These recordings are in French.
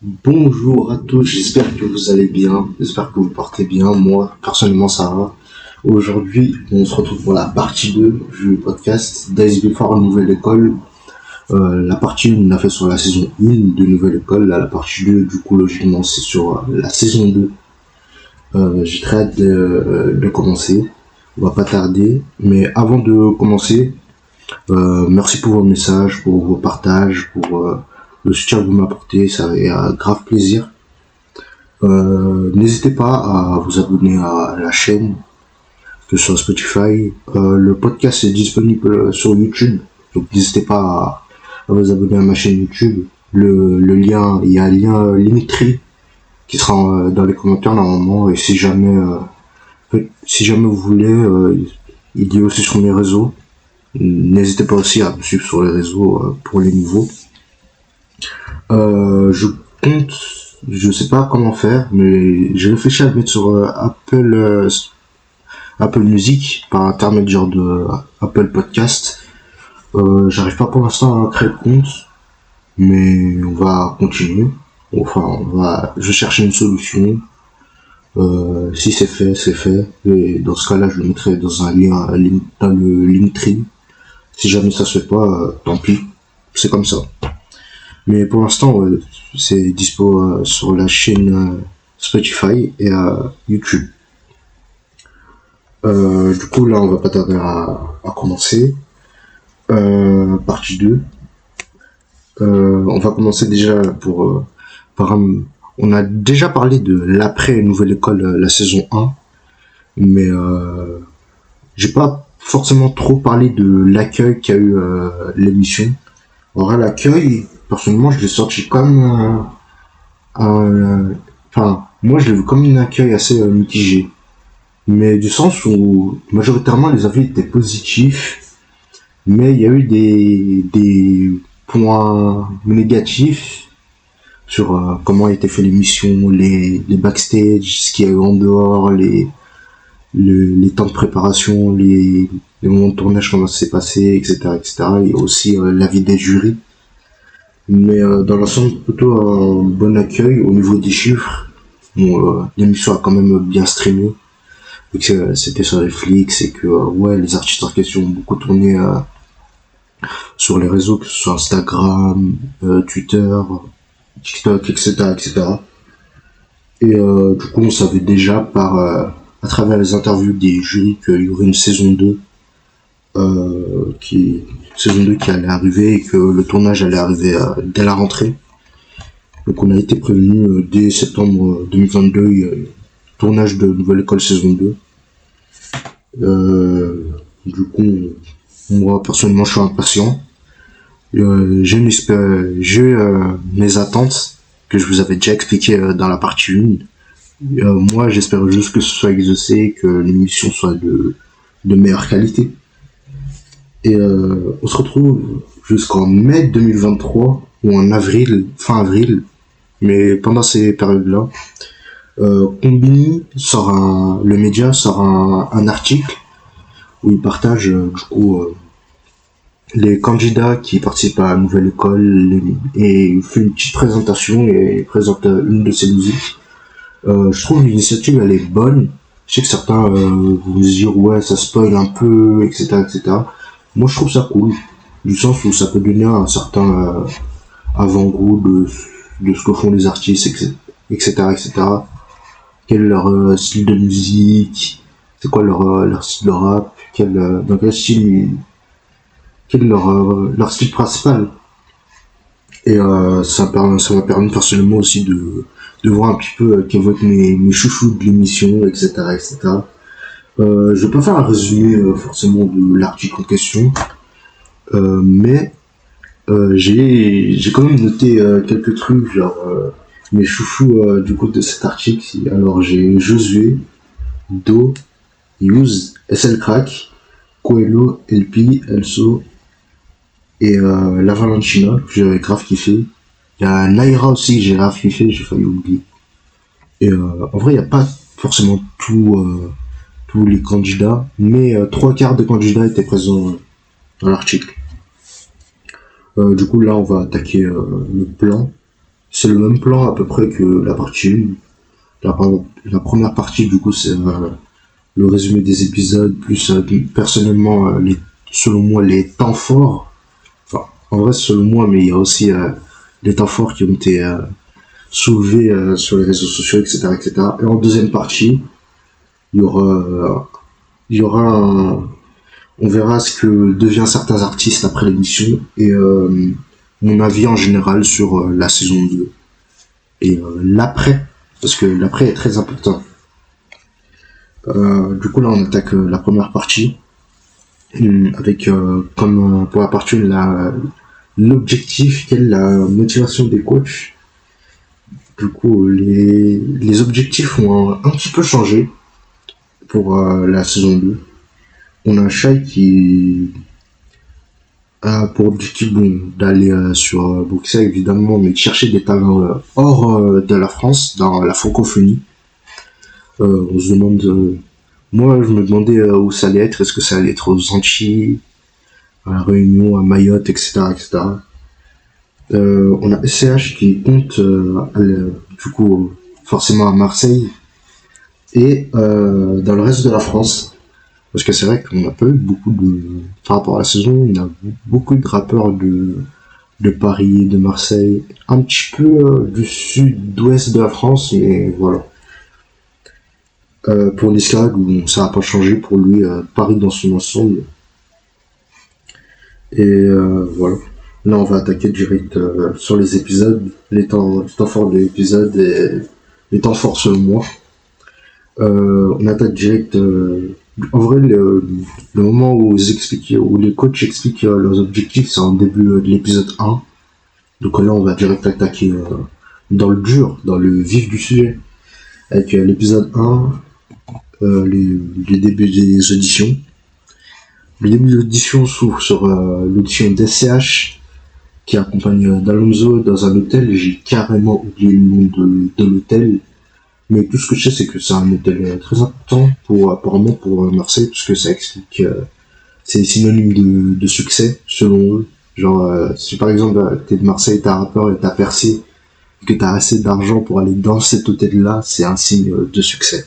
Bonjour à tous, j'espère que vous allez bien, j'espère que vous portez bien. Moi, personnellement, ça va. Aujourd'hui, on se retrouve pour la partie 2 du podcast Days Before Nouvelle École. La partie 1, on a fait sur la saison 1 de Nouvelle École. Là, la partie 2, du coup, logiquement, c'est sur la saison 2. J'ai très hâte de commencer. On va pas tarder. Mais avant de commencer, merci pour vos messages, pour vos partages, pour le soutien que vous m'apportez. Ça fait grave plaisir. N'hésitez pas à vous abonner à la chaîne, que ce soit Spotify. Le podcast est disponible sur YouTube, donc n'hésitez pas à vous abonner à ma chaîne YouTube. Le lien, il y a un lien Linktree qui sera dans les commentaires normalement. Et si jamais vous voulez, il est aussi sur mes réseaux. N'hésitez pas aussi à me suivre sur les réseaux pour les nouveaux. Je compte, je sais pas comment faire, mais j'ai réfléchi à le mettre sur Apple Music par intermédiaire de Apple Podcast. J'arrive pas pour l'instant à créer le compte, mais on va continuer. Enfin, je vais chercher une solution. Si c'est fait, c'est fait. Et dans ce cas-là, je le mettrai dans dans le Linktree. Si jamais ça se fait pas, tant pis. C'est comme ça. Mais pour l'instant, ouais, c'est dispo sur la chaîne Spotify et YouTube. Du coup, là, on va pas tarder à commencer. Partie 2. On va commencer déjà on a déjà parlé de l'après Nouvelle École, la saison 1, mais j'ai pas forcément trop parlé de l'accueil qu'a eu l'émission. Alors, l'accueil, personnellement, je l'ai sorti comme moi, je l'ai vu comme un accueil assez mitigé. Mais du sens où, majoritairement, les avis étaient positifs, mais il y a eu des points négatifs sur comment a été fait l'émission, les backstage, ce qu'il y a eu en dehors, les temps de préparation, les moments de tournage, comment ça s'est passé, etc., etc. Il y a aussi l'avis des jurys. Mais dans l'ensemble, plutôt un bon accueil au niveau des chiffres. Bon, l'émission a quand même bien streamé, vu que c'était sur Netflix et que ouais, les artistes en question ont beaucoup tourné sur les réseaux, que ce soit Instagram, Twitter, TikTok, etc., etc. Et du coup, on savait déjà à travers les interviews des jurys qu'il y aurait une saison 2, saison 2 qui allait arriver et que le tournage allait arriver dès la rentrée. Donc on a été prévenu dès septembre 2022, il y a le tournage de Nouvelle École saison 2. Du coup, moi personnellement je suis impatient. J'ai mes attentes que je vous avais déjà expliquées dans la partie 1. Moi j'espère juste que ce soit exaucé et que l'émission soit de meilleure qualité. Et on se retrouve jusqu'en mai 2023 ou en avril, fin avril, mais pendant ces périodes-là, Combini le média sort un article où il partage du coup les candidats qui participent à la nouvelle école et il fait une petite présentation et il présente une de ses musiques. Je trouve l'initiative elle est bonne. Je sais que certains vont se dire ouais ça spoil un peu, etc., etc. Moi je trouve ça cool, du sens où ça peut donner un certain avant-goût de ce que font les artistes, etc., etc. Quel est leur style de musique, c'est quoi leur style de rap, dans quel style, quel est leur style principal. Et ça m'a permis personnellement aussi de voir un petit peu quels vont être mes chouchous de l'émission, etc., etc. Je vais pas faire un résumé forcément de l'article en question, mais j'ai quand même noté quelques trucs, genre mes chouchous du coup de cet article. Alors j'ai Josué, Do, Use, SL Crack, Coelho, LP, Elso et La Valentina, que j'ai grave kiffé. Il y a Naira aussi que j'ai grave kiffé, j'ai failli oublier. Et en vrai, il n'y a pas forcément tous les candidats, mais trois quarts des candidats étaient présents dans l'article. Du coup, là, on va attaquer le plan. C'est le même plan à peu près que la partie 1. La, la première partie, du coup, c'est le résumé des épisodes, plus personnellement, selon moi, les temps forts. Enfin, en vrai, selon moi, mais il y a aussi les temps forts qui ont été soulevés sur les réseaux sociaux, etc., etc. Et en deuxième partie, il y aura, il y aura on verra ce que devient certains artistes après l'émission et mon avis en général sur la saison 2 et l'après, parce que l'après est très important. Du coup, là, on attaque la première partie avec, comme pour la partie 1, l'objectif, quelle est la motivation des coachs. Du coup, les objectifs ont un petit peu changé pour la saison 2. On a Shai qui a pour objectif d'aller sur Bruxelles, évidemment, mais de chercher des talents hors de la France, dans la francophonie. On se demande... moi, je me demandais où ça allait être. Est-ce que ça allait être aux Antilles, à La Réunion, à Mayotte, etc. etc. On a SCH qui compte aller, du coup forcément à Marseille et dans le reste de la France. Parce que c'est vrai qu'on n'a pas eu beaucoup de... Par rapport à la saison, on a beaucoup de rappeurs de Paris, de Marseille, un petit peu du sud-ouest de la France, mais voilà. Pour Niska, ça n'a pas changé pour lui, Paris dans son ensemble. Et voilà. Là, on va attaquer direct sur les épisodes, les temps forts de l'épisode et les temps forts selon moi. On attaque direct. En vrai, le moment où où les coachs expliquent leurs objectifs, c'est en début de l'épisode 1. Donc là, on va direct attaquer dans le dur, dans le vif du sujet. Avec l'épisode 1, les débuts des auditions. Le début de l'audition s'ouvre sur l'audition d'SCH qui accompagne d'Alonso dans un hôtel. J'ai carrément oublié le nom de l'hôtel. Mais tout ce que je sais, c'est que c'est un hôtel très important apparemment pour Marseille, parce que ça explique, c'est synonyme de succès, selon eux. Genre, si par exemple, t'es de Marseille, t'es un rappeur et t'as percé, que t'as assez d'argent pour aller dans cet hôtel-là, c'est un signe de succès.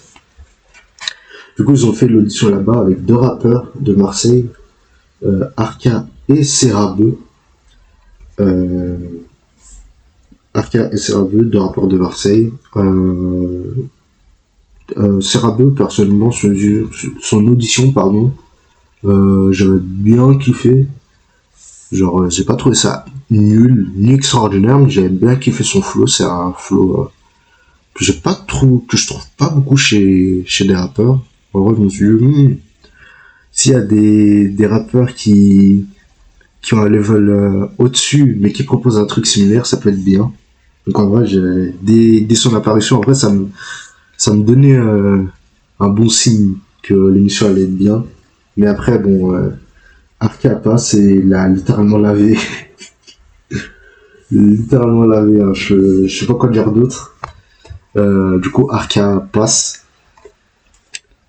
Du coup, ils ont fait l'audition là-bas avec 2 rappeurs de Marseille, Arca et Serabeu. Arca et Serabeu, 2 rappeurs de Marseille. Serabeu, personnellement, son audition, pardon, j'avais bien kiffé. Genre, j'ai pas trouvé ça nul, ni extraordinaire, mais j'avais bien kiffé son flow. C'est un flow que je trouve pas beaucoup chez des rappeurs. En vrai, je me suis dit, s'il y a des rappeurs qui ont un level au-dessus, mais qui proposent un truc similaire, ça peut être bien. Donc en vrai, dès son apparition, en vrai, ça me donnait un bon signe que l'émission allait être bien. Mais après, bon, Arca passe et l'a littéralement lavé. Littéralement lavé, hein. Je sais pas quoi dire d'autre. Du coup, Arca passe.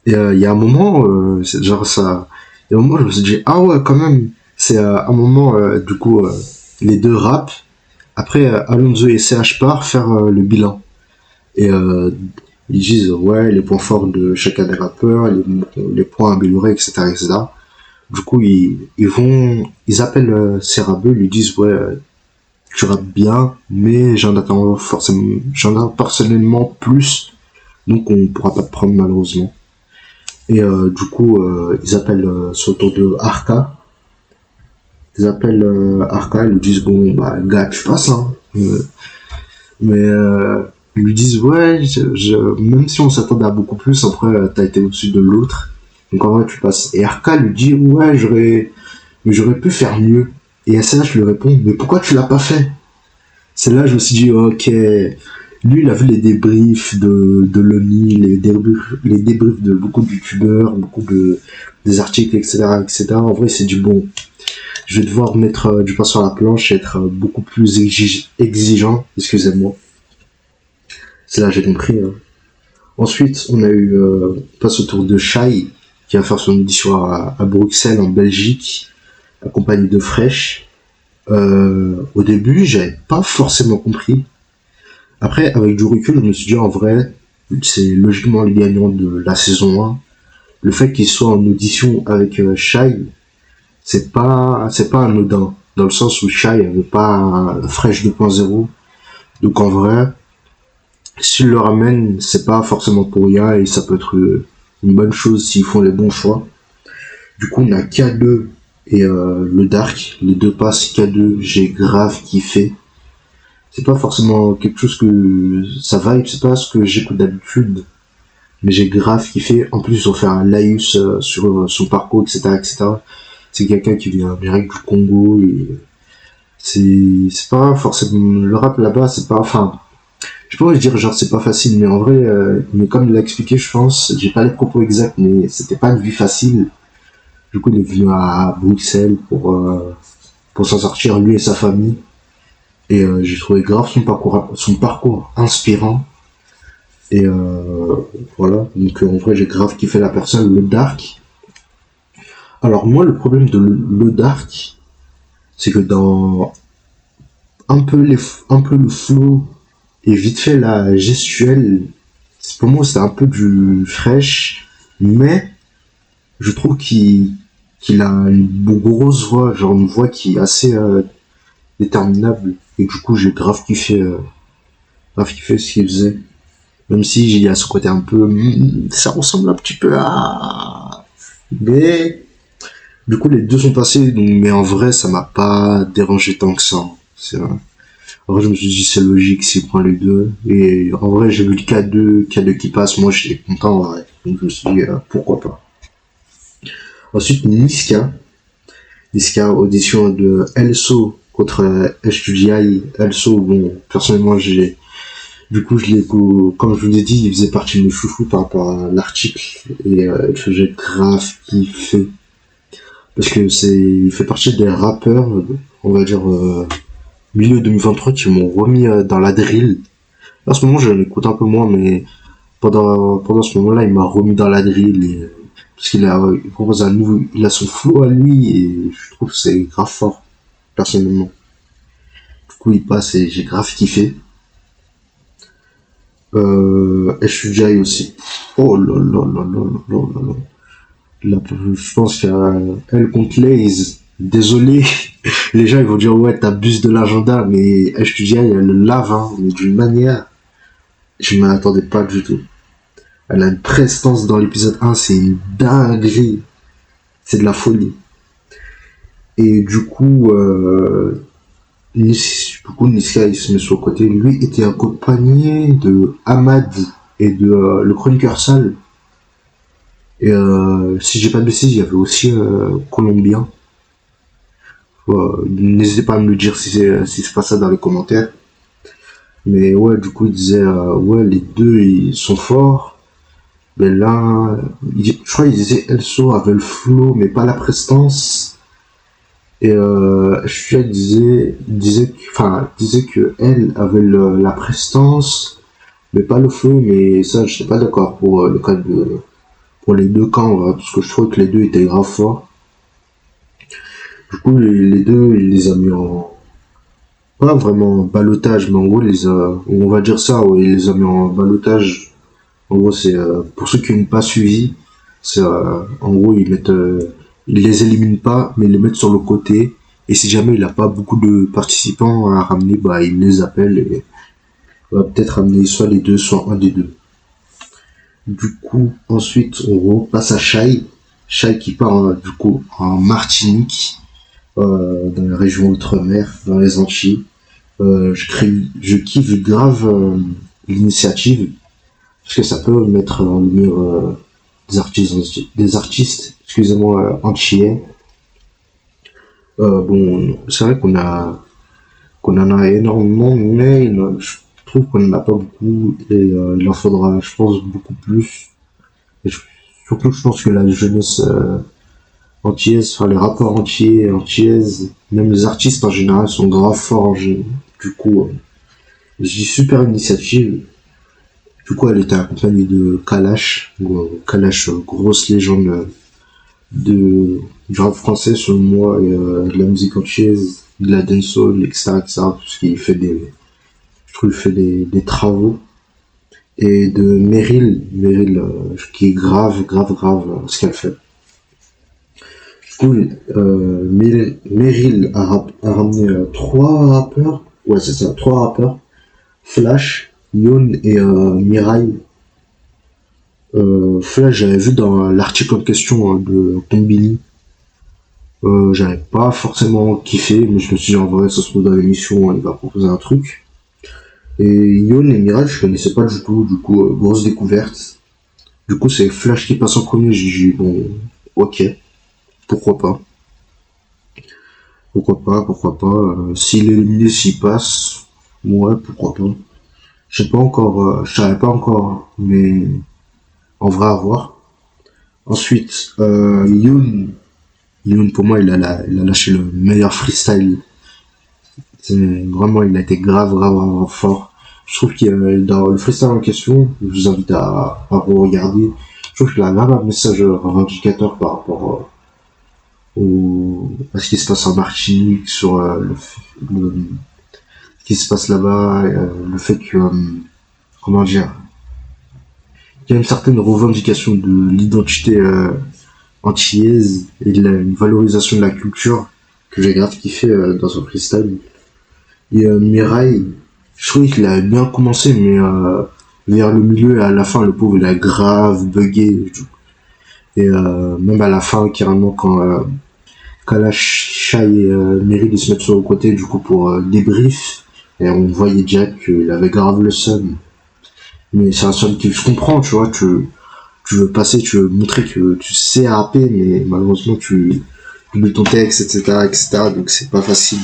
Et il y a un moment, genre ça... Il y a un moment, je me suis dit, ah ouais, quand même. C'est un moment, du coup, les 2 rappent. Après, Alonso et CH part faire le bilan. Et ils disent, ouais, les points forts de chacun des rappeurs, les points améliorés, etc., etc. Du coup, ils appellent Serabeu, ils lui disent, ouais, tu rappes bien, mais j'en attends personnellement plus, donc on pourra pas te prendre malheureusement. Et du coup, ils appellent sur le tour de Arca. Ils appellent Arca, ils lui disent, bon, bah, gars, tu passes, hein. Mais ils lui disent, ouais, même si on s'attendait à beaucoup plus, après, t'as été au-dessus de l'autre. Donc en vrai, tu passes. Et Arca lui dit, ouais, j'aurais pu faire mieux. Et SCH lui répond, mais pourquoi tu l'as pas fait? C'est là, je me suis dit, ok. Lui, il a vu les débriefs de l'ONI, les débriefs de beaucoup de youtubeurs, des articles, etc., etc. En vrai, c'est du bon. Je vais devoir mettre du pain sur la planche et être beaucoup plus exigeant, excusez-moi. C'est là que j'ai compris. Hein. Ensuite, on a eu, passe au tour de Shai, qui va faire son audition à Bruxelles, en Belgique, accompagné de Fresh. Au début, j'avais pas forcément compris. Après, avec du recul, je me suis dit, en vrai, c'est logiquement les gagnants de la saison 1. Le fait qu'il soit en audition avec Shai, c'est pas anodin. Dans le sens où Shai avait pas un Fresh 2.0. Donc en vrai, s'ils le ramènent, c'est pas forcément pour rien et ça peut être une bonne chose s'ils font les bons choix. Du coup, on a K2 et le Dark, les deux passes K2, j'ai grave kiffé. C'est pas forcément quelque chose que ça vibe, c'est pas ce que j'écoute d'habitude, mais j'ai grave kiffé. En plus, ils ont fait un laïus sur son parcours, etc., etc. C'est quelqu'un qui vient direct du Congo et c'est pas forcément le rap là-bas, c'est pas, enfin, je pourrais dire genre c'est pas facile, mais en vrai, mais comme il l'a expliqué, je pense, j'ai pas les propos exacts, mais c'était pas une vie facile. Du coup, il est venu à Bruxelles pour s'en sortir, lui et sa famille. Et j'ai trouvé grave son parcours inspirant. Et voilà, donc en vrai, j'ai grave kiffé la personne, le Dark. Alors moi, le problème de le Dark, c'est que dans un peu le flow et vite fait la gestuelle, pour moi, c'est un peu du fresh, mais je trouve qu'il a une grosse voix, genre une voix qui est assez déterminable. Et du coup, j'ai grave kiffé ce qu'il faisait. Même si il y a ce côté un peu, ça ressemble un petit peu à, mais du coup les deux sont passés. Donc, mais en vrai, ça m'a pas dérangé tant que ça. C'est vrai. En vrai, je me suis dit c'est logique s'il prend les deux. Et en vrai, j'ai vu le K2 qui passe. Moi, j'étais content en vrai. Donc je me suis dit pourquoi pas. Ensuite, Niska, audition de Elso contre HDI. Elso, bon, personnellement, du coup, comme je vous l'ai dit, il faisait partie de mes chouchous par rapport à l'article, et j'ai grave kiffé. Parce que il fait partie des rappeurs, on va dire, milieu 2023 qui m'ont remis dans la drill. À ce moment, je l'écoute un peu moins, mais pendant ce moment-là, il m'a remis dans la drill, parce il propose il a son flow à lui, et je trouve que c'est grave fort, personnellement. Du coup, il passe et j'ai grave kiffé. SUJI aussi. Oh là là là là là là là. Là, je pense qu'elle contre Laze. Désolé, les gens ils vont dire ouais t'abuses de l'agenda, mais HUJI elle le lave, hein, mais d'une manière, je m'y attendais pas du tout. Elle a une prestance dans l'épisode 1, c'est une dinguerie. C'est de la folie. Et du coup, Niska il se met sur le côté. Lui était accompagné de Ahmad et de le chroniqueur sale. Et si j'ai pas de bêtises, il y avait aussi Colombien. N'hésitez pas à me le dire si c'est pas ça dans les commentaires. Mais ouais, du coup, il disait ouais, les deux ils sont forts. Mais là, je crois qu'il disait Elso avait le flow, mais pas la prestance. Et je disait que elle avait la prestance, mais pas le flow. Mais ça, je suis pas d'accord pour le cas pour les deux camps, hein, parce que je trouve que les deux étaient grave forts. Du coup, les deux, il les a mis en, pas vraiment en balotage, mais en gros, on va dire ça, ouais, il les a mis en balotage. En gros, c'est, pour ceux qui n'ont pas suivi, c'est, en gros, ils les éliminent pas, mais ils les mettent sur le côté. Et si jamais il n'a pas beaucoup de participants à ramener, bah, il les appelle et va peut-être ramener soit les deux, soit un des deux. Du coup, ensuite, on repasse à Shai. Shai qui part, du coup, en Martinique, dans la région Outre-mer, dans les Antilles. Je kiffe grave l'initiative, parce que ça peut mettre en lumière des artistes, excusez-moi, antillais. Bon, c'est vrai qu'on en a énormément, mais je trouve qu'on n'en a pas beaucoup, et il en faudra, je pense, beaucoup plus. Et surtout, je pense que la jeunesse antillaise, enfin les rappeurs antillaises, même les artistes en général sont grave forts du coup, je dis super initiative. Du coup, elle était accompagnée de Kalash. Kalash, grosse légende du rap français selon moi, et de la musique antillaise, de la dancehall, etc., etc. Parce qu'il fait Je trouve qu'il fait des travaux. Et de Meryl qui est grave ce qu'elle fait. Du coup, Meryl a ramené trois rappeurs. Ouais, c'est ça, trois rappeurs. Flash, Yoon et Mirai. Flash, j'avais vu dans l'article en question de Combini. J'avais pas forcément kiffé, mais je me suis dit en vrai, ça se trouve dans l'émission, il va proposer un truc. Et Yon et Mirai, je connaissais pas du tout, du coup, grosse découverte. Du coup, c'est Flash qui passe en premier, j'ai dit, bon, ok, pourquoi pas. Pourquoi pas. S'il est éliminé, s'il passe, ouais, pourquoi pas. Je sais pas encore, je savais pas encore, mais en vrai à voir. Ensuite, Yoon, pour moi, il a lâché le meilleur freestyle. Vraiment, il a été grave fort. Je trouve qu'il dans le freestyle en question, je vous invite à regarder. Je trouve qu'il a grave un message revendicateur par rapport à ce qui se passe en Martinique, sur ce qui se passe là-bas, le fait que, comment dire, il y a une certaine revendication de l'identité antillaise et une valorisation de la culture que j'ai grave kiffé dans son freestyle. Et Mirai, je trouvais qu'il a bien commencé, mais vers le milieu et à la fin, le pauvre, il a grave bugué. Et même à la fin, carrément, quand la Shai et Meryl ils se mettent sur le côté, du coup, pour débrief, et on voyait direct qu'il avait grave le seum. Mais c'est un seum que je comprends, tu vois, tu veux passer, tu veux montrer que tu sais rapper, mais malheureusement, tu oublies ton texte, etc., donc c'est pas facile.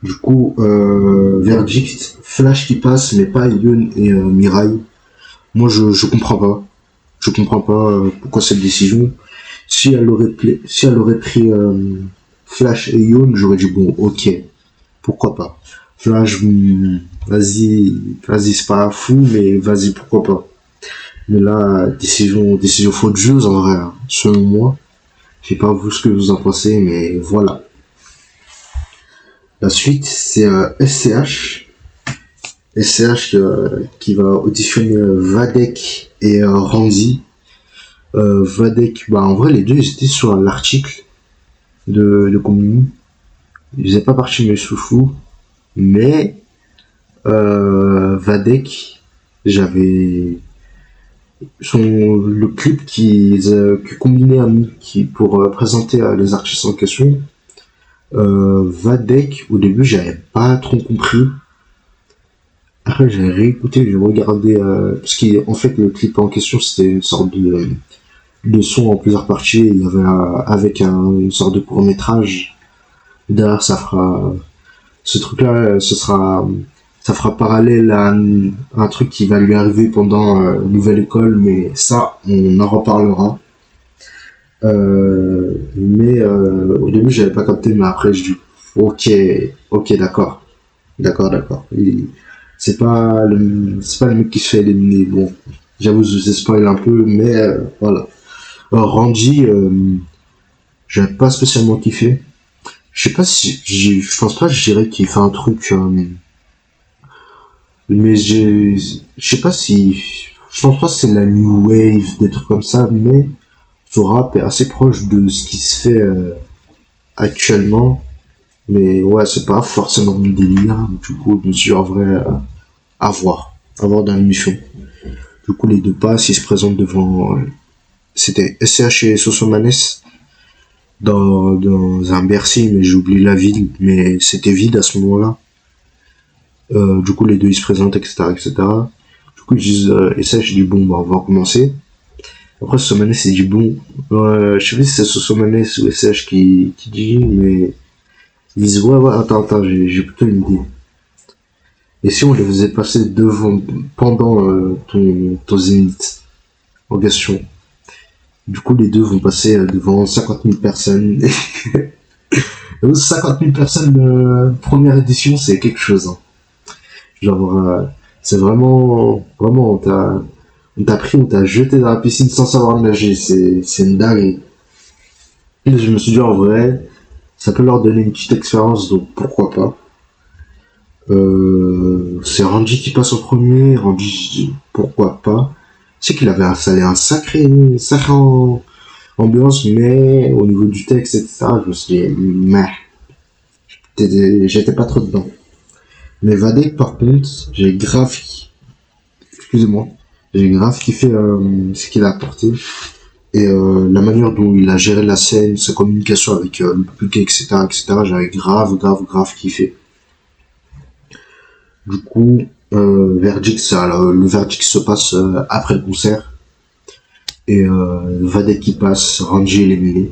Du coup, verdict, Flash qui passe, mais pas Yoon et Mirai. Moi, je comprends pas. Je comprends pas pourquoi cette décision. Si elle aurait pris Flash et Yoon, j'aurais dit bon, ok, pourquoi pas. Flash, vas-y, c'est pas fou, mais vas-y, pourquoi pas. Mais là, décision frauduleuse en vrai, hein, selon moi. Je sais pas vous ce que vous en pensez, mais voilà. La suite, c'est SCH. SCH qui va auditionner Vadek et Randy. Vadek, bah en vrai les deux ils étaient sur l'article de Combini. Ils faisaient pas partie de mes chouchous, mais Vadek, j'avais le clip que Combini a mis pour présenter les artistes en question. Vadek, au début j'avais pas trop compris. Après j'ai réécouté, j'ai regardé parce qu'en fait le clip en question c'était une sorte de son en plusieurs parties. Il y avait avec une sorte de court métrage. Derrière ça fera ce truc là, ça fera parallèle à un truc qui va lui arriver pendant nouvelle école, mais ça on en reparlera. Mais au début j'avais pas capté, mais après je dis ok d'accord. C'est pas le mec qui se fait éliminer. Bon, j'avoue je vous spoil un peu, mais voilà. Randy, j'avais pas spécialement kiffé. Je sais pas si, je pense pas, je dirais qu'il fait un truc, mais je sais pas si, je pense pas que c'est la new wave, des trucs comme ça, mais son rap est assez proche de ce qui se fait actuellement. Mais ouais, c'est pas forcément mon délire. Du coup, je me suis en vrai à voir dans l'émission. Du coup, les deux passes, ils se présentent devant, c'était SCH et Sosomanes dans un Bercy, mais j'oublie la ville, mais c'était vide à ce moment-là. Du coup, les deux ils se présentent, etc. Du coup, ils disent, SCH dit bon, bah, on va commencer. Après, Sosomanes il dit bon, je sais plus si c'est Sosomanes ou SCH qui dit, mais ils disent ouais, attends, j'ai plutôt une idée. Et si on les faisait passer pendant ton zénith en question? Du coup, les deux vont passer devant 50 000 personnes. 50 000 personnes, première édition, c'est quelque chose. Hein. Genre, c'est vraiment, on t'a pris, on t'a jeté dans la piscine sans savoir nager. C'est une dingue. Et je me suis dit, en vrai, ça peut leur donner une petite expérience, donc pourquoi pas. c'est Randy qui passe en premier. Randy, je dis, pourquoi pas. C'est qu'il avait installé sacré ambiance, mais au niveau du texte, etc., je me suis dit, meh, j'étais pas trop dedans. Mais Vadek, par contre, excusez-moi, j'ai grave kiffé ce qu'il a apporté et la manière dont il a géré la scène, sa communication avec le public, etc., etc. J'avais grave kiffé. Du coup, le verdict se passe après le concert et Vadek qui passe, Ranji éliminé.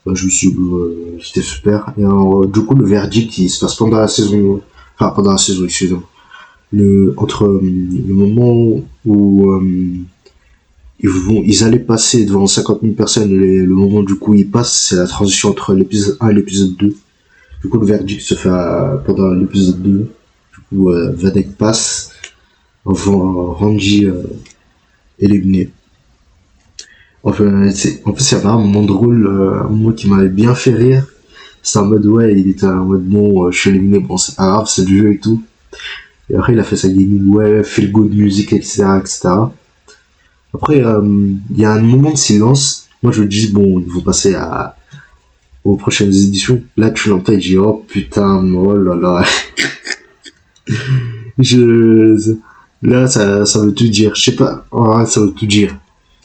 C'était super. Et du coup, le verdict il se passe pendant la saison, excusez-moi. Entre le moment où ils allaient passer devant 50 000 personnes et le moment du coup ils passent, c'est la transition entre l'épisode 1 et l'épisode 2. Du coup, le verdict se fait pendant l'épisode 2. Du coup, Vadek passe, enfin, Ranji éliminé. En fait, il y avait un moment drôle, un moment qui m'avait bien fait rire. C'est en mode, ouais, il était en mode, bon, je suis éliminé, bon, c'est pas grave, c'est le jeu et tout. Et après, il a fait sa gaming, ouais, feel good music, etc., etc. Après, il y a un moment de silence. Moi, je me dis, bon, il faut passer aux prochaines éditions. Là, tu l'entends, il dit, oh putain, oh là là. je, Là, ça veut tout dire. Je sais pas, ouais, ça veut tout dire.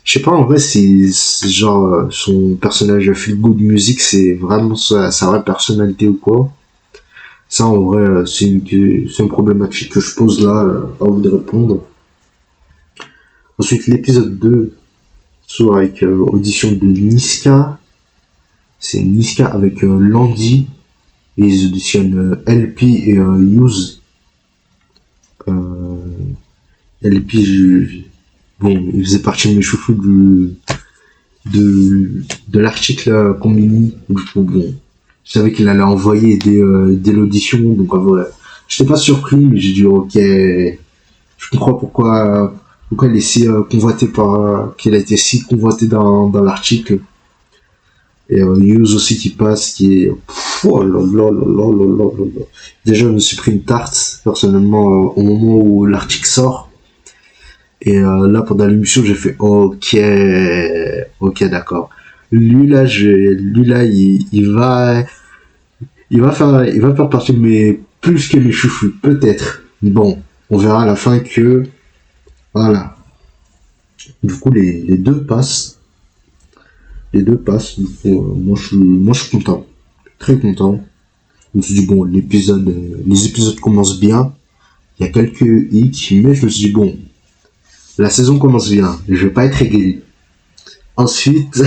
Je sais pas, en vrai, si genre, son personnage feel good music, c'est vraiment sa vraie personnalité ou quoi. Ça, en vrai, c'est une problématique que je pose là, à vous de répondre. Ensuite, l'épisode 2, soit avec audition de Niska. C'est Niska avec Landy. Et ils auditionnent LP et Use. LP, bon, il faisait partie de mes chouchous de l'article qu'on m'a mis. Du coup, bon, je savais qu'il allait envoyer dès l'audition. Donc, en vrai, j'étais pas surpris, mais j'ai dit, ok, je comprends pourquoi il est si convoité qu'il a été si convoité dans l'article. Et News aussi qui passe, qui est, oh là là là là là là là. Déjà, je me suis pris une tarte, personnellement, au moment où l'article sort. Et là, pendant l'émission, j'ai fait, ok, d'accord. Lui là, il va faire partie de mes, plus que mes chouchous, peut-être. Bon, on verra à la fin que, voilà. Du coup, les deux passent. Les deux passent. Du coup, moi, je suis content. Très content. Je me suis dit, bon, les épisodes commencent bien. Il y a quelques hicks, mais je me suis dit, bon, la saison commence bien. Je vais pas être réglé. Ensuite,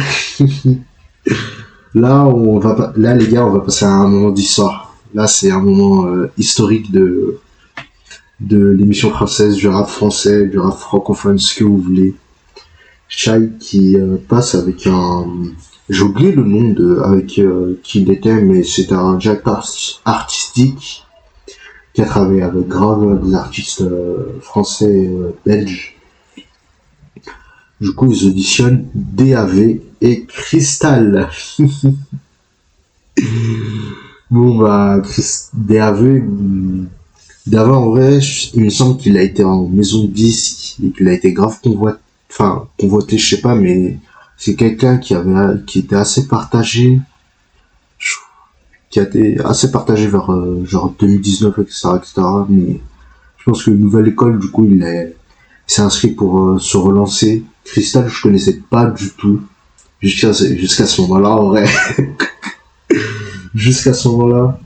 là, les gars, on va passer à un moment d'histoire. Là, c'est un moment historique de l'émission française, du rap français, du rap francophone, ce que vous voulez. Shai qui passe avec j'ai oublié le nom avec qui il était, mais c'était un directeur artistique qui a travaillé avec grave des artistes français, belges. Du coup, ils auditionnent DAV et Cristal. Bon, bah, DAV, en vrai, il me semble qu'il a été en maison de disque et qu'il a été grave convoité, je sais pas, mais c'est quelqu'un qui était assez partagé, qui a été assez partagé vers, genre 2019, etc., etc., mais je pense que Nouvelle École, du coup, il s'est inscrit pour se relancer. Crystal, je connaissais pas du tout. Jusqu'à ce moment-là, en vrai. Jusqu'à ce moment-là.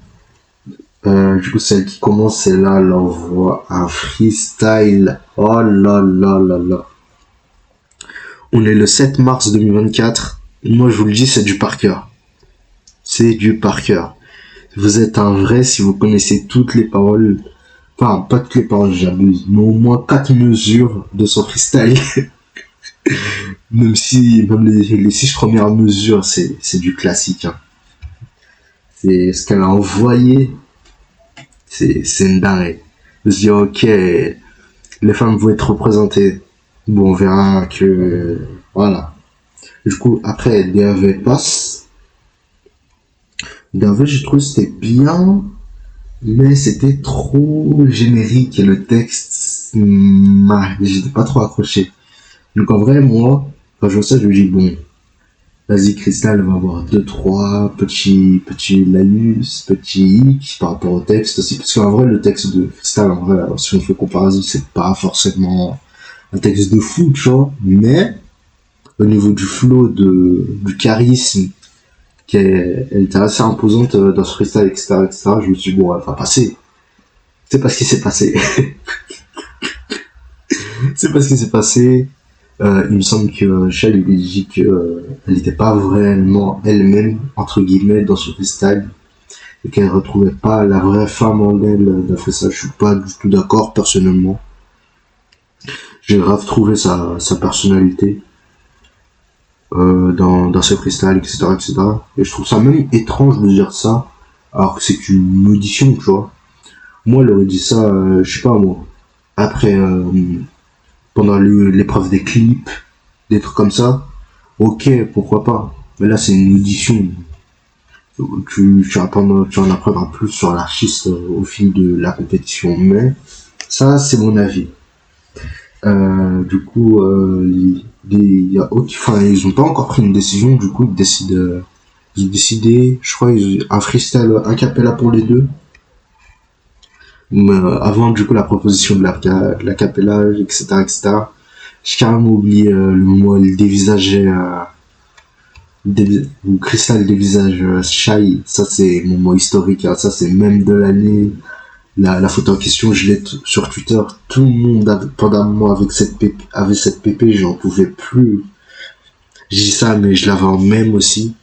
Du coup, celle qui commence, c'est là, elle envoie un freestyle. Oh là là là là. On est le 7 mars 2024. Moi, je vous le dis, c'est du par cœur. C'est du par cœur. Vous êtes un vrai si vous connaissez toutes les paroles. Enfin, pas toutes les paroles, j'abuse. Mais au moins 4 mesures de son freestyle. Même les 6 premières mesures, c'est du classique. Hein. C'est ce qu'elle a envoyé. C'est une dingue. Je me dis, ok, les femmes vont être représentées. Bon, on verra que, voilà. Du coup, après, DAV passe. DAV, j'ai trouvé c'était bien. Mais c'était trop générique et le texte, j'étais pas trop accroché. Donc en vrai, moi, quand je vois ça, je me dis, bon, vas-y, Crystal va avoir deux, trois petits laïus, petits hic par rapport au texte aussi. Parce qu'en vrai, le texte de Crystal, en vrai, si on fait comparaison, c'est pas forcément un texte de fou, tu vois. Mais, au niveau du flow, du charisme, elle était assez imposante dans ce freestyle, etc., etc., je me suis dit, bon, elle va passer. C'est pas ce qui s'est passé. C'est pas ce qui s'est passé. Il me semble que Shell lui dit qu'elle n'était pas vraiment elle-même, entre guillemets, dans ce freestyle. Et qu'elle retrouvait pas la vraie femme en elle d'après ça. Je suis pas du tout d'accord, personnellement. J'ai grave trouvé sa personnalité dans ses freestyles, etc., etc. Et je trouve ça même étrange de dire ça, alors que c'est qu'une audition, tu vois. Moi, elle aurait dit ça, je sais pas moi, après, pendant l'épreuve des clips, des trucs comme ça. Ok, pourquoi pas. Mais là, c'est une audition. Tu en apprendras plus sur l'artiste au fil de la compétition. Mais ça, c'est mon avis. Du coup, il y a enfin, ils ont pas encore pris une décision. Du coup, ils ont décidé, je crois, un freestyle a cappella pour les deux. Mais, avant, du coup, la proposition de la cappella, etc., etc. J'ai carrément oublié le moment où elle dévisageait où Crystal dévisage Shy. Ça, c'est mon moment historique. Hein. Ça, c'est même de l'année. La photo en question, je l'ai sur Twitter. Tout le monde, pendant un moment, avec cette pépé, j'en pouvais plus. J'ai dit ça, mais je l'avais en même aussi.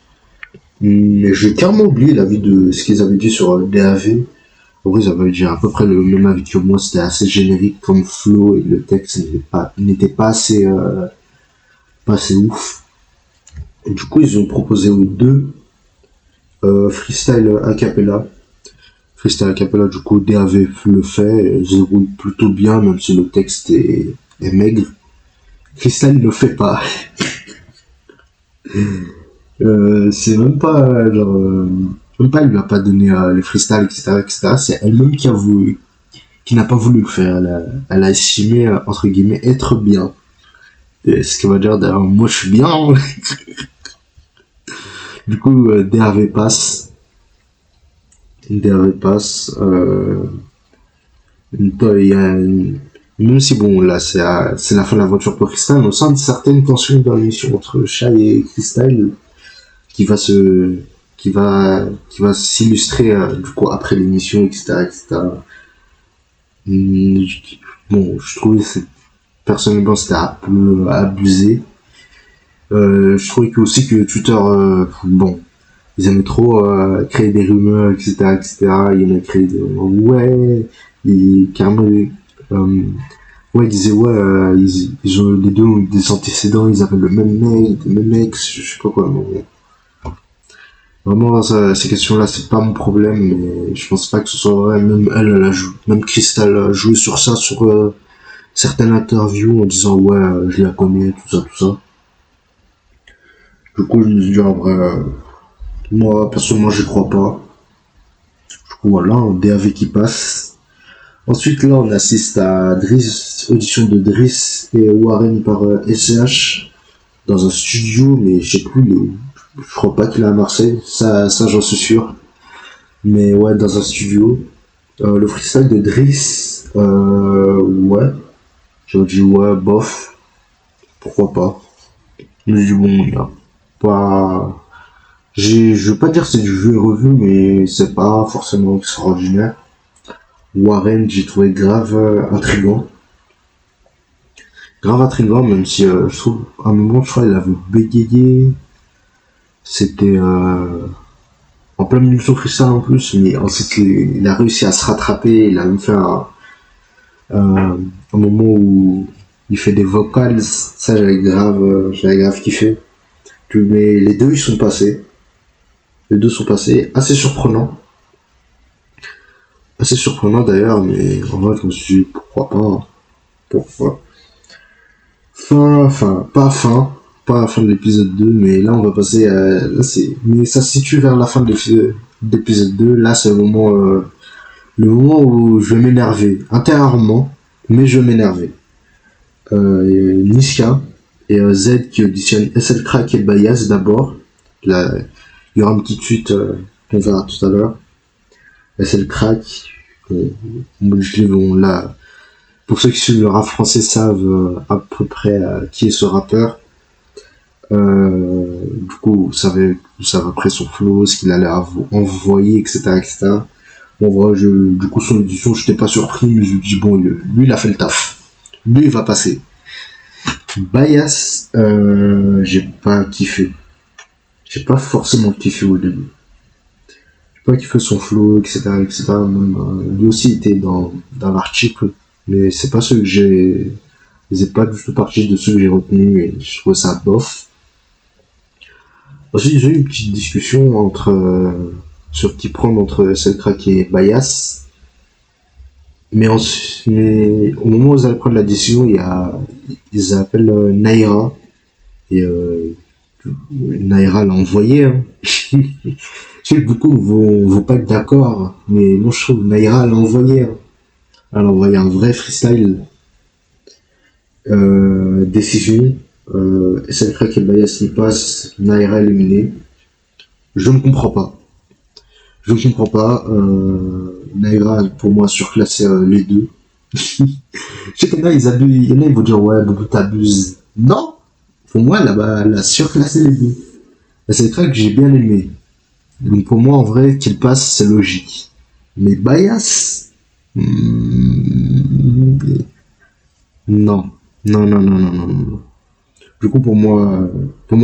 Mais j'ai carrément oublié l'avis de ce qu'ils avaient dit sur DAV. En vrai, ils avaient dit à peu près le même avis que moi. C'était assez générique comme flow et le texte n'était pas assez ouf. Et du coup, ils ont proposé aux deux freestyle a cappella. Freestyle a cappella, du coup, DAV le fait, se débrouille plutôt bien, même si le texte est maigre. Freestyle ne le fait pas. C'est même pas, genre, même pas, elle lui a pas donné les freestyles, etc., etc. C'est elle-même qui n'a pas voulu le faire. Elle a estimé, entre guillemets, être bien. Et ce qu'elle va dire derrière, moi je suis bien. Hein. Du coup, DAV passe. DAV passe. Il y a même si bon là c'est la fin de l'aventure pour Crystal, on sent certaines tensions dans l'émission entre Shai et Crystal qui va se qui va s'illustrer du coup après l'émission, etc., etc. Hum, Bon, je trouvais personnellement c'était un peu abusé. Je trouvais que aussi que Twitter bon, ils aimaient trop créer des rumeurs, etc., etc. Ils aimaient créer des ouais, ils carrément ouais, ils disaient ouais, ils ont les deux ont des antécédents, ils avaient le même mec, le même ex, je sais pas quoi. Mais vraiment, ces questions-là, c'est pas mon problème, mais je pense pas que ce soit vrai. Même elle a joué, même Crystal a joué sur ça, sur certaines interviews en disant ouais, je la connais, tout ça, tout ça. Du coup, je me suis dit en vrai, moi personnellement, je crois pas. Du coup, voilà, un DAV qui passe. Ensuite, là, on assiste à audition de Driss et Warren par SCH dans un studio, mais je sais plus, je crois pas qu'il est à Marseille, ça j'en suis sûr. Mais ouais, dans un studio. Le freestyle de Driss, ouais, j'ai dit ouais, bof, pourquoi pas. Mais j'ai dit bon, il y a pas. Je veux pas dire que c'est du jeu et revu, mais c'est pas forcément extraordinaire. Warren, j'ai trouvé grave intriguant. Grave intriguant, même si je trouve, à un moment, je crois, il avait bégayé. C'était en plein milieu de son freestyle en plus, mais ensuite, il a réussi à se rattraper. Il a même fait un moment où il fait des vocals. Ça, j'avais grave kiffé. Mais les deux, ils sont passés. Les deux sont passés. Assez surprenant. Assez surprenant d'ailleurs, mais en vrai, je me suis dit, pourquoi pas. Pourquoi pas la fin de l'épisode 2, mais là on va passer mais ça se situe vers la fin de l'épisode 2, là c'est le moment Le moment où je vais m'énerver, intérieurement, mais je vais m'énerver. Niska et Z qui auditionnent SL Crack et Bayas d'abord. Là, il y aura une petite suite qu'on verra tout à l'heure. SL Crack, là, pour ceux qui suivent le rap français savent à peu près qui est ce rappeur. Du coup, vous savez à peu près son flow, ce qu'il allait envoyer, etc., etc. Bon, voilà, du coup, son édition, je n'étais pas surpris, mais je me dis, bon, lui, il a fait le taf. Lui, il va passer. Bias, j'ai pas kiffé. J'ai pas forcément kiffé au début. J'ai pas kiffé son flow, etc., etc. Même, lui aussi était dans l'article, mais c'est pas ceux que j'ai, c'est pas du tout partie de ceux que j'ai retenus et je trouve ça bof. Ensuite, j'ai eu une petite discussion sur qui prendre entre Selkrak et Bias. Mais au moment où ils allaient prendre la décision, ils appellent Naira. Et Naira l'a envoyé. Hein. Je sais que beaucoup vont pas être d'accord, mais moi je trouve Naira l'a envoyé. Hein. Elle a envoyé un vrai freestyle. Décision. Selkrak et Bias y passent, Naira éliminé. Je ne comprends pas. Je ne comprends pas. Naira, pour moi, surclassé les deux. Je sais qu'il y en a, ils abusent. Il y en a, ils vont dire, ouais, beaucoup t'abuses. Non! Pour moi, là-bas, elle a surclassé les deux. C'est le track que j'ai bien aimé. Donc pour moi, en vrai, qu'il passe, c'est logique. Mais Bias, non. Non, non, non, non, non, non. Du coup, pour moi,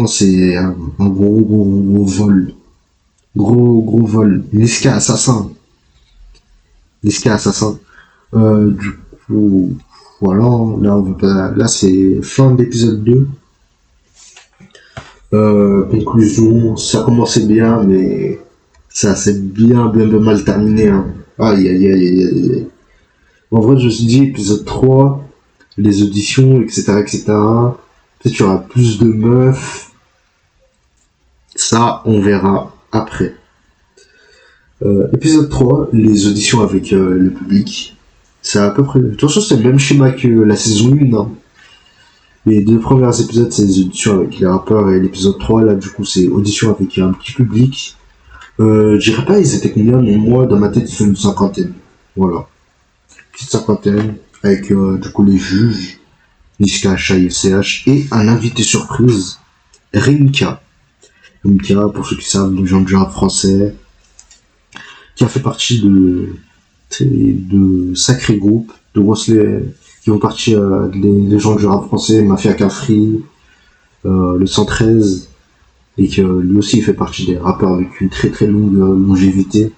c'est un gros vol. Gros vol. Niska assassin. Niska assassin. Du coup, voilà. Là, c'est fin de l'épisode 2. Conclusion, ça commençait bien, mais ça s'est bien mal terminé. Hein. Aïe, aïe, aïe, aïe, aïe. En vrai, je me suis dit, épisode 3, les auditions, etc., etc. Peut-être qu'il y aura plus de meufs. Ça, on verra après. Épisode 3, les auditions avec le public. C'est à peu près... De toute façon, c'est le même schéma que la saison 1. Hein. Les deux premiers épisodes, c'est les auditions avec les rappeurs, et l'épisode 3, là, du coup, c'est audition avec un petit public. Je dirais pas ils étaient combien, mais moi, dans ma tête, ils sont une cinquantaine. Voilà. Petite cinquantaine, avec, du coup, les juges, Niska, Shai, CH, et un invité surprise, Rimka. Rimka, pour ceux qui savent, les gens du rap français, qui a fait partie de sacrés groupes, de grosses, qui font partie, des gens du rap français, Mafia Cafri, le 113, et que lui aussi il fait partie des rappeurs avec une très longue longévité.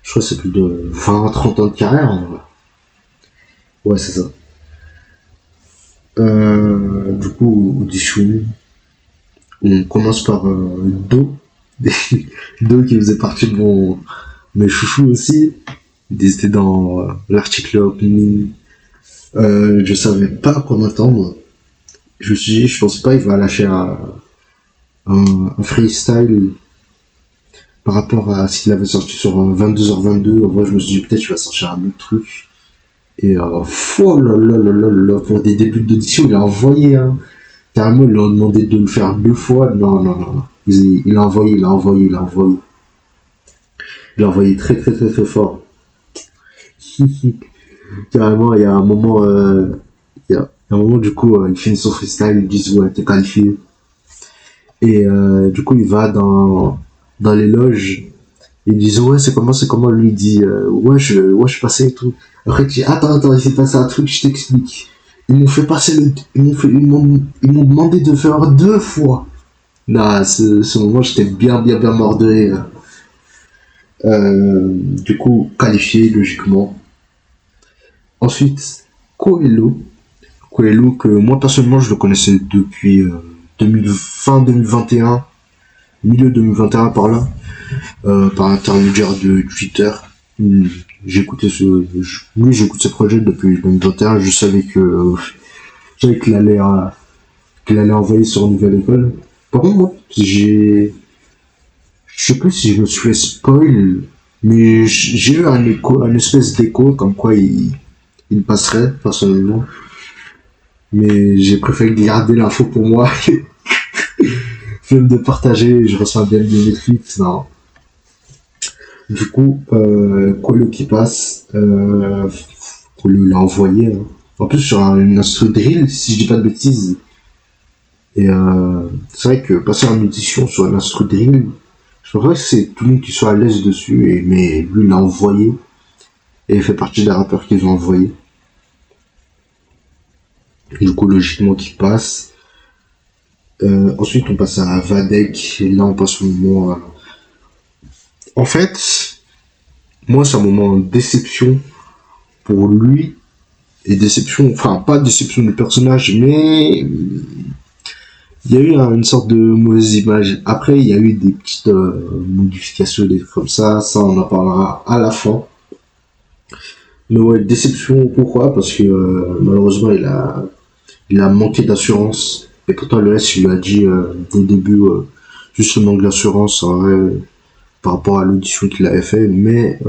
Je crois que c'est plus de 20-30 ans de carrière en vrai. Ouais, c'est ça. Du coup, audition. On commence par Do. Do qui faisait partie de mes chouchous aussi. Ils étaient dans l'article opening. Je savais pas quoi m'attendre. Je me suis dit, je pense pas il va lâcher un freestyle par rapport à ce qu'il avait sorti sur 22h22. En vrai, je me suis dit, peut-être je vais sortir un autre truc. Et oh là, pour des débuts d'audition, il a envoyé, hein. Carrément, ils lui ont demandé de le faire 2 fois. Non. Il a envoyé. Il a envoyé très fort. Carrément, il y a un moment, du coup, il finit son freestyle, ils disent, ouais, t'es qualifié. Et du coup, il va dans les loges. Ils disent, ouais, c'est comment, lui, il dit, ouais, je suis passé et tout. Après, tu dis, attends, il s'est passé un truc, je t'explique. Ils m'ont fait passer ils m'ont demandé de faire 2 fois. Là, ce moment, j'étais bien mort de rire. Du coup, qualifié, logiquement. Ensuite, Coelho, que moi, personnellement, je le connaissais depuis fin 2021, milieu 2021 par là, par intermédiaire de Twitter. J'écoutais j'écoute ce projet depuis 2021. Je savais qu'il allait envoyer sur une nouvelle école. Par contre, moi, je sais plus si je me suis fait spoil Mais j'ai eu un écho, un espèce d'écho comme quoi il passerait, personnellement. Mais j'ai préféré garder l'info pour moi. Flemme de partager, je reçois bien de Netflix, non. Du coup, Colo qui passe, Colo l'a envoyé, hein. En plus sur une instru drill, si je dis pas de bêtises. Et c'est vrai que passer en audition sur un instru drill, je pense pas que c'est tout le monde qui soit à l'aise dessus, mais lui il l'a envoyé, et il fait partie des rappeurs qu'ils ont envoyé. Du coup, logiquement, qui passe. Ensuite, on passe à Vadek, et là, on passe au moment. En fait, moi, c'est un moment de déception pour lui, et déception, enfin, pas déception du personnage, mais il y a eu une sorte de mauvaise image. Après, il y a eu des petites modifications, des trucs comme ça on en parlera à la fin. Mais ouais, déception, pourquoi? Parce que malheureusement, il a manqué d'assurance. Et pourtant, le S, il lui a dit dès le début, juste le manque d'assurance en vrai, par rapport à l'audition qu'il avait fait. Mais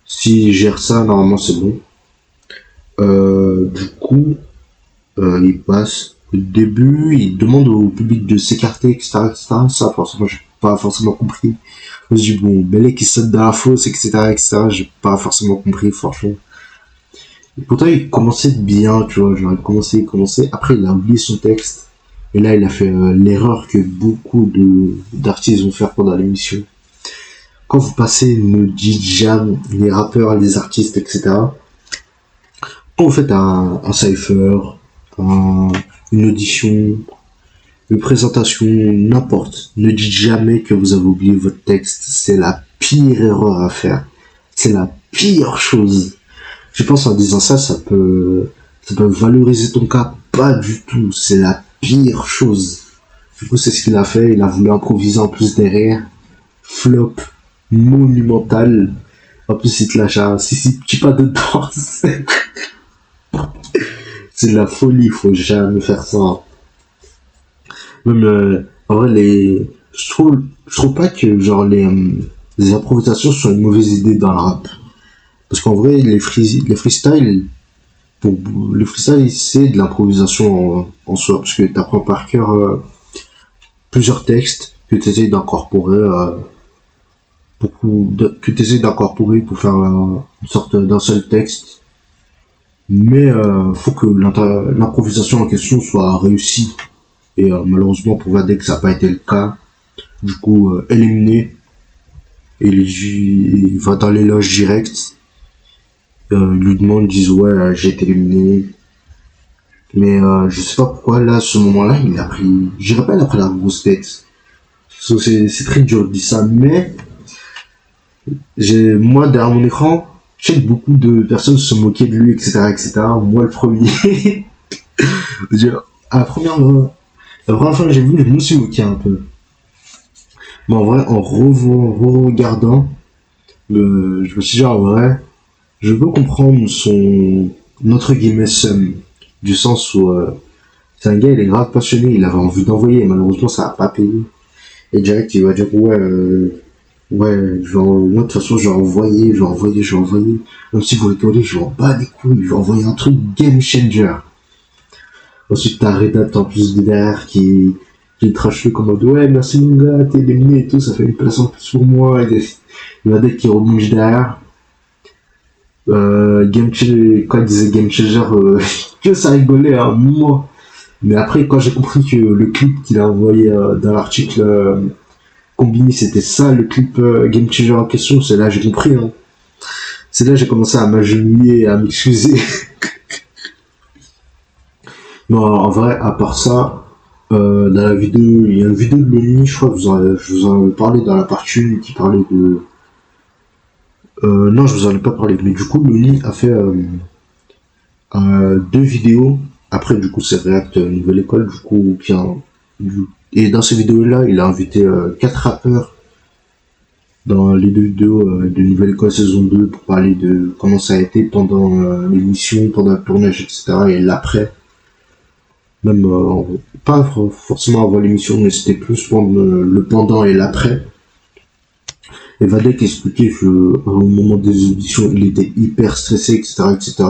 s'il gère ça, normalement, c'est bon. Du coup, il passe au début, il demande au public de s'écarter, etc., etc. Ça, forcément, j'ai pas forcément compris. Je me suis dit, bon, Belek qui saute dans la fosse, etc., etc., j'ai pas forcément compris, franchement. Et pourtant, il commençait bien, tu vois, genre, il commençait. Après, il a oublié son texte. Et là, il a fait l'erreur que beaucoup d'artistes vont faire pendant l'émission. Quand vous passez nos DJ, les rappeurs, les artistes, etc., quand vous faites un cypher, un- une audition, une présentation, n'importe, ne dites jamais que vous avez oublié votre texte. C'est la pire erreur à faire. C'est la pire chose. Je pense en disant ça, ça peut valoriser ton cas. Pas du tout. C'est la pire chose. Du coup, c'est ce qu'il a fait. Il a voulu improviser en plus derrière. Flop monumental. En plus, il te lâche un si petit pas de danse. C'est de la folie. Faut jamais faire ça. Même, en vrai, je trouve pas que, genre, les improvisations sont une mauvaise idée dans le rap. Parce qu'en vrai, les freestyles, pour le freestyle, c'est de l'improvisation en soi, parce que tu apprends par cœur plusieurs textes que tu essaies d'incorporer, pour faire une sorte d'un seul texte. Mais faut que l'improvisation en question soit réussie. Et malheureusement pour Vadek, ça n'a pas été le cas. Du coup, éliminé. Et il va dans l'éloge direct. Il lui demande, ils disent ouais, j'ai été éliminé. Mais je sais pas pourquoi là, à ce moment-là, il a pris, je rappelle après la grosse tête. C'est très dur de dire ça, mais moi derrière mon écran, je sais que beaucoup de personnes se moquaient de lui, etc., etc. Moi le premier. À la première fois que j'ai vu, je me suis moqué un peu. Mais en vrai, en regardant, je me suis dit, en vrai, je peux comprendre son, entre guillemets, seum, du sens où c'est un gars, il est grave passionné, il avait envie d'envoyer, malheureusement, ça a pas payé. Et direct, il va dire, ouais, moi, de toute façon, je vais envoyer. Même si vous rigolez, je vais en bas des couilles, je vais envoyer un truc game changer. Ensuite, t'as Redat en plus de derrière qui trash le comme mode, ouais, merci mon gars, t'es éliminé et tout, ça fait une place en plus pour moi. Et il va dès qui rebouge derrière. Quand il disait Game Changer, que ça rigolait, hein, moi. Mais après, quand j'ai compris que le clip qu'il a envoyé dans l'article combiné, c'était ça, le clip Game Changer en question, c'est là que j'ai compris. Hein. C'est là que j'ai commencé à m'agenouiller et à m'excuser. Non, en vrai, à part ça, dans la vidéo, il y a une vidéo de Loni, je crois que je vous en ai parlé dans la partie 1 qui parlait de... non, je vous en ai pas parlé, mais du coup, Loni a fait deux vidéos. Après, du coup, c'est React Nouvelle École, du coup, et dans ces vidéos-là, il a invité quatre rappeurs dans les deux vidéos de Nouvelle École saison 2 pour parler de comment ça a été pendant l'émission, pendant le tournage, etc. et l'après. Même pas forcément avant l'émission, mais c'était plus pendant le pendant et l'après. Et Vadek expliquait que au moment des auditions, il était hyper stressé, etc., etc.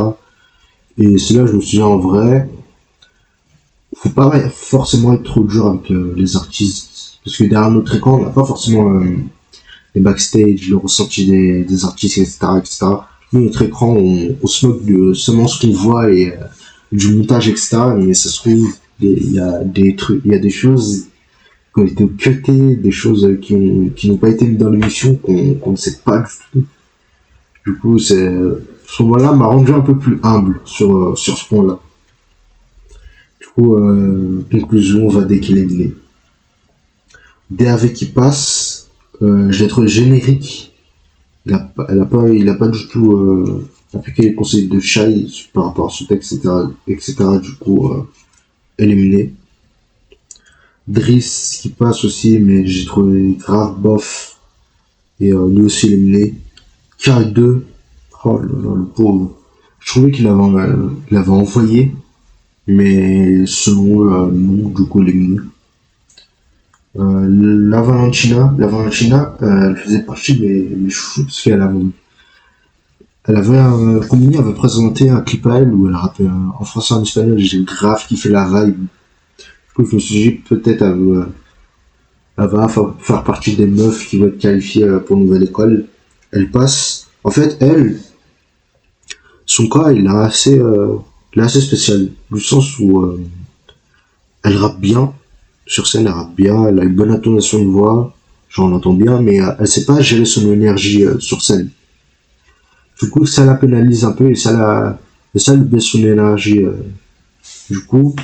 Et c'est là que je me suis dit, en vrai, faut pas forcément être trop dur avec les artistes. Parce que derrière notre écran, on n'a pas forcément les backstage, le ressenti des artistes, etc., etc. Nous, notre écran, on se moque de seulement ce qu'on voit et du montage, etc. Mais ça se trouve, il y a des trucs, il y a des choses qui ont été cutées, des choses qui n'ont pas été mises dans l'émission, qu'on ne sait pas du tout. Du coup, ce moment-là m'a rendu un peu plus humble sur ce point-là. Du coup, conclusion, on va décliner. DAV qui passe, je l'ai trouvé générique. Il a pas du tout appliqué les conseils de Shai par rapport à ce texte, etc. Du coup, éliminé. Driss qui passe aussi, mais j'ai trouvé grave bof. Et lui aussi éliminé. K2, oh là là, le pauvre. Je trouvais il avait envoyé, mais selon non, du coup éliminé. La Valentina, elle faisait partie des chouchous parce elle avait Combini avait présenté un clip à elle où elle rappait en français et en espagnol. J'ai grave kiffé la vibe. Du coup, je me suis dit peut-être elle va faire partie des meufs qui vont être qualifiées pour nouvelle école. Elle passe. En fait, son cas, il est assez spécial du sens où elle rappe bien sur scène, elle rappe bien, elle a une bonne intonation de voix, j'en entends bien, mais elle sait pas gérer son énergie sur scène. Du coup, ça la pénalise un peu et ça lui baisse son énergie. Du coup,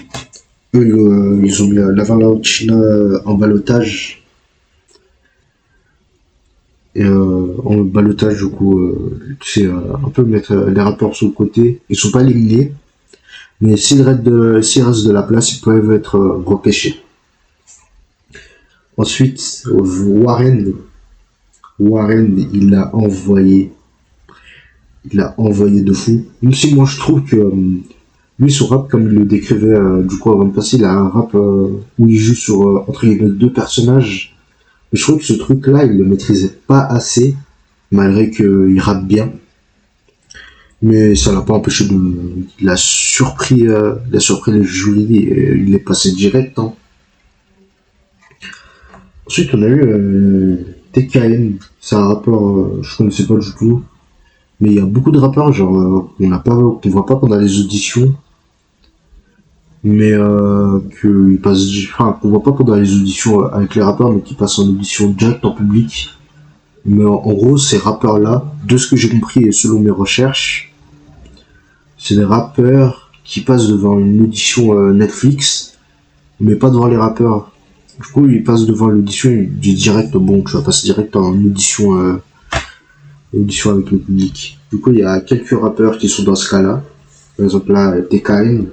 eux, ils ont mis la Valentina en balotage. Et en balotage, du coup, c'est un peu mettre les rappeurs sur le côté. Ils sont pas éliminés, mais s'ils restent de la place, ils peuvent être repêchés. Ensuite, Warren, il a envoyé de fou. Même si moi je trouve que lui, son rap, comme il le décrivait du coup avant de passer, il a un rap où il joue sur entre guillemets deux personnages. Mais je trouve que ce truc-là, il le maîtrisait pas assez, malgré qu'il rappe bien. Mais ça l'a pas empêché de. Il a surpris les jurys et il est passé direct. Hein. Ensuite, on a eu TKM. C'est un rappeur, je connaissais pas du tout. Mais il y a beaucoup de rappeurs, genre, qu'on voit pas pendant les auditions. Mais qu'on voit pas pendant les auditions avec les rappeurs, mais qui passent en audition direct en public. Mais en gros, ces rappeurs-là, de ce que j'ai compris et selon mes recherches, c'est des rappeurs qui passent devant une audition Netflix, mais pas devant les rappeurs. Du coup, ils passent devant l'audition, ils disent direct, bon, tu vas passer direct en audition avec le public. Du coup, il y a quelques rappeurs qui sont dans ce cas-là. Par exemple, là, TKN.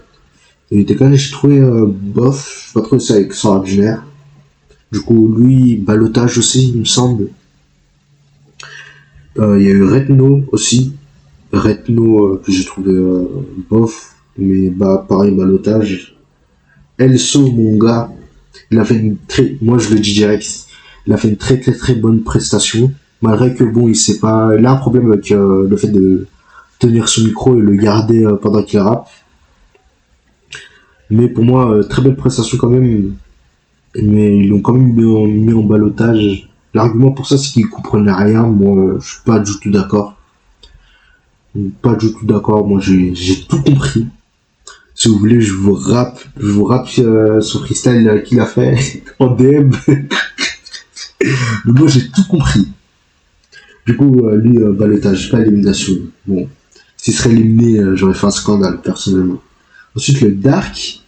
Et TKN, j'ai trouvé bof, j'ai pas trouvé ça extraordinaire. Du coup, lui, balotage aussi, il me semble. Il y a eu Retno aussi. Retno, que j'ai trouvé bof, mais bah, pareil, balotage. Elso, mon gars, moi je le dis direct, il a fait une très très très bonne prestation. Malgré que bon, il a un problème avec le fait de tenir son micro et le garder pendant qu'il rappe. Mais pour moi, très belle prestation quand même. Mais ils l'ont quand même mis en balotage. L'argument pour ça, c'est qu'il comprenait rien. Moi, je suis pas du tout d'accord. Pas du tout d'accord. Moi, j'ai tout compris. Si vous voulez, je vous rappe son freestyle qu'il a fait en DM. Mais moi, j'ai tout compris. Du coup, lui, balotage, pas élimination. Bon, s'il serait éliminé, j'aurais fait un scandale, personnellement. Ensuite, le Dark,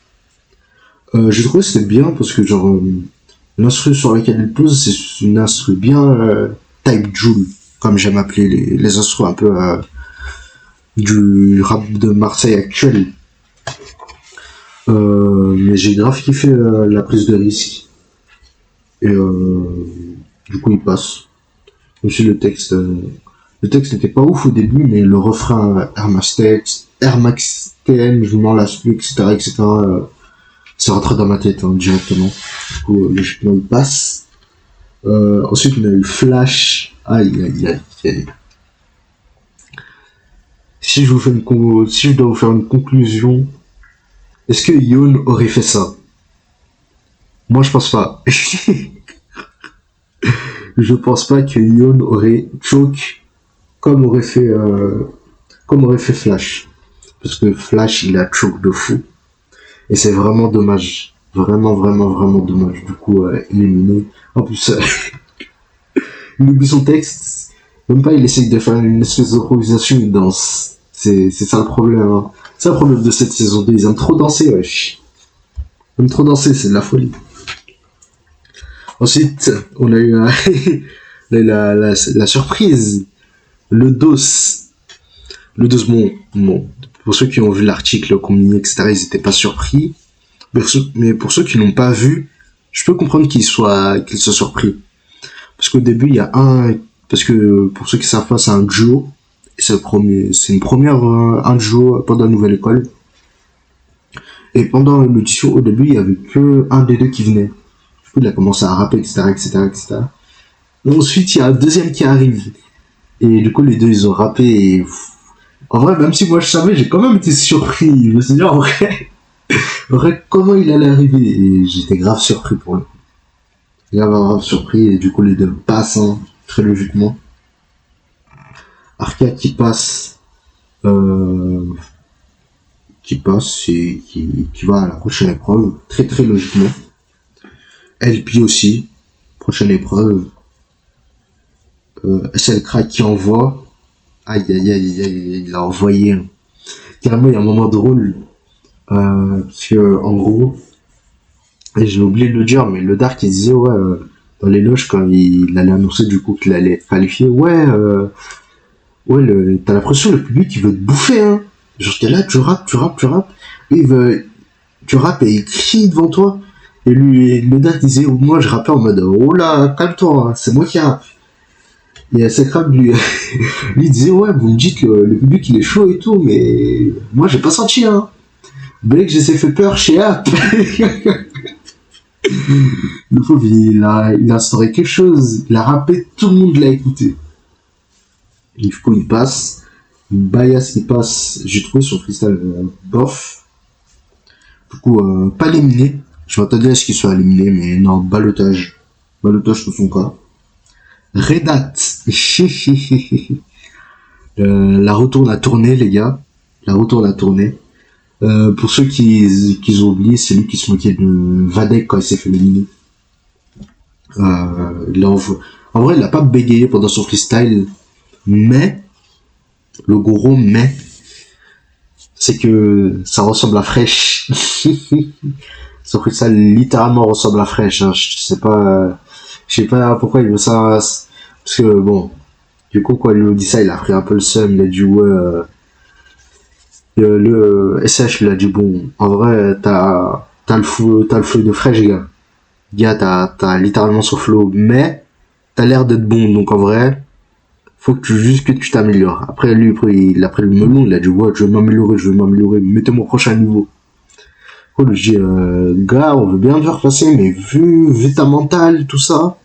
j'ai trouvé que c'était bien parce que, genre, l'instru sur laquelle il pose, c'est une instru bien type Joule, comme j'aime appeler les instrus un peu du rap de Marseille actuel. Mais j'ai grave kiffé la prise de risque. Et du coup, il passe. Aussi, le texte n'était pas ouf au début, mais le refrain Air Max TM, je m'en lasse plus, etc., c'est rentré dans ma tête directement. Du coup, logiquement, il passe. Ensuite, on a eu Flash Aïe, aïe, aïe, aïe. Si je dois vous faire une conclusion, est-ce que Yoon aurait fait ça? Moi, je pense pas. Je pense pas que Yoon aurait choke comme aurait fait Flash. Parce que Flash, il a choke de fou. Et c'est vraiment dommage. Vraiment, vraiment, vraiment dommage. Du coup, éliminé. En plus, il oublie son texte. Même pas, il essaye de faire une espèce d'improvisation, il danse. C'est ça le problème. Hein. C'est le problème de cette saison 2. Ils aiment trop danser, wesh. Ils aiment trop danser, c'est de la folie. Ensuite, on a eu, la surprise. Le dos. Le dos, bon. Pour ceux qui ont vu l'article combiné, etc., ils étaient pas surpris. Mais pour ceux qui l'ont pas vu, je peux comprendre qu'ils soient surpris. Parce qu'au début, il y a parce que pour ceux qui savent pas, c'est un duo. C'est une première, un duo pendant la nouvelle école. Et pendant l'audition, au début, il y avait que un des deux qui venait. Du coup, il a commencé à rapper, etc., etc., etc. Et ensuite, il y a un deuxième qui arrive. Et du coup, les deux, ils ont rappé. Et en vrai, même si moi je savais, j'ai quand même été surpris. Je me suis dit, en vrai, comment il allait arriver? Et j'étais grave surpris pour lui. Grave surpris. Et du coup, les deux passent, hein, très logiquement. Arca qui passe et qui va à la prochaine épreuve, très très logiquement. LP aussi, prochaine épreuve. SLK qui envoie. Aïe aïe aïe aïe, il a envoyé. Carrément, il y a un moment drôle. Parce que, en gros, et j'ai oublié de le dire, mais le Dark il disait, ouais, dans les loges, quand il allait annoncer du coup qu'il allait être qualifié, ouais, t'as l'impression le public il veut te bouffer, hein. Genre, t'es là, tu rappes, et tu rappes et il crie devant toi. Et lui, le Dark disait, moi je rappais en mode, oh là, calme-toi, hein, c'est moi qui rappe. Et Sakram lui disait, ouais, vous me dites que le public il est chaud et tout, mais moi j'ai pas senti, hein. Blake, j'ai fait peur chez App. Le pauvre, il a instauré quelque chose. Il a rappelé, tout le monde l'a écouté. Et du coup, il passe. Bias, il passe. J'ai trouvé son freestyle bof. Du coup, pas éliminé. Je m'attendais à ce qu'il soit éliminé, mais non, balotage. Balotage pour son cas. Redat. La retourne à tourner, les gars. La retourne à tourner. Pour ceux qui ont oublié, c'est lui qui se moquait de Vadek quand il s'est fait éliminer. En vrai, il a pas bégayé pendant son freestyle, mais le gros mais, c'est que ça ressemble à Fresh. Son freestyle littéralement ressemble à Fresh. Hein. Je sais pas pourquoi il veut ça. Parce que bon, du coup quand il lui dit ça, il a pris un peu le seum, il a dit ouais. Le SH il a dit bon, en vrai t'as le flow de Fresh, gars t'as littéralement son flow, mais t'as l'air d'être bon, donc en vrai faut que tu t'améliores. Après lui il a pris le melon, il a dit ouais je vais m'améliorer, mettez-moi au prochain niveau. Je dis gars, on veut bien te faire passer, mais vu ta mentale, tout ça,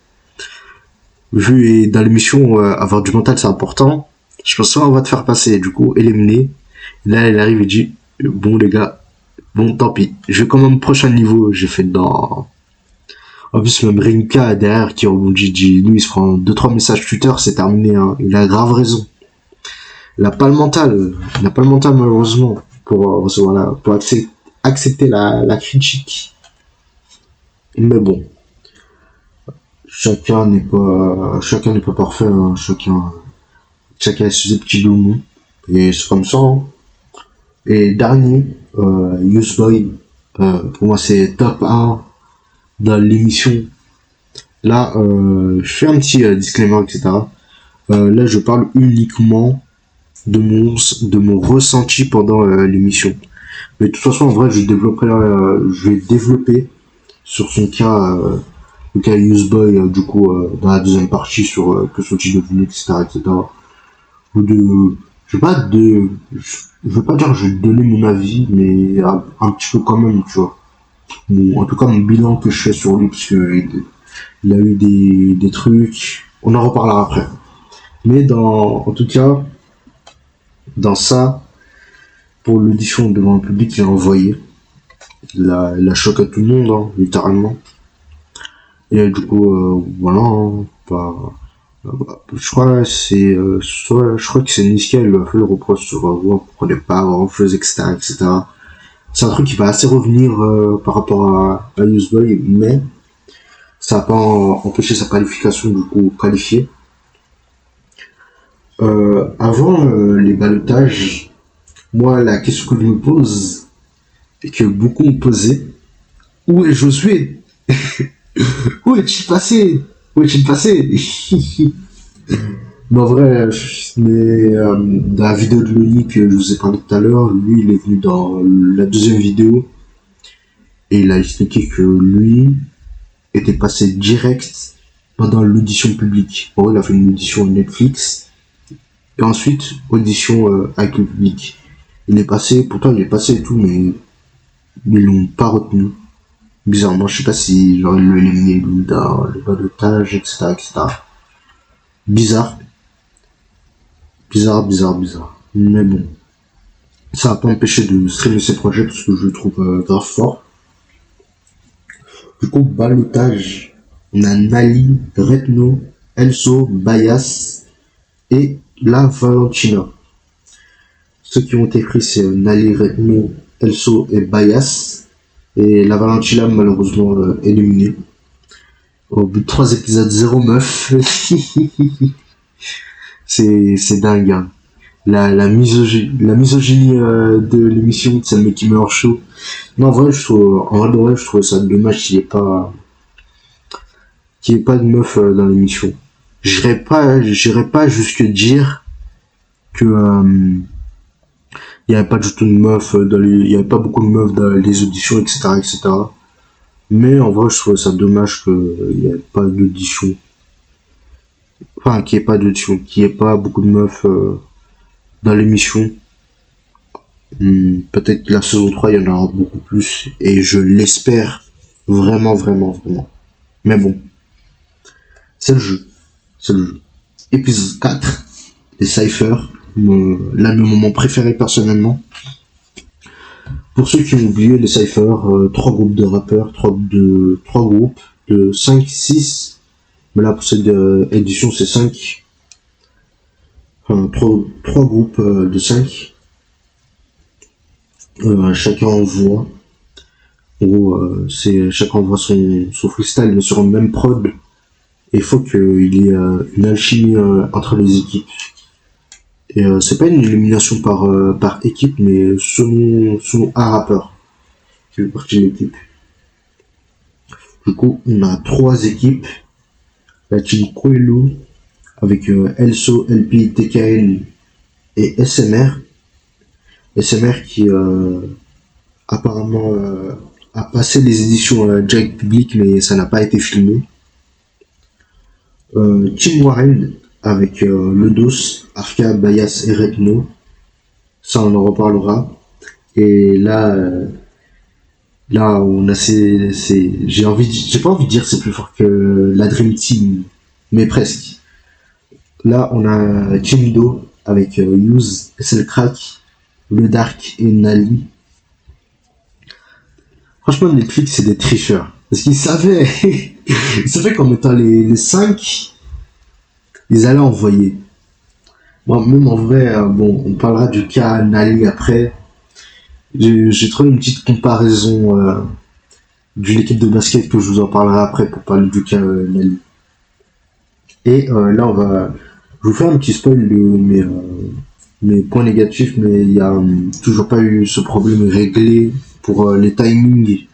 vu dans l'émission avoir du mental c'est important, je pense qu'on va te faire passer. Du coup éliminé. Là, il arrive et dit, bon les gars, bon tant pis, je vais quand même prochain niveau, j'ai fait dans... En plus, même Rinka derrière qui rebondit, dit, lui il se prend 2-3 messages Twitter, c'est terminé, hein. Il a grave raison. Il n'a pas le mental malheureusement pour accepter la critique. Mais bon, chacun n'est pas parfait, hein. Chacun a ses petits démons, et c'est comme ça, hein. Et dernier, Useboy, pour moi c'est top 1 dans l'émission. Là, je fais un petit disclaimer, etc. Là, je parle uniquement de mon ressenti pendant l'émission. Mais de toute façon, en vrai, je vais développer sur son cas, le cas Useboy, du coup, dans la deuxième partie sur que sont-ils devenus, etc., etc. Je veux pas dire que je vais donner mon avis, mais un petit peu quand même, tu vois. Bon, en tout cas, mon bilan que je fais sur lui, parce que il a eu des trucs. On en reparlera après. Mais en tout cas, dans ça, pour l'audition devant le public, il a envoyé. Il a choqué tout le monde, hein, littéralement. Et du coup, voilà, hein, je crois je crois que c'est Niska, il lui a fait le reproche sur vous comprenez pas, refuse, etc., etc. C'est un truc qui va assez revenir par rapport à Newsboy, mais ça n'a pas empêché sa qualification, du coup qualifié. Avant les ballottages, moi la question que je me pose et que beaucoup ont posé, où est Josué? Où est-il passé? Où est-il passé? Mais en vrai, dans la vidéo de Loni que je vous ai parlé tout à l'heure, lui il est venu dans la deuxième vidéo et il a expliqué que lui était passé direct pendant l'audition publique. En vrai, il a fait une audition Netflix et ensuite audition avec le public. Pourtant il est passé et tout, mais ils l'ont pas retenu. Bizarrement, je sais pas si genre ils l'ont éliminé dans le balotage, etc., etc. Bizarre, bizarre. Mais bon, ça va pas empêcher de streamer ses projets parce que je le trouve grave fort. Du coup, balotage, on a Nali, Retno, Elso, Bayas et la Valentina. Ceux qui ont été pris, c'est Nali, Retno, Elso et Bayas. Et la Valentina, malheureusement, éliminée. Au bout de 3 épisodes, 0 meuf. C'est dingue, hein. La misogynie de l'émission, c'est le mec qui meurt chaud. Non, en vrai, je trouve ça dommage qu'il y ait pas de meuf dans l'émission. J'irais pas jusque dire que, il y avait pas du tout de meuf il y avait pas beaucoup de meufs dans les auditions, etc., etc. Mais en vrai, je trouve ça dommage qu'il y ait pas d'audition. Enfin, qu'il y ait pas d'audition, qu'il y ait pas beaucoup de meufs, dans l'émission. Peut-être que la saison 3 il y en aura beaucoup plus. Et je l'espère vraiment. Mais bon, c'est le jeu. C'est le jeu. Épisode 4, les cyphers. L'un de mes moments préférés personnellement. Pour ceux qui ont oublié les cyphers, 3 groupes de rappeurs, 3 groupes de 5, 6. Mais là, pour cette édition, c'est 5. Enfin, 3 groupes de 5. Chacun envoie. En gros, chacun envoie son freestyle, mais sur une même prod. Et il faut qu'il y ait une alchimie entre les équipes. Et c'est pas une élimination par équipe, mais selon un rappeur qui fait partie de l'équipe. Du coup, on a 3 équipes. La team Coelho avec Elso, LP, TKN et SMR. SMR qui apparemment a passé les éditions direct public, mais ça n'a pas été filmé. Team Warren avec Ledos, Arca, Bayas et Retno. Ça, on en reparlera. Et là, on a j'ai pas envie de dire c'est plus fort que la Dream Team, mais presque. Là, on a Team Do avec Use, SL Crack, Le Dark et Nali. Franchement, Netflix, c'est des tricheurs. Parce qu'ils savaient, ils savaient qu'en mettant les 5, ils allaient envoyer. Bon, même en vrai, bon, on parlera du cas Nali après. J'ai trouvé une petite comparaison d'une équipe de basket que je vous en parlerai après pour parler du cas Nali. Et là, je vous fais un petit spoil de mes points négatifs, mais il y a toujours pas eu ce problème réglé pour les timings.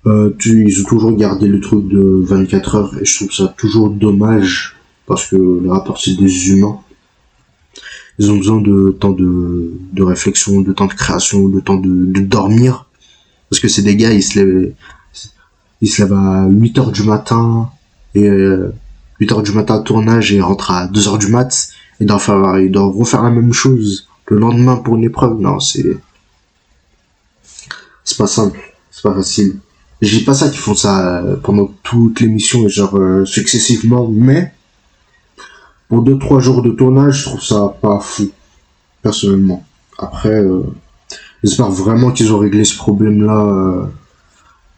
Ils ont toujours gardé le truc de 24 heures et je trouve ça toujours dommage parce que les rappeurs c'est des humains. Ils ont besoin de temps de réflexion, de temps de création, de temps de dormir. Parce que c'est des gars, ils se lèvent à 8h du matin, et 8h du matin tournage et ils rentrent à 2h du mat, et ils doivent refaire la même chose le lendemain pour une épreuve. Non, c'est pas simple, c'est pas facile. Je dis pas ça qu'ils font ça pendant toute l'émission, genre successivement, mais pour 2-3 jours de tournage, je trouve ça pas fou, personnellement. Après, j'espère vraiment qu'ils ont réglé ce problème-là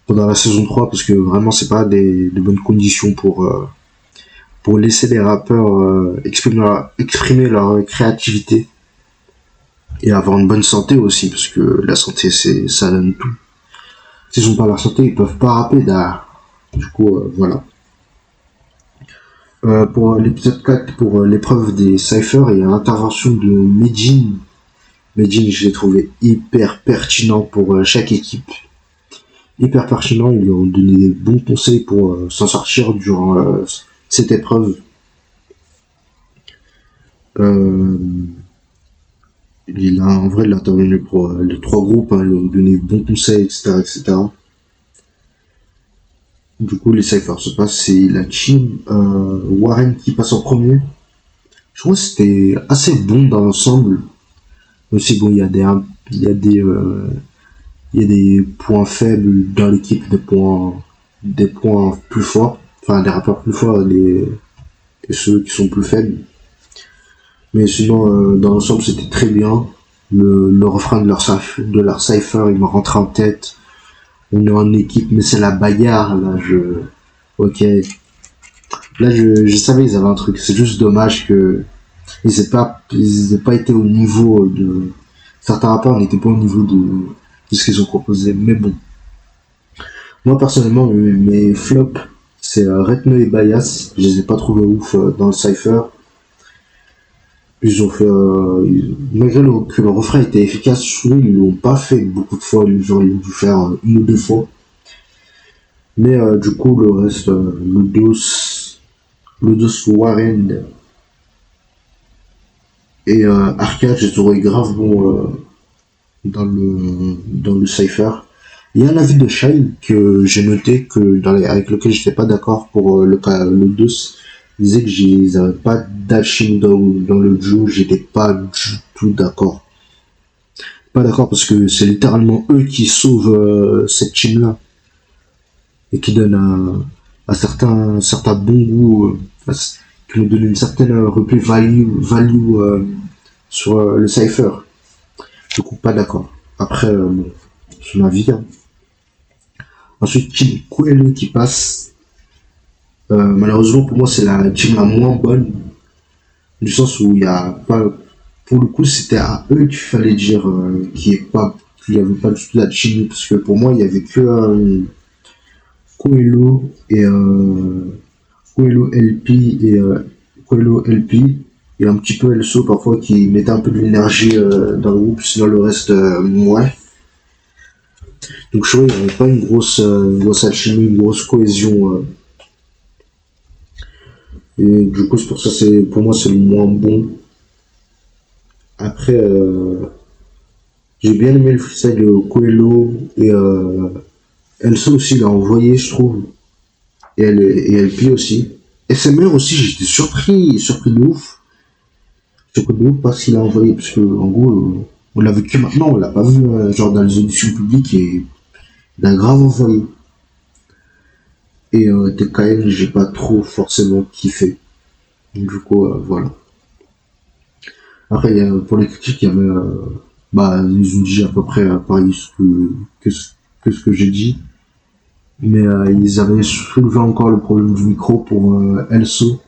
pendant la saison 3 parce que vraiment, c'est pas des bonnes conditions pour laisser les rappeurs exprimer leur créativité et avoir une bonne santé aussi, parce que la santé, ça donne tout. S'ils ont pas la santé, ils peuvent pas rapper derrière. Du coup, voilà. Pour l'épisode 4, pour l'épreuve des cyphers, il y a l'intervention de Medjin. Medjin, je l'ai trouvé hyper pertinent pour chaque équipe. Hyper pertinent, ils lui ont donné des bons conseils pour s'en sortir durant cette épreuve. En vrai, il a intervenu pour les 3 groupes, hein, il lui a donné de bons conseils, etc., etc. Du coup, les cyphers se passent, c'est la team Warren qui passe en premier. Je trouve que c'était assez bon dans l'ensemble. Aussi, bon, il y a des points faibles dans l'équipe, des points plus forts. Enfin, des rappeurs plus forts et ceux qui sont plus faibles. Mais sinon, dans l'ensemble, c'était très bien. Le refrain de leur cypher, il me rentre en tête. On est en équipe, mais c'est la bagarre, là, ok. Là, je savais qu'ils avaient un truc. C'est juste dommage que ils aient pas été au niveau de, certains rappeurs n'étaient pas au niveau de ce qu'ils ont proposé. Mais bon. Moi, personnellement, mes flops, c'est Retno et Bias. Je les ai pas trouvés ouf dans le cypher. Ils ont fait, malgré que le refrain était efficace, je trouve ils l'ont pas fait beaucoup de fois. Ils ont dû faire 1 ou 2 fois. Mais du coup, le reste, le dos Warren et Arcade, j'ai trouvé grave bon dans le cypher. Il y a un avis de Shai que j'ai noté avec lequel j'étais pas d'accord pour le dos. Il disait que ils avaient pas d'alchimie dans le duo, j'étais pas du tout d'accord. Pas d'accord parce que c'est littéralement eux qui sauvent cette team là et qui donnent à certains bons goûts, qui nous donnent une certaine replay value sur le cypher. Du coup, pas d'accord. Après, bon, c'est ma vie. Hein. Ensuite, Team Coelho qui passe. Malheureusement, pour moi, c'est la team la moins bonne. Du sens où il y a pas. Pour le coup, c'était à eux qu'il fallait dire qu'il n'y avait pas du tout la team. Parce que pour moi, il y avait que Coelho et Coelho LP et Coelho LP. Et un petit peu Elso parfois qui mettait un peu de l'énergie dans le groupe, sinon le reste, ouais. Donc je trouvais qu'il n'y avait pas une grosse alchimie, une grosse cohésion. Et du coup, c'est pour ça, pour moi, c'est le moins bon. Après, j'ai bien aimé le freestyle de Coelho et Elso aussi, il a envoyé, je trouve. Et LP aussi. SMR aussi, j'étais surpris de ouf. Surpris de ouf parce qu'il a envoyé, parce que en gros, on l'a vu que maintenant, on l'a pas vu genre dans les auditions publiques et il a grave envoyé. Et TKN, j'ai pas trop forcément kiffé. Du coup, voilà. Après, pour les critiques, il y avait, ils ont dit à peu près pareil que ce que j'ai dit. Mais ils avaient soulevé encore le problème du micro pour Elso.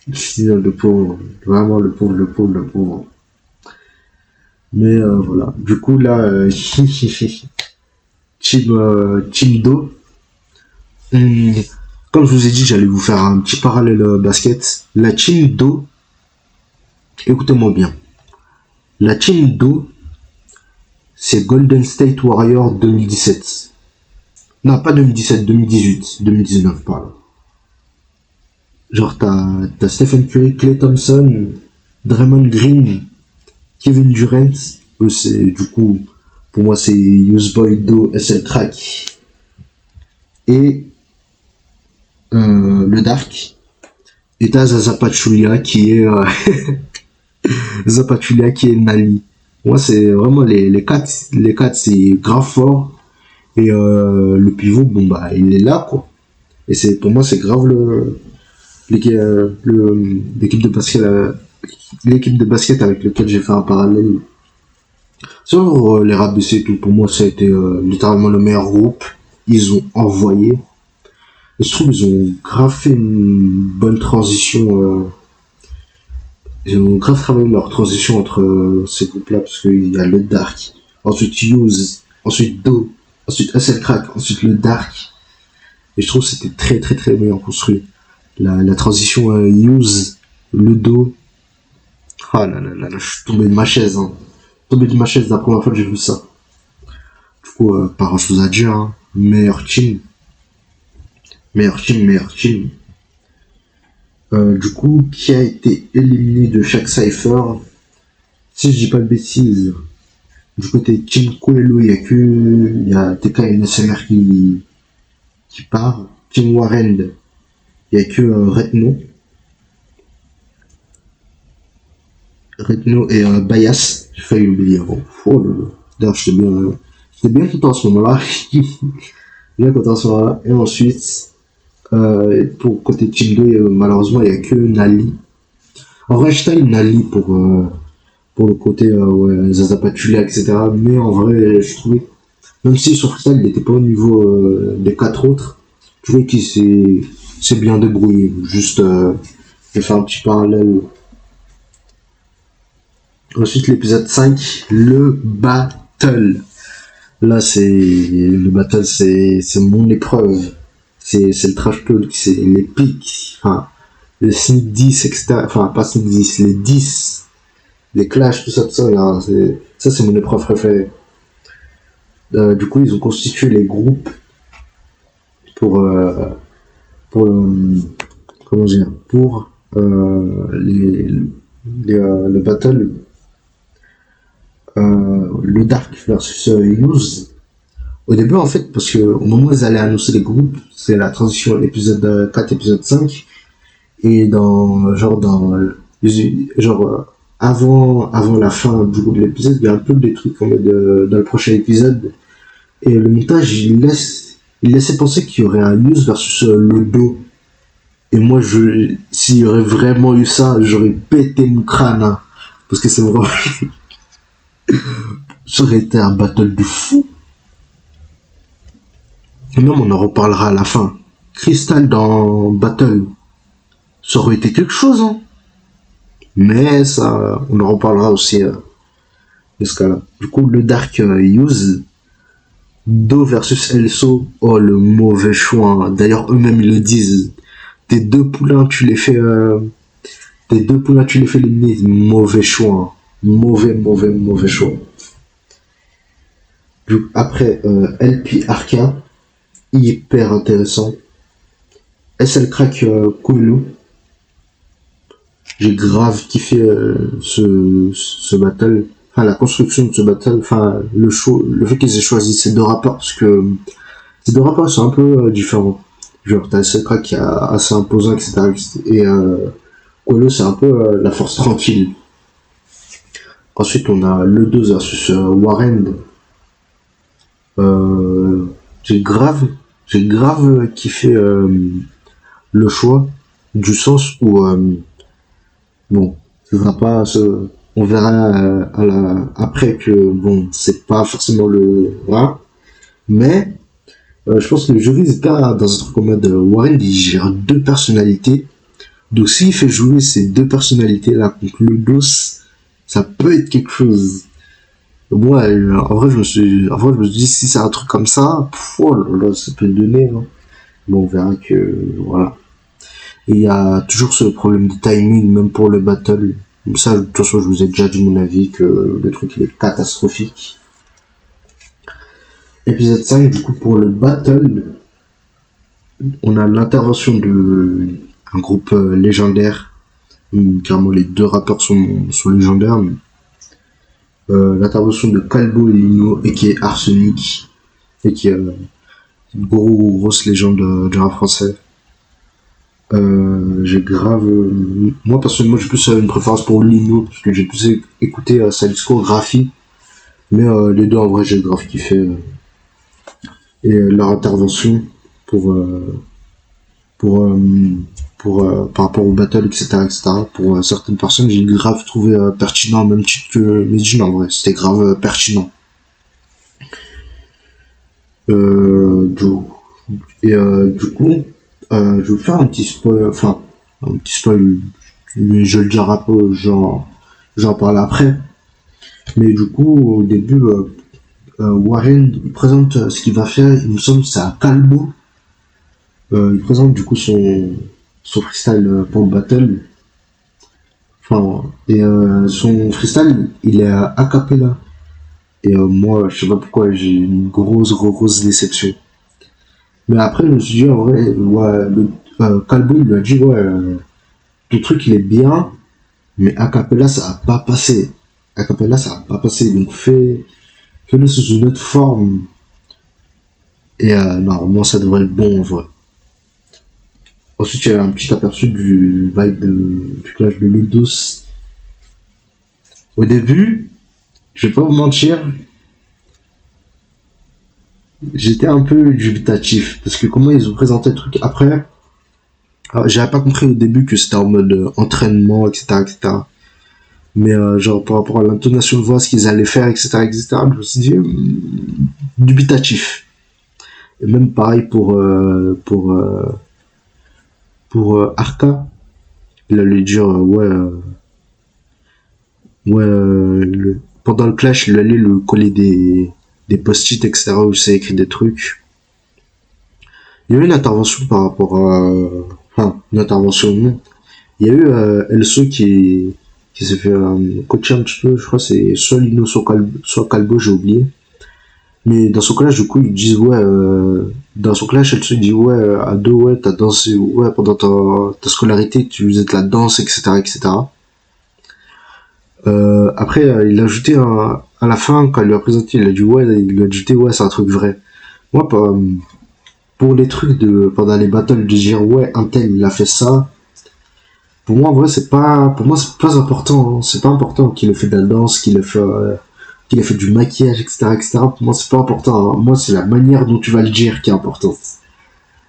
Le pauvre, vraiment le pauvre. Mais voilà. Du coup, là, Team Do. Comme je vous ai dit, j'allais vous faire un petit parallèle basket. La Team Do, écoutez-moi bien. La Team Do, c'est Golden State Warriors 2017. Non, pas 2017, 2018, 2019, pardon. Genre, t'as Stephen Curry, Klay Thompson, Draymond Green, Kevin Durant. Eux, c'est, du coup, pour moi, c'est Useboy, Do, SL Crack. Et le Dark. Et t'as Zaza Pachulia qui est Zaza Pachulia qui est Nali. Moi, c'est vraiment les quatre, c'est grave fort. Et le pivot, bon bah, il est là, quoi. Et pour moi, c'est grave l'équipe de basket, l'équipe de basket avec laquelle j'ai fait un parallèle. Sur les Rap BC et tout, pour moi, ça a été littéralement le meilleur groupe. Ils ont envoyé. Et je trouve qu'ils ont grave fait une bonne transition. Ils ont grave travaillé leur transition entre ces groupes-là, parce qu'il y a le Dark, ensuite Use, ensuite Do, ensuite SL Crack, ensuite le Dark. Et je trouve que c'était très très très bien construit. La transition Use, le Do. Ah là là là là, je suis tombé de ma chaise. Hein. Tombé de ma chaise la première fois que j'ai vu ça. Du coup, pas grand chose à dire. Hein. Meilleur team. Meilleur team, meilleur team. Du coup, qui a été éliminé de chaque cypher? Si je dis pas de bêtises, du côté Team Coelho, il y a TK et NSMR qui part. Team Warren, il y a que Retno et Bias. J'ai failli oublier avant. Oh là là. D'ailleurs, j'étais bien content à ce moment-là. Bien content à ce moment-là. Et ensuite, pour côté Team 2, malheureusement, il y a que Nali. En vrai, je taille Nali pour le côté ouais, Zazapatula, etc. Mais en vrai, je trouvais, même si sur freestyle, il n'était pas au niveau des quatre autres, je trouvais qu'il s'est bien débrouillé. Juste, je vais faire un petit parallèle. Ensuite, l'épisode 5, le battle. Là, le battle, c'est mon épreuve. C'est le trash talk, c'est les pics, enfin, le sneak 10, etc. Enfin, pas sneak 10, les 10. Les clashs, tout ça, là, c'est mon épreuve préférée. Du coup, ils ont constitué les groupes pour, comment dire, pour le battle, le Dark versus Use. Au début, en fait, parce que au moment où ils allaient annoncer les groupes, c'est la transition épisode 4, épisode 5, et avant la fin de l'épisode, il y a un peu des trucs comme dans le prochain épisode. Et le montage, il laissait penser qu'il y aurait un Use versus le Do. Et moi, s'il y aurait vraiment eu ça, j'aurais pété mon crâne. Hein, parce que c'est vraiment, ça aurait été un battle de fou. Et même, on en reparlera à la fin. Crystal dans Battle, ça aurait été quelque chose, hein. Mais ça, on en reparlera aussi de ce cas-là. Du coup, le Dark Use, Do versus Elso, oh le mauvais choix. Hein. D'ailleurs, eux-mêmes ils le disent. Tes deux poulains, tu les fais éliminer. Mauvais choix. Hein. Mauvais choix. Après, LP Arca, hyper intéressant. SL Crack Coelho. J'ai grave kiffé ce battle. Enfin, la construction de ce battle. Enfin, le fait qu'ils aient choisi ces deux rappeurs, parce que ces deux rappeurs sont un peu différents. Genre, t'as SL Crack qui est assez imposant, etc. Et Coelho, c'est un peu la force tranquille. Ensuite, on a le 2 versus Warren. J'ai grave kiffé le choix, du sens où bon, ce sera pas on verra après que bon, c'est pas forcément le voilà, mais je pense que le jury est pas dans un truc en mode Warren, il gère deux personnalités, donc s'il fait jouer ces deux personnalités là contre le dos, ça peut être quelque chose. Moi, en vrai, je me suis dit, si c'est un truc comme ça, oh là là, ça peut donner, hein. Bon, on verra que, voilà. Et il y a toujours ce problème de timing, même pour le battle. Ça, de toute façon, je vous ai déjà dit mon avis que le truc, il est catastrophique. Épisode 5, du coup, pour le battle, on a l'intervention de un groupe légendaire. Carrément, les deux rappeurs sont légendaires, mais l'intervention de Calbo et Lino et qui est Arsenic et qui est une grosse légende du rap français. J'ai grave moi personnellement j'ai plus une préférence pour Lino parce que j'ai plus écouté sa discographie, mais les deux en vrai j'ai grave kiffé et leur intervention pour pour par rapport au battle, etc. Pour certaines personnes, j'ai grave trouvé pertinent, au même titre que Medjin, en vrai. C'était grave pertinent. Du, du coup, je vais vous faire un petit spoil, enfin, un petit spoil, mais je le dirai pas, j'en parle après. Mais du coup, au début, Warren il présente ce qu'il va faire, il me semble que c'est à Calbo. Il présente du coup son freestyle pour le battle. Enfin, et son freestyle, il est a cappella. Et moi, je sais pas pourquoi, j'ai une grosse déception. Mais après, je me suis dit, en vrai, ouais, Calbo, il lui a dit, ouais, ton truc, il est bien, mais a cappella, ça a pas passé. A cappella, ça a pas passé. Donc, fais-le sous une autre forme. Et normalement, ça devrait être bon, en vrai. Ensuite, il y a un petit aperçu du vibe du clash de Ludos. Au début, je vais pas vous mentir, j'étais un peu dubitatif. Parce que comment ils ont présenté le truc après, j'avais pas compris au début que c'était en mode entraînement, etc. Mais genre par rapport à l'intonation de voix, ce qu'ils allaient faire, etc. Je me suis dit, dubitatif. Et même pareil pour Arca. Il allait dire, pendant le clash, il allait le coller des post-it, etc. où c'est écrit des trucs. Il y a eu une intervention par rapport à, enfin, une intervention, non. Il y a eu Elso qui s'est fait coacher un petit peu, je crois que c'est soit Lino, soit Calbo, j'ai oublié. Mais dans son clash, du coup, ils disent, ouais, dans son clash, Elso dit, ouais, à deux, ouais, t'as dansé, ouais, pendant ta scolarité, tu faisais de la danse, etc. Après, il a ajouté à la fin, quand il lui a présenté, il a dit, ouais, il lui a ajouté, ouais, c'est un truc vrai. Moi, pour les trucs pendant les battles, de dire, ouais, un tel, il a fait ça, pour moi, en vrai, pour moi, c'est pas important, hein. C'est pas important qu'il ait fait de la danse, qu'il ait fait du maquillage, etc. Pour moi, c'est pas important, hein. Moi, c'est la manière dont tu vas le dire qui est importante.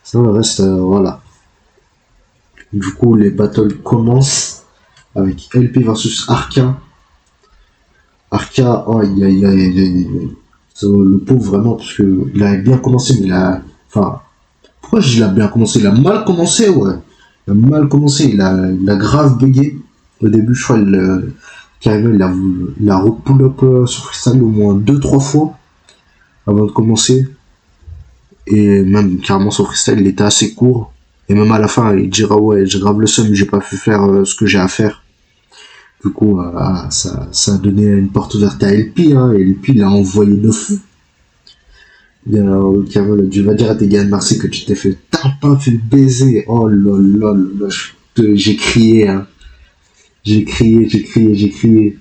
Sinon, le reste, voilà. Du coup, les battles commencent avec LP versus Arca. Arca, oh, le pauvre, vraiment, parce que il avait bien commencé, mais enfin, pourquoi je dis il a bien commencé? Il a mal commencé, ouais. Il a mal commencé, il a grave bugué. Au début, je crois, carrément, il a repull up sur freestyle au moins deux trois fois avant de commencer. Et même, carrément, son freestyle, il était assez court. Et même à la fin, il dira, ouais, j'ai grave le seum, j'ai pas pu faire ce que j'ai à faire. Du coup, ça a donné une porte ouverte à LP, hein, et LP l'a envoyé de fou. Tu vas dire à tes gars de Marseille que tu t'es fait fait baiser. Oh là là, j'ai crié, hein. J'ai crié.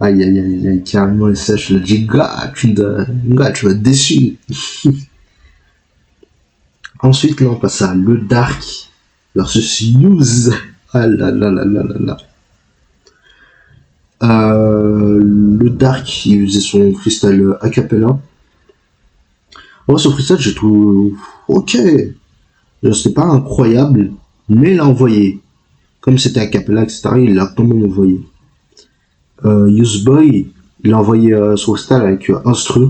Aïe, carrément, et ça, je l'ai dit, gars, tu vas être déçu. Ensuite, là, on passe à Le Dark versus Use. Ah là. Le Dark, il faisait son freestyle a cappella. Moi, son freestyle, je trouve ok. C'était pas incroyable, mais il l'a envoyé. Comme c'était a cappella, etc., il l'a quand même envoyé. Useboy, il a envoyé son freestyle avec instru.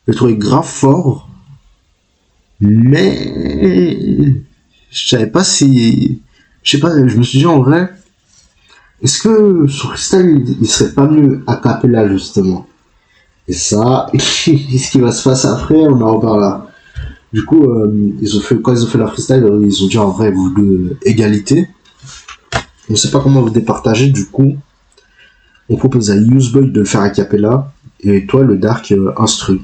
Je l'ai trouvé grave fort, mais je savais pas si, je sais pas, je me suis dit en vrai, est-ce que son freestyle il serait pas mieux a cappella justement? Et ça, ce qui va se passer après, on en reparlera. Du coup, quand ils ont fait la freestyle, ils ont dit en vrai, vous deux, égalité. On sait pas comment vous départager, du coup, on propose à Useboy de le faire a cappella, et toi, le Dark, instru.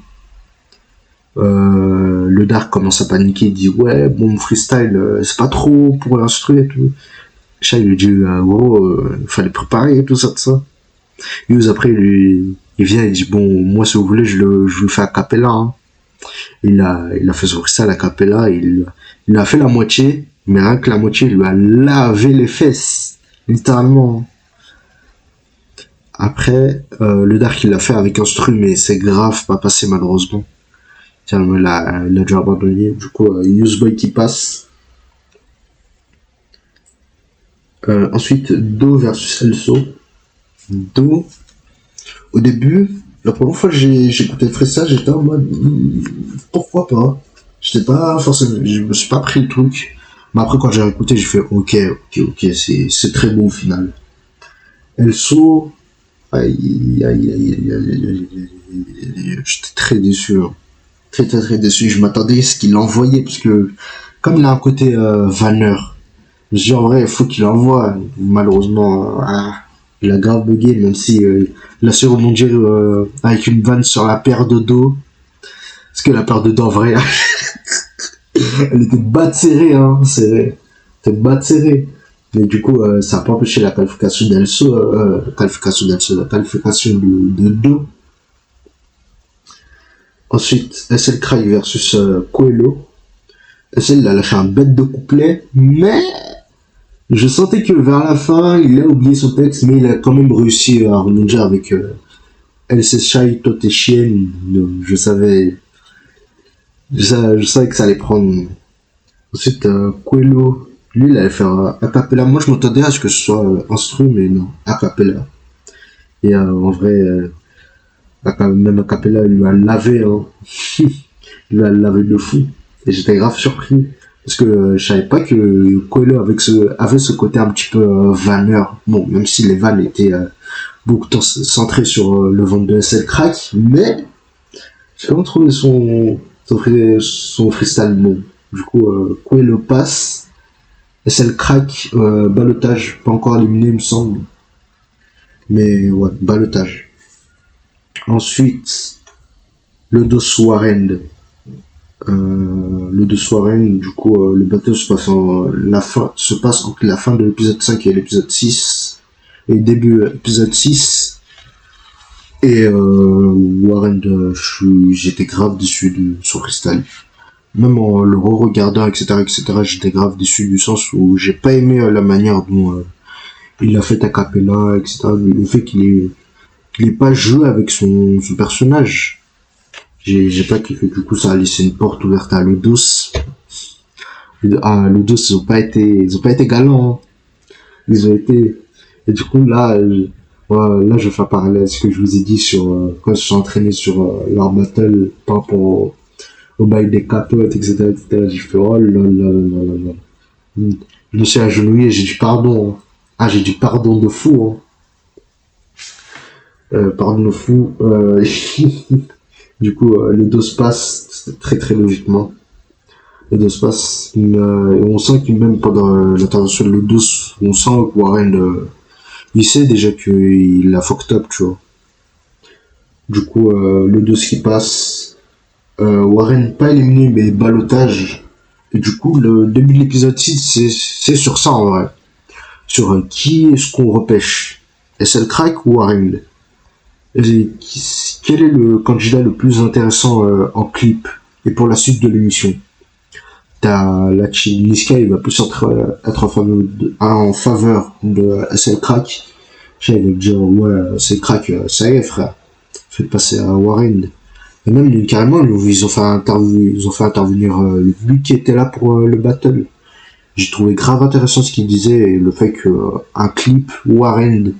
Le Dark commence à paniquer, il dit ouais, bon, freestyle, c'est pas trop pour l'instru et tout. Chat, il lui dit, fallait préparer et tout ça, Use, après, il vient, il dit, bon, moi, si vous voulez, je le fais a cappella, hein. Il a fait son freestyle a cappella, il a fait la moitié, mais rien que la moitié, il lui a lavé les fesses, littéralement. Après, le Dark, il l'a fait avec instru, mais c'est grave pas passé, malheureusement. Finalement, il a dû abandonner. Du coup, Useboy qui passe. Ensuite, Do versus Elso. Do, au début, la première fois que j'ai écouté Fressa, j'étais en mode pourquoi pas. J'étais pas forcément, je me suis pas pris le truc. Mais après, quand j'ai écouté, j'ai fait ok, c'est très bon au final. Elso, aïe, aïe, aïe, aïe, aïe, aïe, aïe, j'étais très déçu. Hein. Très déçu. Je m'attendais à ce qu'il l'envoyait parce que, comme il a un côté vanneur, je me suis dit, en vrai, il faut qu'il envoie. Malheureusement, il a grave bugué, même si il a su rebondir avec une vanne sur la paire de dos. Parce que la paire de dos, en vrai, elle était bas serrée, hein. Elle était bas serrée. Mais du coup, ça n'a pas empêché la qualification la qualification de Do. Ensuite, SL Cry versus Coelho. SL, il a lâché un bête de couplet, mais je sentais que vers la fin, il a oublié son texte, mais il a quand même réussi à rebondir avec Elle c'est Shai, toi t'es chienne. Je savais que ça allait prendre. Ensuite, Coelho, lui, il allait faire a cappella. Moi, je m'attendais à ce que ce soit instru, mais non, a cappella. Et en vrai, même a cappella, il lui a lavé, hein. Il lui a lavé de fou. Et j'étais grave surpris. Parce que je savais pas que Coelho avait ce côté un petit peu vanneur. Bon, même si les vannes étaient beaucoup centrées sur le ventre de SL Crack, mais j'ai vraiment trouvé son freestyle bon. Du coup, Coelho passe, SL Crack, balotage, pas encore éliminé, il me semble. Mais ouais, balotage. Ensuite, le dos Warren. Le 2 soirée, du coup, le battle se passe entre la fin de l'épisode 5 et l'épisode 6, et début épisode 6, et Warren, j'étais grave déçu de son freestyle. Même en le re-regardant, etc., j'étais grave déçu du sens où j'ai pas aimé la manière dont il a fait a cappella, etc., le fait qu'il ait pas joué avec son personnage. J'ai pas kiffé, du coup ça a laissé une porte ouverte à Lodos. Lodos, ils ont pas été galants, hein. Ils ont été, et du coup là, là je fais un parallèle à ce que je vous ai dit sur, quand je suis entraîné sur leur battle par rapport au bail des capotes, etc., j'ai fait, oh là là là là là. Je me suis agenouillé, j'ai dit pardon, hein. J'ai dit pardon de fou, hein. Pardon de fou, Du coup, le dos passe très très logiquement. Le dos passe, et on sent qu'il même pendant l'intervention de le dos, on sent que Warren, il sait déjà qu'il a fucked up, tu vois. Du coup, le dos qui passe, Warren pas éliminé mais balotage. Et du coup, le début de l'épisode 6, c'est sur ça en vrai. Sur qui est-ce qu'on repêche? SL Crack ou Warren? Quel est le candidat le plus intéressant en clip et pour la suite de l'émission? T'as la team Niska, il va plus être en faveur de SL Crack. Il va dire ouais, SL Crack, ça y est frère, faites passer à Warren. Et même carrément, ils ont fait intervenir lui qui était là pour le battle. J'ai trouvé grave intéressant ce qu'il disait et le fait que un clip Warren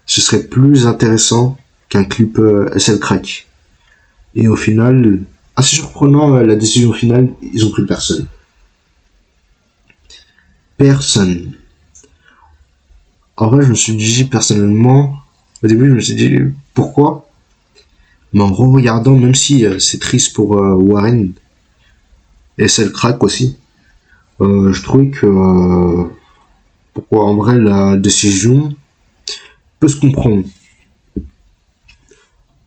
ce serait plus intéressant qu'un clip SL Crack. Et au final, assez surprenant, la décision finale, ils ont pris personne. Personne. En vrai, je me suis dit personnellement, au début, je me suis dit pourquoi. Mais en re-regardant, même si c'est triste pour Warren et SL Crack aussi, je trouvais que pourquoi en vrai la décision peut se comprendre.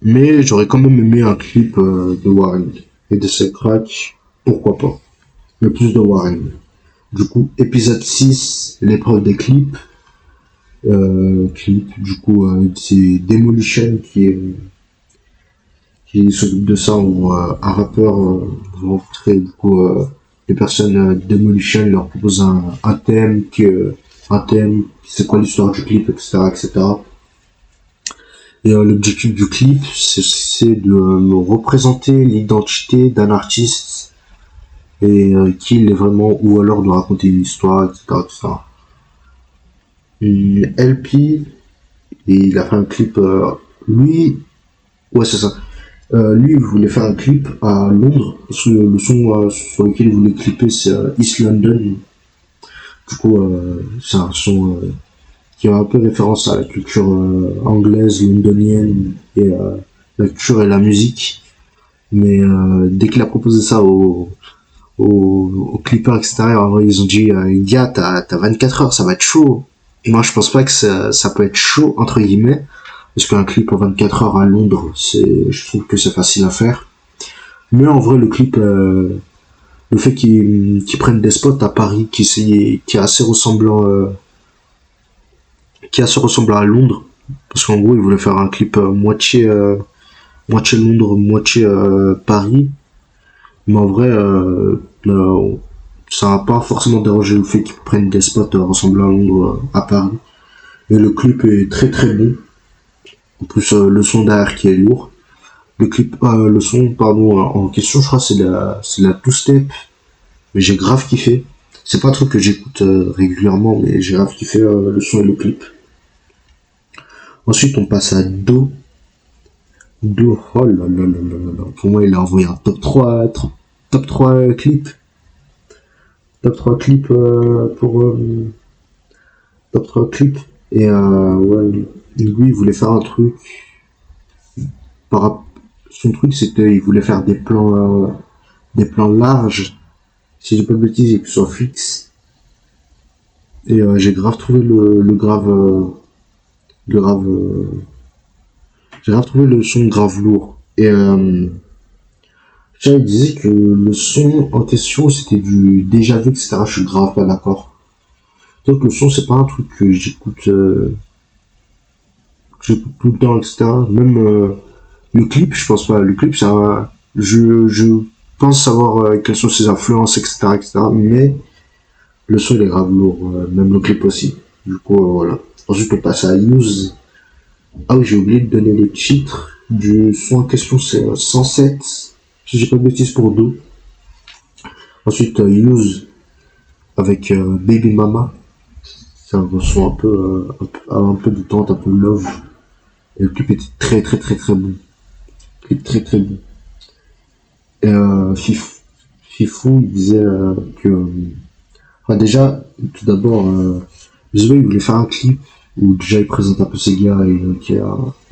Mais j'aurais quand même aimé un clip de Warren et de SL Crack, pourquoi pas. Mais plus de Warren. Du coup, épisode 6, l'épreuve des clips. Du coup, c'est Demolition qui s'occupe de ça, où un rappeur va rencontrer du coup les personnes Demolition, il leur propose un thème, c'est quoi l'histoire du clip, etc., etc. Et l'objectif du clip, c'est de représenter l'identité d'un artiste et qui il est vraiment, ou alors de raconter une histoire, etc. etc. LP, et il a fait un clip, lui, ouais c'est ça. Lui, il voulait faire un clip à Londres, parce que le son sur lequel il voulait clipper, c'est East London. Du coup, c'est un son qui a un peu référence à la culture anglaise, londonienne, et la culture et la musique. Mais dès qu'il a proposé ça aux clippers extérieurs, en vrai, ils ont dit, gars, t'as 24 heures, ça va être chaud. Et moi, je pense pas que ça peut être chaud, entre guillemets, parce qu'un clip en 24 heures à Londres, je trouve que c'est facile à faire. Mais en vrai, le clip, le fait qu'ils prennent des spots à Paris qui est assez ressemblant, qui est assez ressemblant à Londres, parce qu'en gros, ils voulaient faire un clip moitié Londres, moitié Paris. Mais en vrai, ça n'a pas forcément dérangé le fait qu'ils prennent des spots ressemblant à Londres, à Paris. Et le clip est très très bon. En plus, le son derrière qui est lourd. Le son, pardon, en question, je crois, c'est la two-step. Mais j'ai grave kiffé. C'est pas un truc que j'écoute régulièrement, mais j'ai grave kiffé le son et le clip. Ensuite, on passe à Do. Do, oh là là là là là là. Pour moi, il a envoyé un top 3 clips. Top 3 clips pour top 3 clips. Et ouais, lui, il voulait faire un truc. Son truc, c'était, il voulait faire des plans larges. Si j'ai pas de bêtises, et que ce soit fixe. Et j'ai grave trouvé le grave, j'ai grave trouvé le son grave lourd. Et il disait que le son en question, c'était du déjà vu, etc. Je suis grave pas d'accord. Donc le son, c'est pas un truc que j'écoute tout le temps, etc. Même le clip, je pense pas. Le clip, je pense savoir quelles sont ses influences, etc., etc. Mais le son, il est grave lourd. Même le clip aussi. Du coup, voilà. Ensuite, on passe à Use. Ah oui, j'ai oublié de donner le titre du son en question, c'est 107. Si j'ai pas de bêtises pour Do. Ensuite, Use avec Baby Mama. C'est un son un peu détente, un peu love. Et le clip était très très très très bon. Le clip très très bon. Et Fifou, il disait que... enfin, déjà, tout d'abord, Zoé, il voulait faire un clip où déjà il présente un peu ses gars et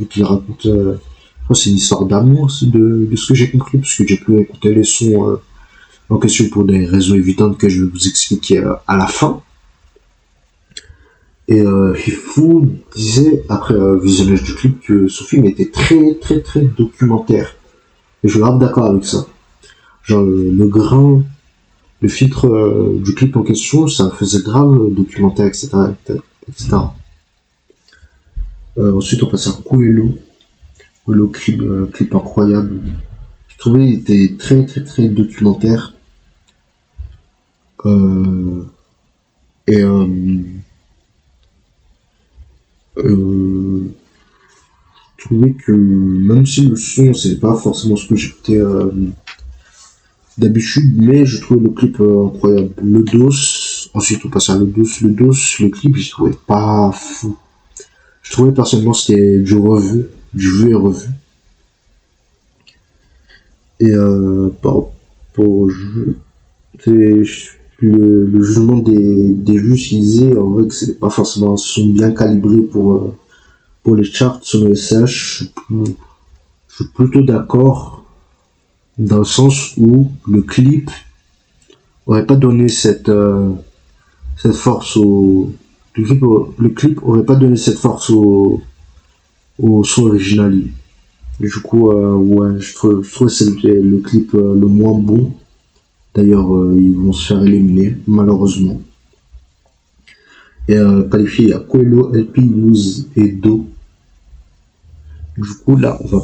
qui raconte... c'est une histoire d'amour de ce que j'ai compris, parce que j'ai pu écouter les sons en question pour des raisons évidentes que je vais vous expliquer à la fin. Et Fifou disait, après visionnage du clip, que ce film était très très très documentaire. Et je suis grave d'accord avec ça. Genre le grain, le filtre du clip en question, ça faisait grave documentaire, etc. etc. Ensuite, on passe à Coelho. Coelho, clip incroyable. Je trouvais qu'il était très très très documentaire. Et je trouvais que même si le son c'est pas forcément ce que j'écoutais d'habitude, mais je trouvais le clip incroyable. Le dos, ensuite on passe à le dos, le clip je trouvais pas fou. Je trouvais personnellement c'était du vu et revu. Et par rapport au jeu, c'est le jugement des juges qui disaient en vrai que c'est pas forcément un son bien calibré pour les charts sur le SH. Je suis plutôt d'accord dans le sens où le clip aurait pas donné cette force le clip aurait pas donné cette force au son original. Du coup, ouais, je trouve que c'est le clip le moins bon. D'ailleurs, ils vont se faire éliminer, malheureusement. Et qualifié à Coelho, LP, News et Do. Du coup, là, on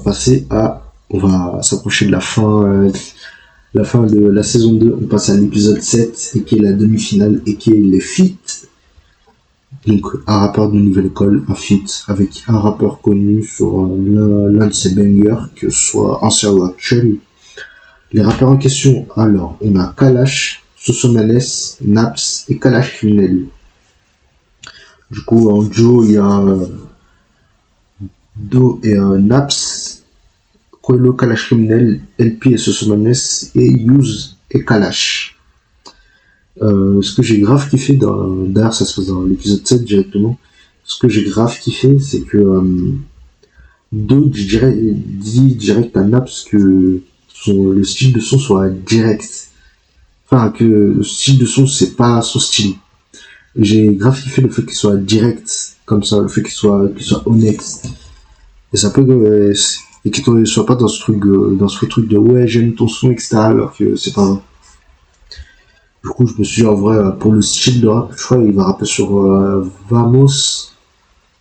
va s'approcher de la fin de la saison 2. On passe à l'épisode 7, et qui est la demi-finale, et qui est les feats. Donc, un rappeur de nouvelle école, un feat avec un rappeur connu sur l'un de ses bangers, que ce soit ancien ou actuel. Les rappeurs en question, alors, on a Kalash, Sosomanes, Naps et Kalash Criminel. Du coup, en duo, il y a Do et Naps, Coelho, Kalash Criminel, LP et Sosomanes, et Use et Kalash. Ce que j'ai grave kiffé d'ailleurs ça se passe dans l'épisode 7 directement, ce que j'ai grave kiffé, c'est que dit direct à Naps que le style de son soit direct. Enfin, que le style de son, c'est pas son style. J'ai grave kiffé le fait qu'il soit direct, comme ça, le fait qu'il soit honnête. Et ça peut, et qu'il ne soit pas dans ce truc de ouais, j'aime ton son, etc., alors que c'est pas vrai. Du coup, je me suis dit, en vrai, pour le style de rap, je crois, il va rapper sur Vamos,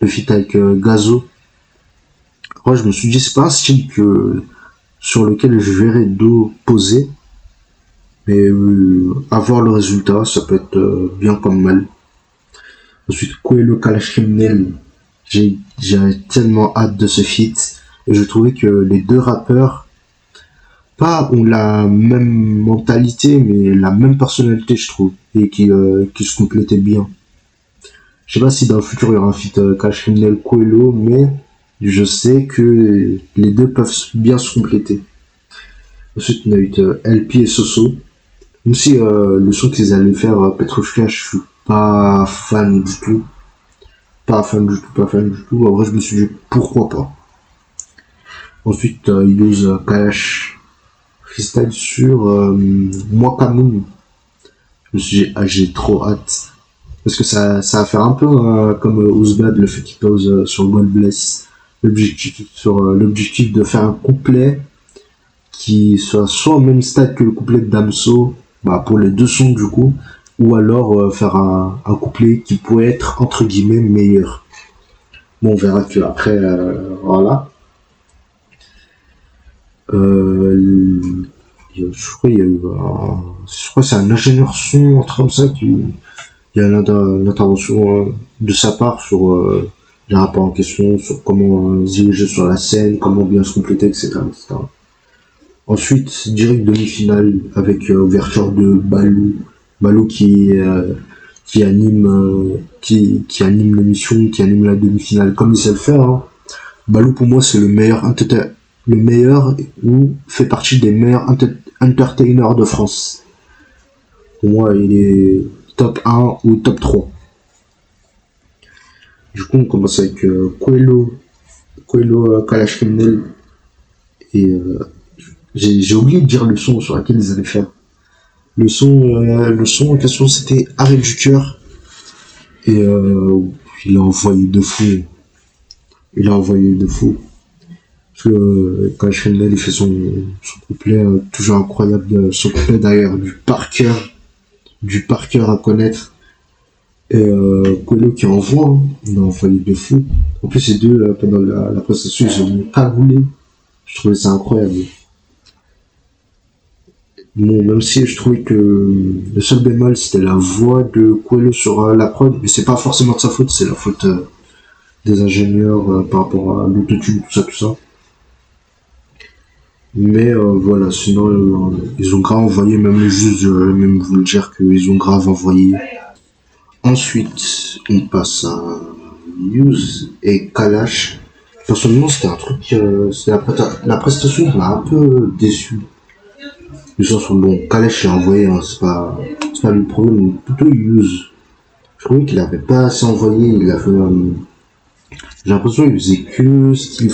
le feat avec Gazo. Moi, je me suis dit, c'est pas un style sur lequel je verrais Do poser, mais avoir le résultat, ça peut être bien comme mal. Ensuite, Coelho Kalash Criminel, j'ai tellement hâte de ce feat, et je trouvais que les deux rappeurs, pas ont la même mentalité, mais la même personnalité, je trouve, et qui se complétaient bien. Je sais pas si dans le futur il y aura un feat Kalash Criminel Coelho, mais je sais que les deux peuvent bien se compléter. Ensuite, on a eu LP et Soso. Même si le son qu'ils allaient faire, Petrovka, je suis pas fan du tout. Pas fan du tout, pas fan du tout. En vrai, je me suis dit, pourquoi pas. Ensuite, il use Kalash Freestyle sur Mwakamoon. Je me suis dit, ah, j'ai trop hâte. Parce que ça va faire un peu comme Ouzbad, le fait qu'il pose sur God Bless. L'objectif de faire un couplet qui soit au même stade que le couplet de Damso, bah, pour les deux sons du coup, ou alors faire un couplet qui pourrait être entre guillemets meilleur. Bon, on verra que après, voilà. Je crois je crois que c'est un ingénieur son, un truc comme ça, il y a une intervention de sa part sur les rapports en question, sur comment diriger sur la scène, comment bien se compléter, etc., etc. Ensuite, direct demi-finale avec ouverture de Balou. Balou qui anime l'émission, qui anime la demi-finale comme il sait le faire. Hein. Balou pour moi c'est le meilleur ou fait partie des meilleurs entertainers de France. Pour moi il est top 1 ou top 3. Du coup on commence avec Coelho Kalash Criminel et j'ai oublié de dire le son sur lequel ils allaient faire. Le son en question c'était Arrêt du cœur et il a envoyé de fou. Il a envoyé de fou. Parce que quand Chanel il fait son couplet toujours incroyable, son couplet d'ailleurs du par cœur à connaître. Et Colo qui envoie, hein, il a envoyé de fou. En plus ces deux pendant la prestation ils ont cagoulé. Je trouvais ça incroyable. Bon, même si je trouvais que le seul bémol c'était la voix de Coelho sur la prod, mais c'est pas forcément de sa faute, c'est la faute des ingénieurs par rapport à l'autotune, tout ça. Mais voilà, sinon ils ont grave envoyé, même le juge, même vous le dire qu'ils ont grave envoyé. Ensuite, on passe à News et Kalash. Personnellement, c'était un truc, c'était la prestation qui m'a un peu déçu. Du sens où, bon, Kalash est envoyé, hein, c'est pas le problème, mais plutôt Use. Je trouvais qu'il avait pas assez envoyé, il a fait, j'ai l'impression qu'il faisait que ce qu'il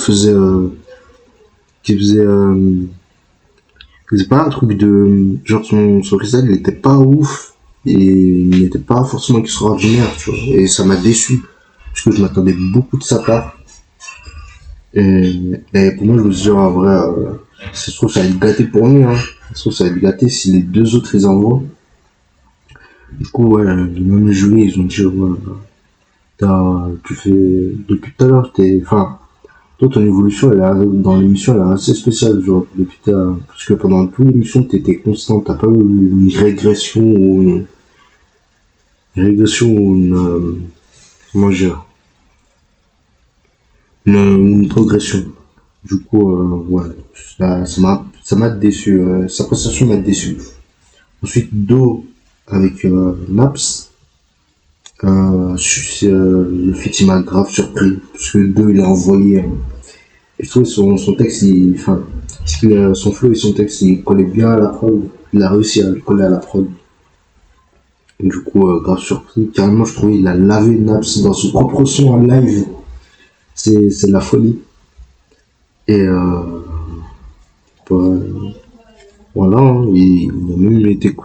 faisait pas un truc de, genre son freestyle, il était pas ouf, et il n'était pas forcément extraordinaire, tu vois, et ça m'a déçu, parce que je m'attendais beaucoup de sa part. Et pour moi, je me suis dit, en vrai, ça se trouve, ça va être gâté pour lui, hein. Ça se trouve, ça va être gâté si les deux autres ils envoient. Du coup, ouais, même les jurys, ils ont dit, ouais, tu fais, depuis tout à l'heure, enfin, toi, ton évolution, dans l'émission, elle est assez spéciale, genre, parce que pendant toute l'émission, t'étais constant, t'as pas eu une régression ou une comment dire, une progression. Du coup, ouais, ça m'a déçu. Sa prestation m'a déçu. Ensuite, Do avec Naps. Le fait il m'a grave surpris parce que Do il a envoyé. Je trouve son texte, enfin, son flow et son texte, il collait bien à la prod. Il a réussi à le coller à la prod. Du coup, grave surpris. Carrément, je trouvais il a lavé Naps dans son propre son en live. C'est de la folie. Et bah, voilà, hein, il a même été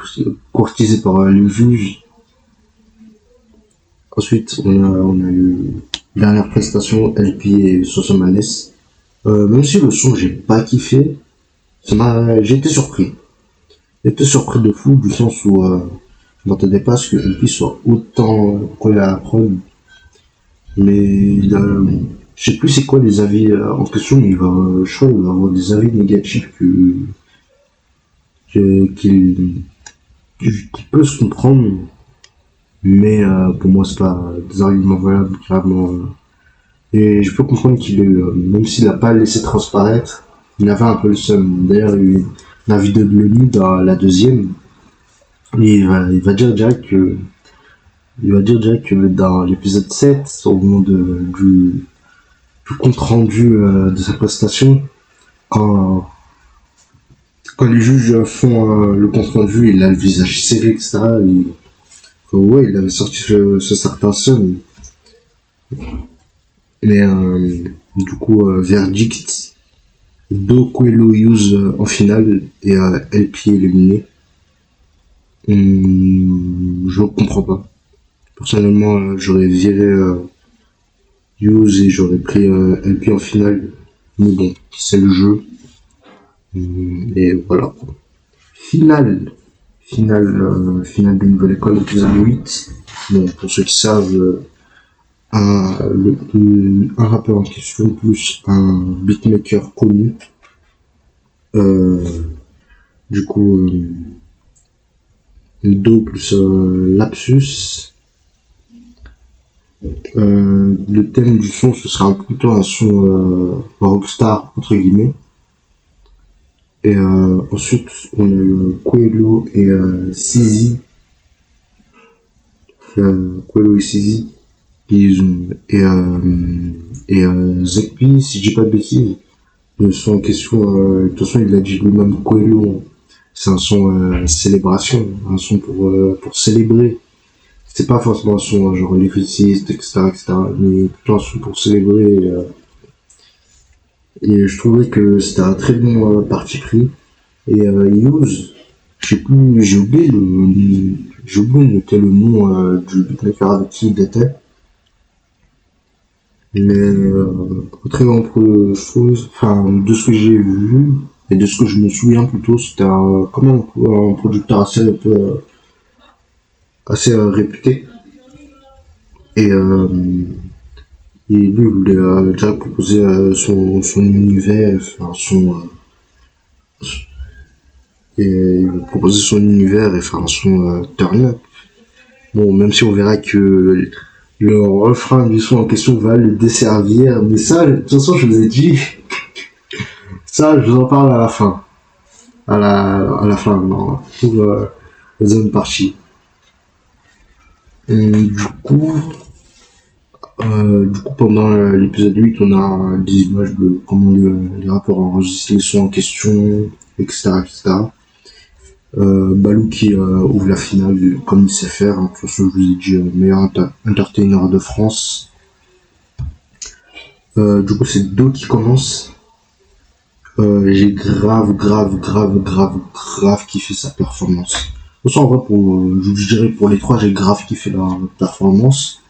courtisé par le juge. Ensuite, on a eu dernière prestation, LP et Sosomales. Même si le son, j'ai pas kiffé, j'ai été surpris. J'ai été surpris de fou, du sens où je m'attendais pas à ce que LP soit autant collé à la prod. Mais je sais plus c'est quoi les avis en question, mais je crois qu'il va avoir des avis négatifs qu'il peut se comprendre. Mais pour moi, c'est pas des arguments valables, clairement. Et je peux comprendre qu'il est, même s'il n'a pas laissé transparaître, il avait un peu le seum. D'ailleurs, il y a eu la vidéo de Loni dans la deuxième, et il va dire direct que dans l'épisode 7, au moment du compte rendu de sa prestation, quand, quand les juges font le compte rendu, il a le visage serré, etc. Ouais, il avait sorti ce certain seum. Mais du coup, verdict, Do Coelho use en finale et LP éliminé. Je comprends pas. Personnellement, j'aurais viré Use et j'aurais pris LP en finale. Mais bon, c'est le jeu. Et voilà. Finale. Finale de Nouvelle École, épisode 8. Bon, pour ceux qui savent, un rappeur en question plus un beatmaker connu. Euh, du coup, Do plus Lapsus. Le thème du son, ce sera plutôt un son rockstar, entre guillemets. Et ensuite, on a eu Coelho et Sizi. Coelho et Sizi. Et Zekpi, si je dis pas de bêtises. Le son en question, de toute façon, il a dit lui-même Coelho. C'est un son célébration, un son pour célébrer. C'est pas forcément un son genre lyriciste, etc., mais plutôt un son pour célébrer. Et je trouvais que c'était un très bon parti pris. Et Use, j'ai oublié de noter le nom du beatmaker avec qui il était. Mais très grande chose, enfin de ce que j'ai vu et de ce que je me souviens plutôt, c'était quand même un producteur assez réputé. Et lui il voulait déjà proposer son univers, enfin et il voulait proposer son univers et faire un son turn up. Bon, même si on verra que le refrain du son en question va le desservir, mais ça, de toute façon, je vous ai dit, ça, je vous en parle à la fin. À la fin, non, pour la deuxième partie. Et du coup, pendant l'épisode 8, on a des images de comment les rappeurs enregistrent les sons en question, etc., etc. Balou qui ouvre la finale comme il sait faire. De toute façon, je vous ai dit, meilleur entertainer de France. Du coup, c'est Do qui commence. J'ai grave kiffé sa performance. De toute façon, en vrai, je dirais pour les trois, j'ai grave kiffé la performance.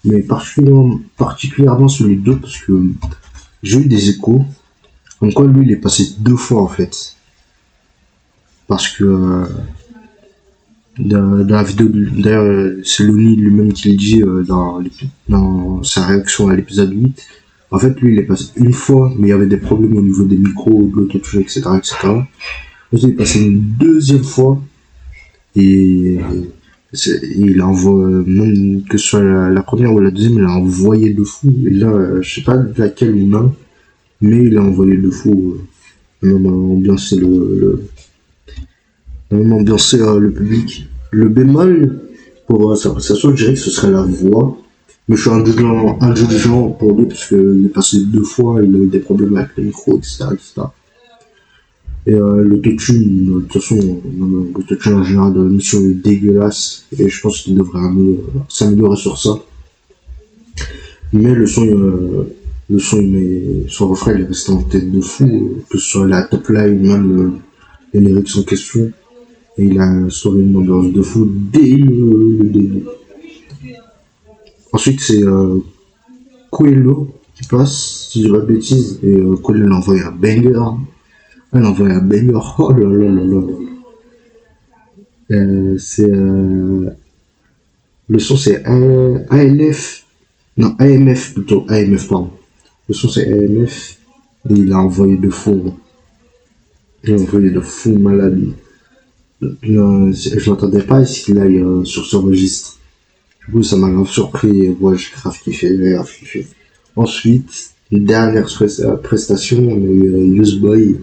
Mais particulièrement sur les deux, parce que j'ai eu des échos. Comme quoi, lui, il est passé 2 fois, en fait. Parce que dans la vidéo, d'ailleurs, c'est Loni lui-même qui le dit dans sa réaction à l'épisode 8. En fait, lui, il est passé une fois, mais il y avait des problèmes au niveau des micros, de l'autotune, etc. Ensuite, il est passé une deuxième fois, et Il envoie, même que ce soit la première ou la deuxième, il a envoyé de fou. Et là, je sais pas laquelle ou non, mais il a envoyé de fou. Même ambiancer même ambiancer le public. Le bémol pour sa prestation, je dirais que ce serait la voix. Mais je suis indulgent pour lui parce qu'il est passé 2 fois, il a eu des problèmes avec le micro, etc. etc. Et l'autotune, de toute façon, l'autotune en général de l'émission est dégueulasse. Et je pense qu'il devrait s'améliorer sur ça. Mais son refrain, il est resté en tête de fou, que ce soit la top line, même les lyrics en question. Et il a instauré une ambiance de fou dès le début. Ensuite, c'est Coelho qui passe, si je dis pas de bêtises, et Coelho il a envoyé un banger. Elle a envoyé un banger, oh là là là là. C'est le son c'est ALF, non AMF plutôt, AMF pardon. Le son c'est AMF et il a envoyé de fou. Il a envoyé de fou malade. Je m'attendais pas à ce qu'il aille sur ce registre. Du coup ça m'a grave surpris et ouais, j'ai grave kiffé. Ensuite, dernière prestation, on a eu Useboy.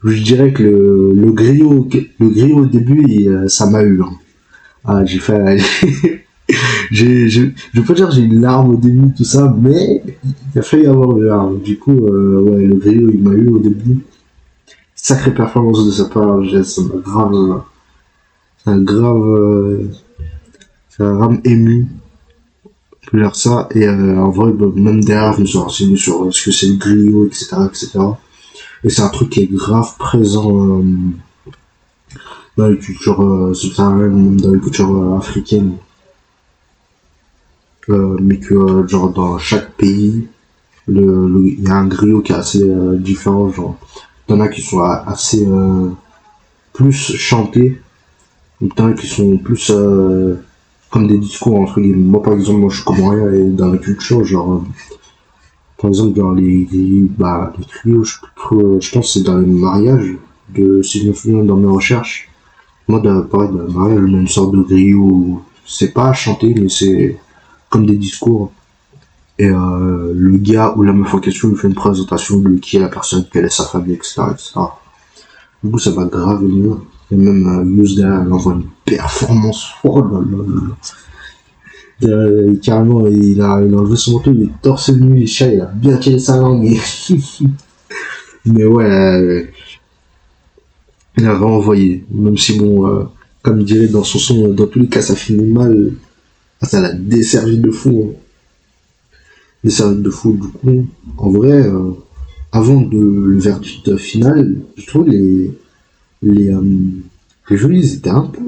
Je dirais que le griot au début, ça m'a eu. Hein. Ah, j'ai fait, je vais pas dire que j'ai une larme au début, tout ça, mais il a failli avoir une larme. Du coup, ouais, le griot, il m'a eu au début. Sacrée performance de sa part, ça m'a grave, ça m'a grave, ça m'a grave ému. Je peux dire ça, et en vrai, bah, même derrière, je me suis renseigné sur ce que c'est le griot, etc., etc. Et c'est un truc qui est grave présent dans les cultures subsahariennes, même dans les cultures africaines. Mais que genre dans chaque pays, il y a un griot qui est assez différent. Genre, t'en as qui sont assez plus chantés, ou t'en as qui sont plus comme des discours entre guillemets. Moi par exemple, moi je suis comorien et dans la culture, genre par exemple dans les griots, je pense que c'est dans les mariages, si je me souviens dans mes recherches. Moi, pareil, dans le mariage, on a une sorte de griot où c'est pas à chanter, mais c'est comme des discours. Et le gars ou la meuf en question lui fait une présentation de qui est la personne, quelle est sa famille, etc. etc. Du coup, ça va grave mieux. Et même Yous derrière, elle envoie une performance. Oh là là là. Carrément, il a enlevé son manteau, il est torse nu, les chats, il a bien tiré sa langue. Mais ouais, il a renvoyé. Même si bon, comme il dirait dans son son, dans tous les cas ça finit mal. Ça l'a desservi de fou. Hein. Desservi de fou du coup. En vrai, avant le verdict final, je trouve les, euh, les jeux ils étaient un peu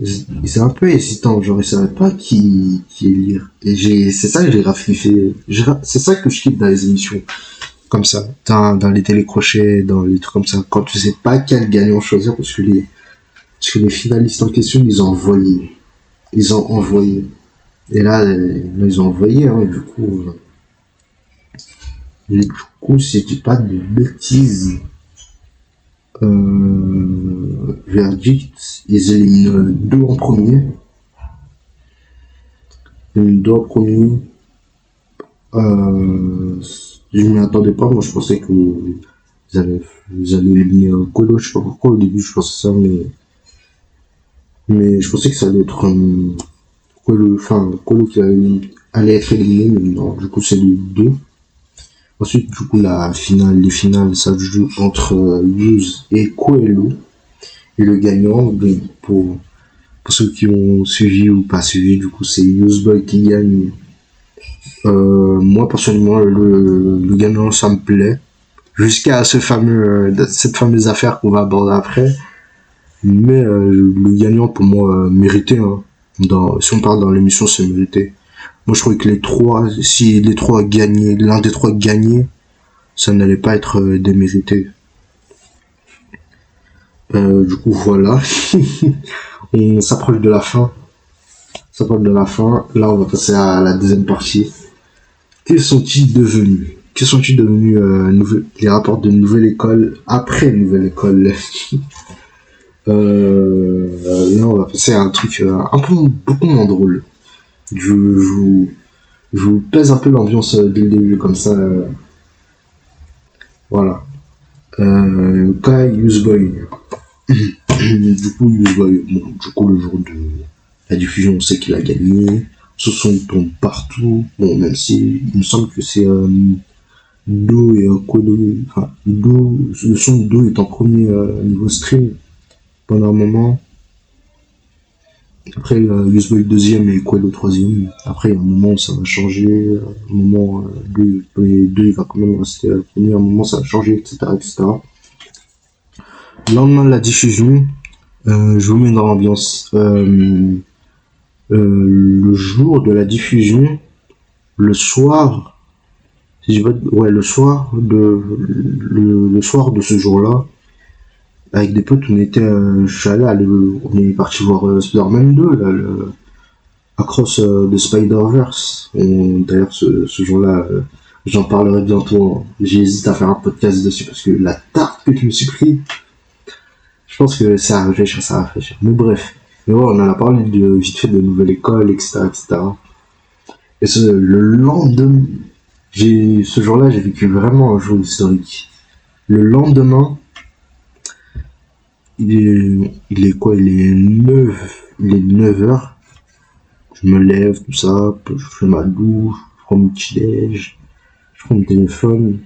ils étaient un peu hésitants, genre ils savaient pas qui élire. Et c'est ça que j'ai grave kiffé. C'est ça que je kiffe dans les émissions comme ça, dans les télécrochets, dans les trucs comme ça, quand tu sais pas quel gagnant choisir parce que les finalistes en question ils ont envoyé. Ils ont envoyé. Et là, ils ont envoyé, hein, du coup, si je dis pas de bêtises, verdict, ils éliminent 2 en premier. Ils éliminent 2 en premier. Je m'y attendais pas, moi je pensais que ils allaient éliminer Colo, je sais pas pourquoi au début je pensais ça, mais je pensais que ça allait être Colo qui allait être éliminé, mais non, du coup c'est les 2. Ensuite, du coup, les finales, ça se joue entre Hughes et Coelho. Et le gagnant, pour ceux qui ont suivi ou pas suivi, du coup, c'est Useboy qui gagne. Moi, personnellement, le gagnant, ça me plaît. Jusqu'à cette fameuse affaire qu'on va aborder après. Mais le gagnant, pour moi, mérité. Hein. Si on parle dans l'émission, c'est mérité. Moi, je trouvais que si les trois gagnaient, l'un des trois gagnait, ça n'allait pas être démérité. Du coup, voilà. On s'approche de la fin. Là, on va passer à la deuxième partie. Quels sont-ils devenus les rapports de nouvelle école après nouvelle école Là, on va passer à un truc un peu beaucoup moins drôle. Je vous pèse un peu l'ambiance dès le début, comme ça. Voilà. Kai Useboy. Du coup, Useboy, bon, du coup, le jour de la diffusion, on sait qu'il a gagné. Ce son tourne partout. Bon, même si il me semble que c'est Do et Kodo. Enfin, Do, le son de Do est en premier niveau stream pendant un moment. Après, Useboy deuxième et Quelo troisième. Après, il y a un moment où ça va changer. Un moment, deux, il va quand même rester le premier. Un moment, ça va changer, etc., etc. Le lendemain de la diffusion, je vous mets dans l'ambiance. Le jour de la diffusion, le soir, si je veux, ouais, le soir de ce jour-là, avec des potes, je suis allé, on est parti voir Spider-Man 2, là, Across the Spider-Verse. D'ailleurs, ce jour-là, j'en parlerai bientôt. J'hésite à faire un podcast dessus parce que la tarte que je me suis pris, je pense que ça va réfléchir, ça va réfléchir. Mais bref. Mais ouais, on en a parlé vite fait de nouvelle école, etc., etc. Et le lendemain, ce jour-là, j'ai vécu vraiment un jour historique. Le lendemain, il est quoi? Il est 9h. Je me lève, tout ça, je fais ma douche, je prends mon petit déj, je prends mon téléphone.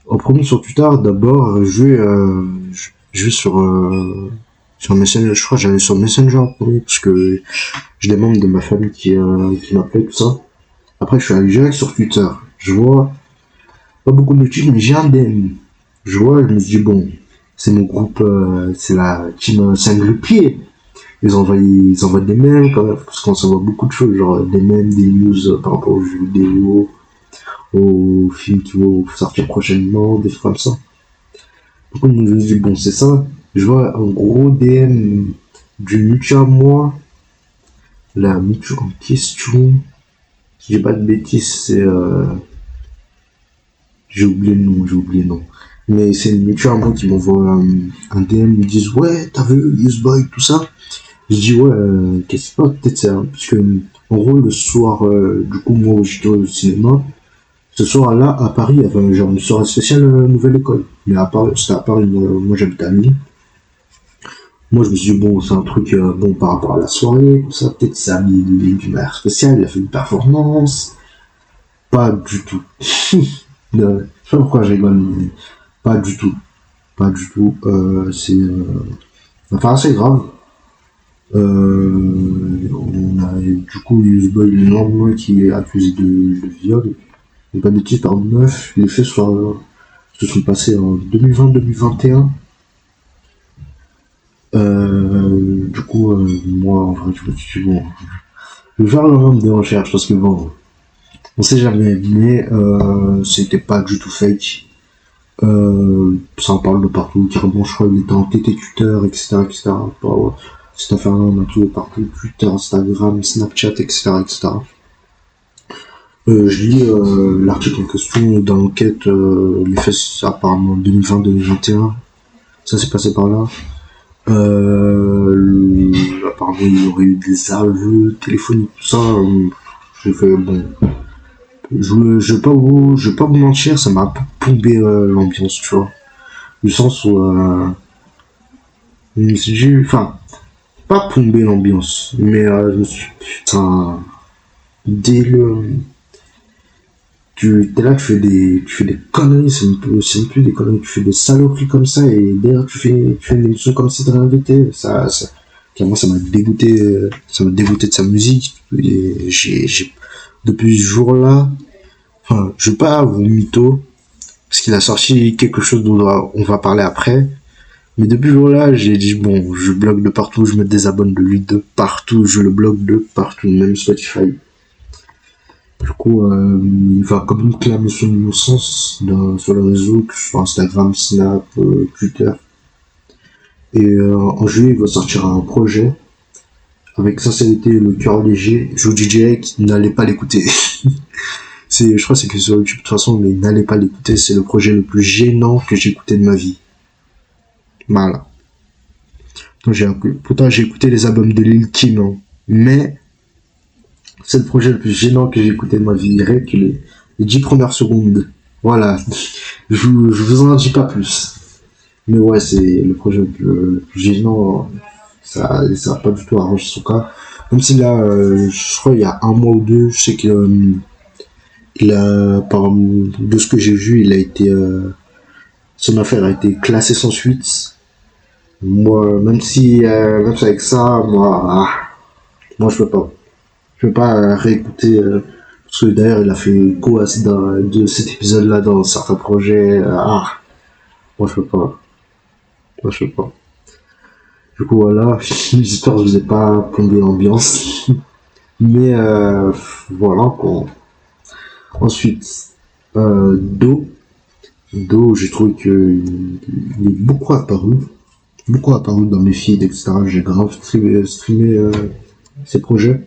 En premier sur Twitter, d'abord, je vais sur Messenger. Je crois que j'allais sur Messenger en premier, parce que j'ai des membres de ma famille qui m'appelaient, tout ça. Après, je suis allé direct sur Twitter. Je vois pas beaucoup de notifs, mais j'ai un DM. Je vois, je me dis, bon, c'est mon groupe, c'est la team 5 le pied. Ils envoient des mails quand même, parce qu'on s'envoie beaucoup de choses, genre des mails, des news par rapport aux jeux vidéo, aux films qui vont sortir prochainement, des trucs comme ça. Du coup, je me dis, bon, c'est ça. Je vois un gros DM du mutuel à moi. La mutuelle en question, si j'ai pas de bêtises, c'est j'ai oublié le nom. Mais c'est une mutuelle à moi qui m'envoie un DM, ils me disent, ouais, t'as vu Useboy, tout ça. Je dis, ouais, qu'est-ce que c'est, peut-être ça, parce que, en gros, le soir, du coup, moi, j'étais au cinéma. Ce soir-là, à Paris, il y avait genre une soirée spéciale Nouvelle École. Mais c'était à Paris, moi j'habite à Lille. Moi, je me suis dit, bon, c'est un truc, bon, par rapport à la soirée, tout ça, peut-être ça a mis une manière spéciale, il a fait une performance. Pas du tout. Je sais pas pourquoi je rigole, mais pas du tout. Pas du tout. Enfin, assez grave. On a du coup Useboy le lendemain qui est accusé de viol. Et pas de titre par 9. Les faits se sont passés en 2020-2021. Du coup, moi, en vrai, je me suis dit, bon, je vais faire le nombre de recherches parce que bon, on sait jamais, mais c'était pas du tout fake. Ça en parle de partout. Carrément, je crois qu'il était en TT Twitter, etc., etc. Ouais. Cette affaire-là, on a tout partout. Twitter, Instagram, Snapchat, etc., etc. Je lis l'article en question dans l'enquête, les faits, apparemment 2020-2021. Ça s'est passé par là. Apparemment, il y aurait eu des aveux téléphoniques, tout ça. J'ai fait, bon. Je vais pas vous mentir, ça m'a un peu plombé l'ambiance, tu vois. Du sens où, je me suis dit, enfin, pas plombé l'ambiance, mais je me suis dit, putain, dès le, t'es là, tu fais des conneries, c'est même plus des conneries, tu fais des saloperies comme ça, et derrière, tu fais une émission comme si t'avais invité, clairement, ça m'a dégoûté de sa musique, et depuis ce jour-là, enfin, je veux pas vous mytho, parce qu'il a sorti quelque chose dont on va parler après, mais depuis ce jour-là, j'ai dit, bon, je bloque de partout, je me désabonne de lui de partout, je le bloque de partout, même Spotify. Du coup, il va comme une clamer son innocence sur les réseaux, que ce soit Instagram, Snap, Twitter. Et en juillet, il va sortir un projet avec sincérité et le cœur léger. Je vous dis direct, n'allez pas l'écouter. Je crois que c'est que sur YouTube de toute façon, mais n'allez pas l'écouter. C'est le projet le plus gênant que j'ai écouté de ma vie. Voilà. Pourtant, j'ai écouté les albums de Lil Kim, hein. Mais c'est le projet le plus gênant que j'ai écouté de ma vie. Rien que les 10 premières secondes. Voilà. Je vous en dis pas plus. Mais ouais, c'est le projet le plus gênant. Ça a pas du tout arrangé son cas. Même si là, je crois il y a un mois ou deux, je sais que de ce que j'ai vu, son affaire a été classée sans suite. Moi, même si avec ça, moi je peux pas. Je peux pas réécouter. Parce que d'ailleurs, il a fait écho de cet épisode-là dans certains projets. Moi je peux pas. Moi je peux pas. Du coup, voilà. J'espère que je vous ai pas plombé l'ambiance. Mais voilà quoi. Ensuite, Do. Do, j'ai trouvé que il est beaucoup apparu dans mes feeds, etc. J'ai grave streamé ses projets.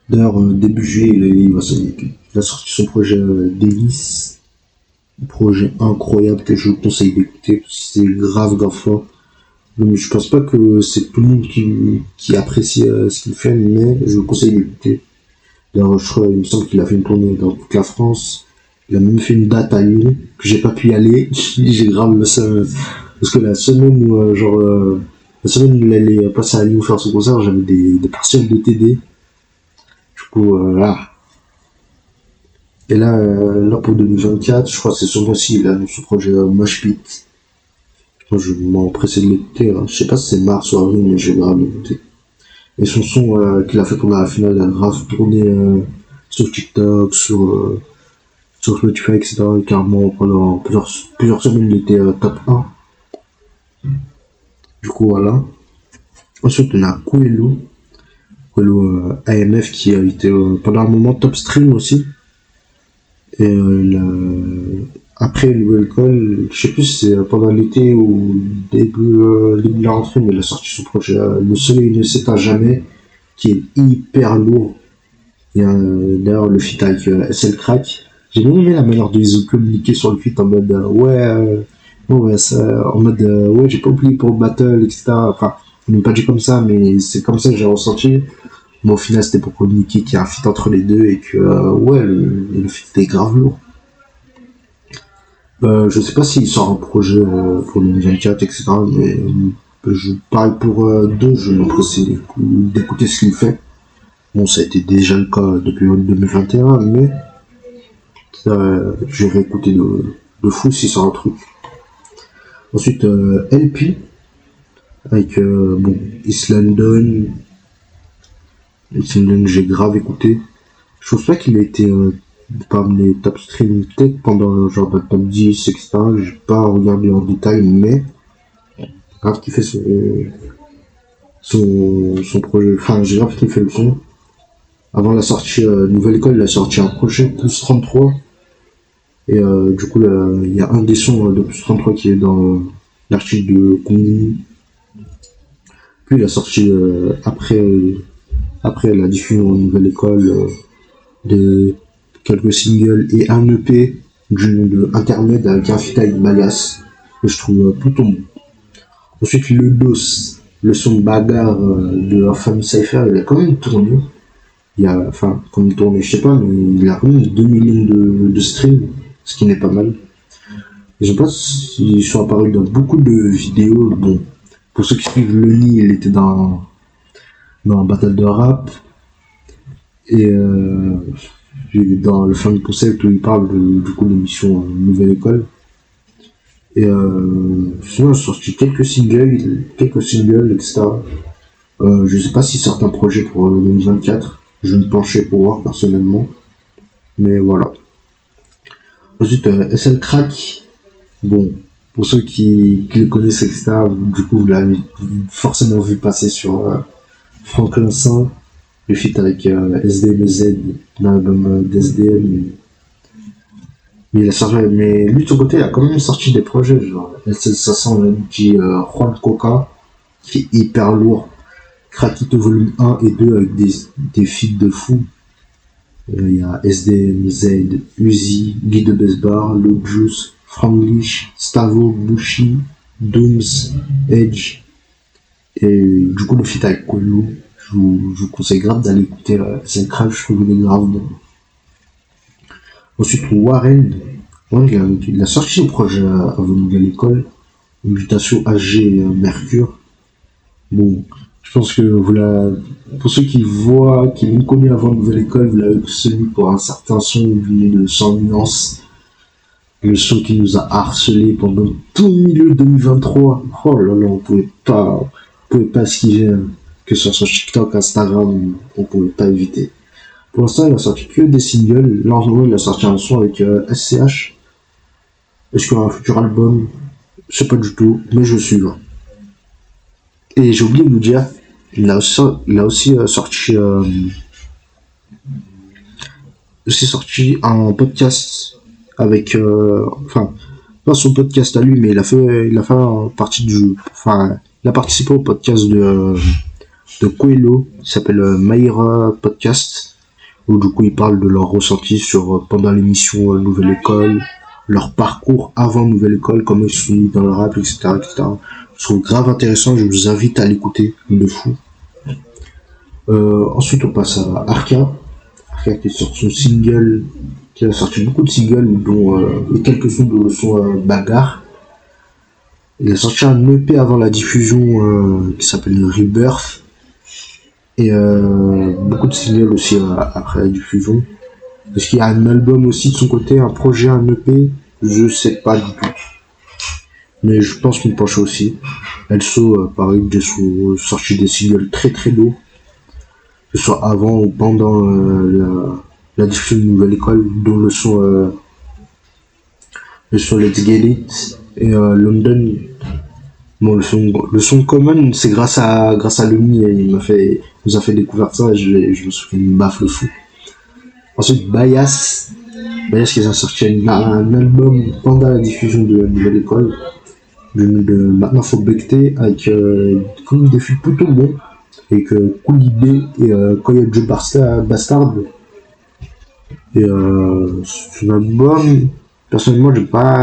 D'ailleurs, début juillet, il a sorti son projet Délice, projet incroyable que je vous conseille d'écouter, c'est grave fort. Donc, je pense pas que c'est tout le monde qui apprécie ce qu'il fait, mais je vous conseille d'écouter. D'ailleurs, il me semble qu'il a fait une tournée dans toute la France. Il a même fait une date à Lyon, que j'ai pas pu y aller. J'ai grave le seum. Parce que la semaine où, la semaine où il allait passer à Lyon faire son concert, j'avais des partiels de TD. Du coup, là. Et là, pour 2024, je crois que c'est ce mois-ci, il a son projet Mosh Pit. Moi, je m'empressais de l'écouter, hein. Je sais pas si c'est mars ou avril, mais j'ai grave l'écouté. Et son son qu'il a fait pendant la finale, il a grave tourné sur TikTok, sur Spotify, etc. Et carrément, pendant plusieurs semaines, il était top 1. Du coup, voilà. Ensuite, on a Coelho AMF qui a été pendant un moment top stream aussi. Et après Nouvelle École, je sais plus si c'est pendant l'été ou début de la rentrée, mais il a sorti son projet Le Soleil ne s'éteint jamais, qui est hyper lourd. Et d'ailleurs, le feat avec SL Crack, j'ai bien aimé la manière dont ils ont communiqué sur le feat en mode ouais, j'ai pas oublié pour le battle, etc. Enfin, ils n'ont pas dit comme ça, mais c'est comme ça que j'ai ressenti. Mais au final, c'était pour communiquer qu'il y a un feat entre les deux et que ouais, le feat était grave lourd. Je sais pas s'il sort un projet pour 2024, etc. Mais je parie pour deux, je vais m'empresser d'écouter ce qu'il fait. Bon, ça a été déjà le cas depuis 2021, mais j'ai réécouté de fou s'il sort un truc. Ensuite, LP, avec East London, j'ai grave écouté. Je pense pas qu'il a été parmi les top stream, peut-être pendant genre le top 10, etc. J'ai pas regardé en détail, mais grave kiffé son projet. Enfin, j'ai grave kiffé le son. Avant la sortie Nouvelle École, il a sorti un projet Plus 33. Et du coup, il y a un des sons de Plus 33 qui est dans l'archive de Congo. Puis il a sorti après la diffusion Nouvelle École de quelques singles et un EP de Intermède avec un feat avec Malias que je trouve plutôt bon. Ensuite le DOS, le son bagarre de Infamous Cypher, il a quand même tourné. Comme il tournait, je sais pas, mais il a quand même 2 millions de streams, ce qui n'est pas mal. Je sais pas s'ils sont apparus dans beaucoup de vidéos. Bon, pour ceux qui suivent Lenny, il était dans un battle de rap. Et dans le fan concept où il parle du coup de l'émission Nouvelle École. Et sinon, j'ai sorti quelques singles, etc. Je sais pas si certains projets pour 2024. Je vais me pencher pour voir personnellement. Mais voilà. Ensuite, SL Crack. Bon, pour ceux qui le connaissent, etc. Du coup, vous l'avez forcément vu passer sur Franklin Saint. Le feat avec SDMZ dans l'album d'SDM. Mais lui de son côté, il a quand même sorti des projets, genre LC500, dit Juan Coca, qui est hyper lourd. Krakito volume 1 et 2 avec des feats de fou. Il y a SDMZ, Uzi, Guy de Besbar, Lil Juice, Franglish, Stavo, Bushi, Dooms, Edge, et du coup le feat avec Quelo. Je vous conseille grave d'aller écouter Execrable, je trouve qu'il est grave bon. Ensuite Warren, il a sorti un projet avant Nouvelle École, une mutation AG Mercure. Bon, je pense que pour ceux qui voient, qui l'ont connu avant Nouvelle École, vous l'avez connu pour un certain son de Sans Nuance. Le son qui nous a harcelé pendant tout le milieu 2023. Oh là là, on pouvait pas esquiver, que ce soit sur TikTok, Instagram, on pouvait pas éviter. Pour l'instant, il a sorti que des singles. Là, en ce moment, il a sorti un son avec SCH. Est-ce qu'il y aura un futur album? Je sais pas du tout, mais je suis là. Et j'ai oublié de vous dire, il a aussi sorti un podcast avec, enfin, pas son podcast à lui, mais il a fait il a participé au podcast de Coelho, qui s'appelle Maïra Podcast, où du coup ils parlent de leur ressenti pendant l'émission Nouvelle École, leur parcours avant Nouvelle École, comment ils sont mis dans le rap, etc., etc. Je trouve grave intéressant, je vous invite à l'écouter, de fou. Ensuite on passe à Arca qui sort son single, qui a sorti beaucoup de singles, dont quelques-uns dont le son Bagarre. Il a sorti un EP avant la diffusion qui s'appelle Rebirth, et beaucoup de singles aussi après la diffusion. Est-ce qu'il y a un album aussi de son côté, un projet, un EP? Je sais pas du tout. Mais je pense qu'il penche aussi. Elso, pareil, ils sont sortis des singles très très lourds. Que ce soit avant ou pendant la diffusion de Nouvelle École, dont le son Let's Get It et London. Bon, le son Common, c'est grâce à Lumi, il nous a fait découvrir ça, et je me suis fait une baffe le fou. Ensuite, Bias qui a sorti un album pendant la diffusion de Nouvelle École. Maintenant faut becter avec des filles plutôt bons, avec Koulibé et Coyote Joe Bastard. Et c'est un album, personnellement,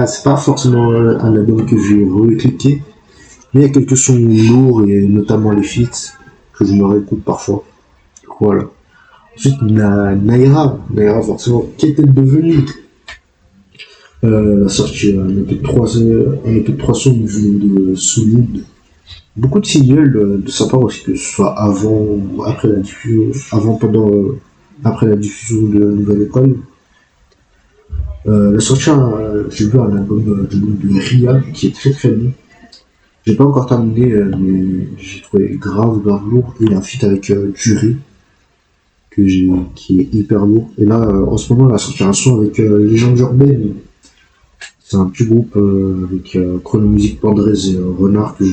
c'est pas forcément un album que j'ai re-cliqué, mais il y a quelques sons lourds, et notamment les feats, que je me réécoute parfois. Voilà. Ensuite, Naira forcément, qu'est-elle devenue? Elle a sorti un EP de 3 sons de Solide. Beaucoup de singles de sa part aussi, que ce soit avant ou après la diffusion, après la diffusion de Nouvelle École. Elle a sorti j'ai vu un album de Ria qui est très très bon. J'ai pas encore terminé, mais j'ai trouvé grave lourd. Et un feat avec Jury, qui est hyper lourd. Et là, en ce moment, elle a sorti un son avec Légende Urbaine. C'est un petit groupe avec Chronomusique, Pandrez et Renard que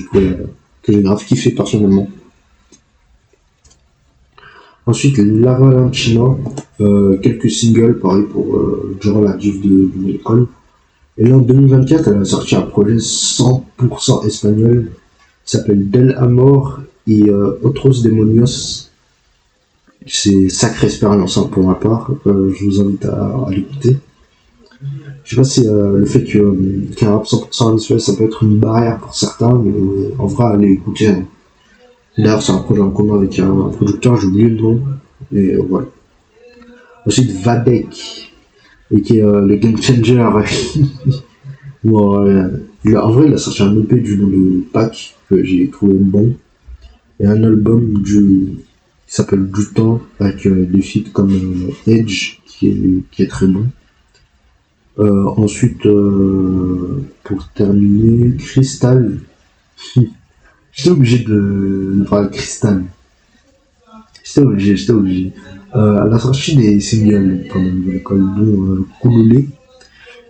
j'ai grave kiffé personnellement. Ensuite, Lavalanchina, quelques singles, pareil durant la diff de l'école. Et là, en 2024, elle a sorti un projet 100% espagnol, qui s'appelle Del Amor y Otros Demonios. C'est sacrée expérience pour ma part, je vous invite à l'écouter. Je sais pas si le fait qu'un rap 100% visuel, ça peut être une barrière pour certains, mais en vrai, allez écouter. D'ailleurs, c'est un projet en commun avec un producteur, j'ai oublié le nom, et voilà. Ensuite, Vadek, et qui est le Game Changer. Bon, en vrai, il a sorti un EP du nom de Pack, que j'ai trouvé bon, et un album qui s'appelle Du Temps, avec des feats comme Edge, qui est très bon. Ensuite, pour terminer, Crystal. J'étais obligé de parler de Crystal. J'étais obligé. Elle a sorti des singles pendant Nouvelle École, dont Kouloulé,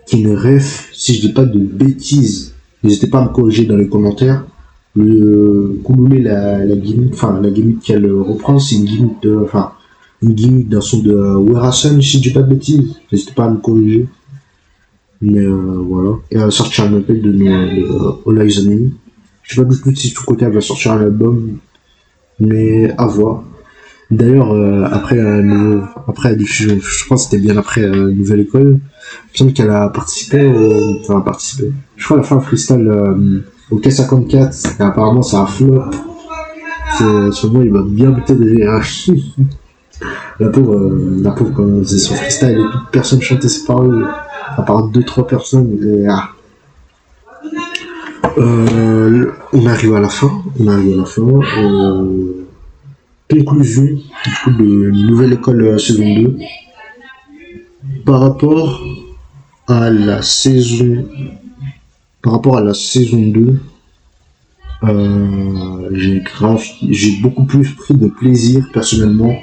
qui est une ref, si je dis pas de bêtises, n'hésitez pas à me corriger dans les commentaires. Le Kouloulé, la gimmick qu'elle reprend, c'est une gimmick d'un son de Werason, si je dis pas de bêtises, n'hésitez pas à me corriger. Mais voilà. Et elle a sorti un EP de All Eyes on Me. Je sais pas du tout si de tout côté elle va sortir un album, mais à voir. D'ailleurs, après la diffusion, je pense que c'était bien après Nouvelle École, il me semble qu'elle a participé. Je crois qu'elle a fait un freestyle OK 54, et apparemment c'est un flop. Son nom il va bien buter des hiérarchies. La pauvre quand c'est son freestyle et toute personne chantait ses paroles, à part deux trois personnes. On arrive à la fin. Conclusion du coup de Nouvelle École saison 2. Par rapport à la saison par rapport à la saison 2, j'ai beaucoup plus pris de plaisir personnellement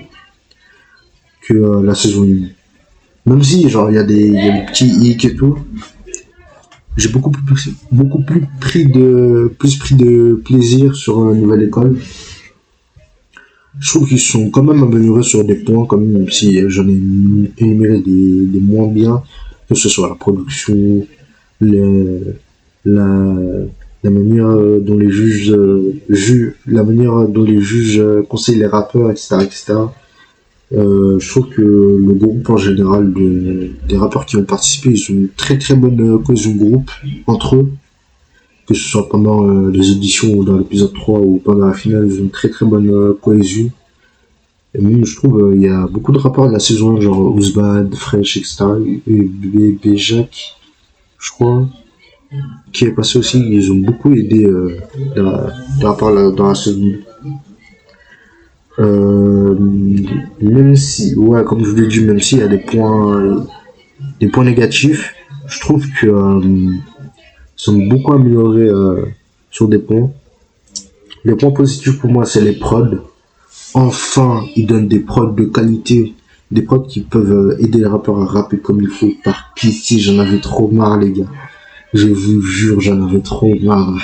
que la saison 1. Même si genre il y a des petits hicks et tout, j'ai beaucoup plus pris de plaisir sur Nouvelle École. Je trouve qu'ils sont quand même améliorés sur des points, quand même si j'en ai énuméré des moins bien, que ce soit la production, le, la, la manière dont les juges la manière dont les juges conseillent les rappeurs, etc., etc. Je trouve que le groupe en général des rappeurs qui ont participé, ils ont une très très bonne cohésion de groupe entre eux, que ce soit pendant les auditions ou dans l'épisode 3 ou pendant la finale, ils ont une très très bonne cohésion. Et même je trouve il y a beaucoup de rappeurs de la saison 1, genre Ouzbad, Fresh, etc. et Béjac, je crois, qui est passé aussi, ils ont beaucoup aidé les rappeurs dans la saison 2. Même si, ouais, comme je vous l'ai dit, même s'il y a des points négatifs, je trouve que sont beaucoup améliorés sur des points. Les points positifs pour moi, c'est les prods. Enfin, ils donnent des prods de qualité, des prods qui peuvent aider les rappeurs à rapper comme il faut. Par pitié, j'en avais trop marre, les gars. Je vous jure, j'en avais trop marre.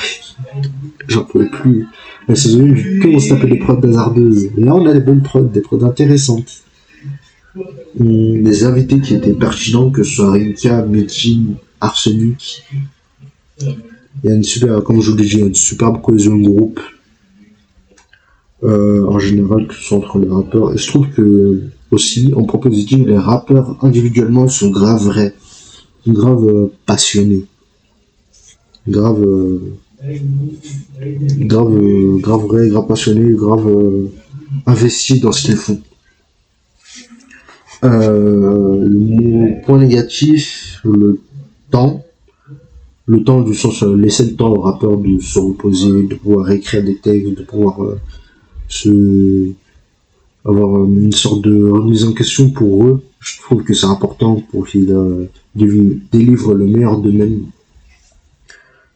J'en pouvais plus. La saison 1, on se tapait des prods hasardeuses. Là, on a des bonnes prods, des prods intéressantes. Des invités qui étaient pertinents, que ce soit Rinka, Medjin, Arsenic. Il y a une super, comme je vous l'ai dit, il y a une superbe cohésion de groupe. En général, que ce soit entre les rappeurs. Et je trouve que, aussi, en proposition, les rappeurs individuellement sont grave vrais. Grave passionnés. Grave vrai, grave passionné, grave investi dans ce qu'ils font. Mon point négatif, temps. Le temps du sens, laisser le temps au rappeur de se reposer, de pouvoir écrire des textes, de pouvoir avoir une sorte de remise en question pour eux. Je trouve que c'est important pour qu'ils délivrent le meilleur d'eux-mêmes.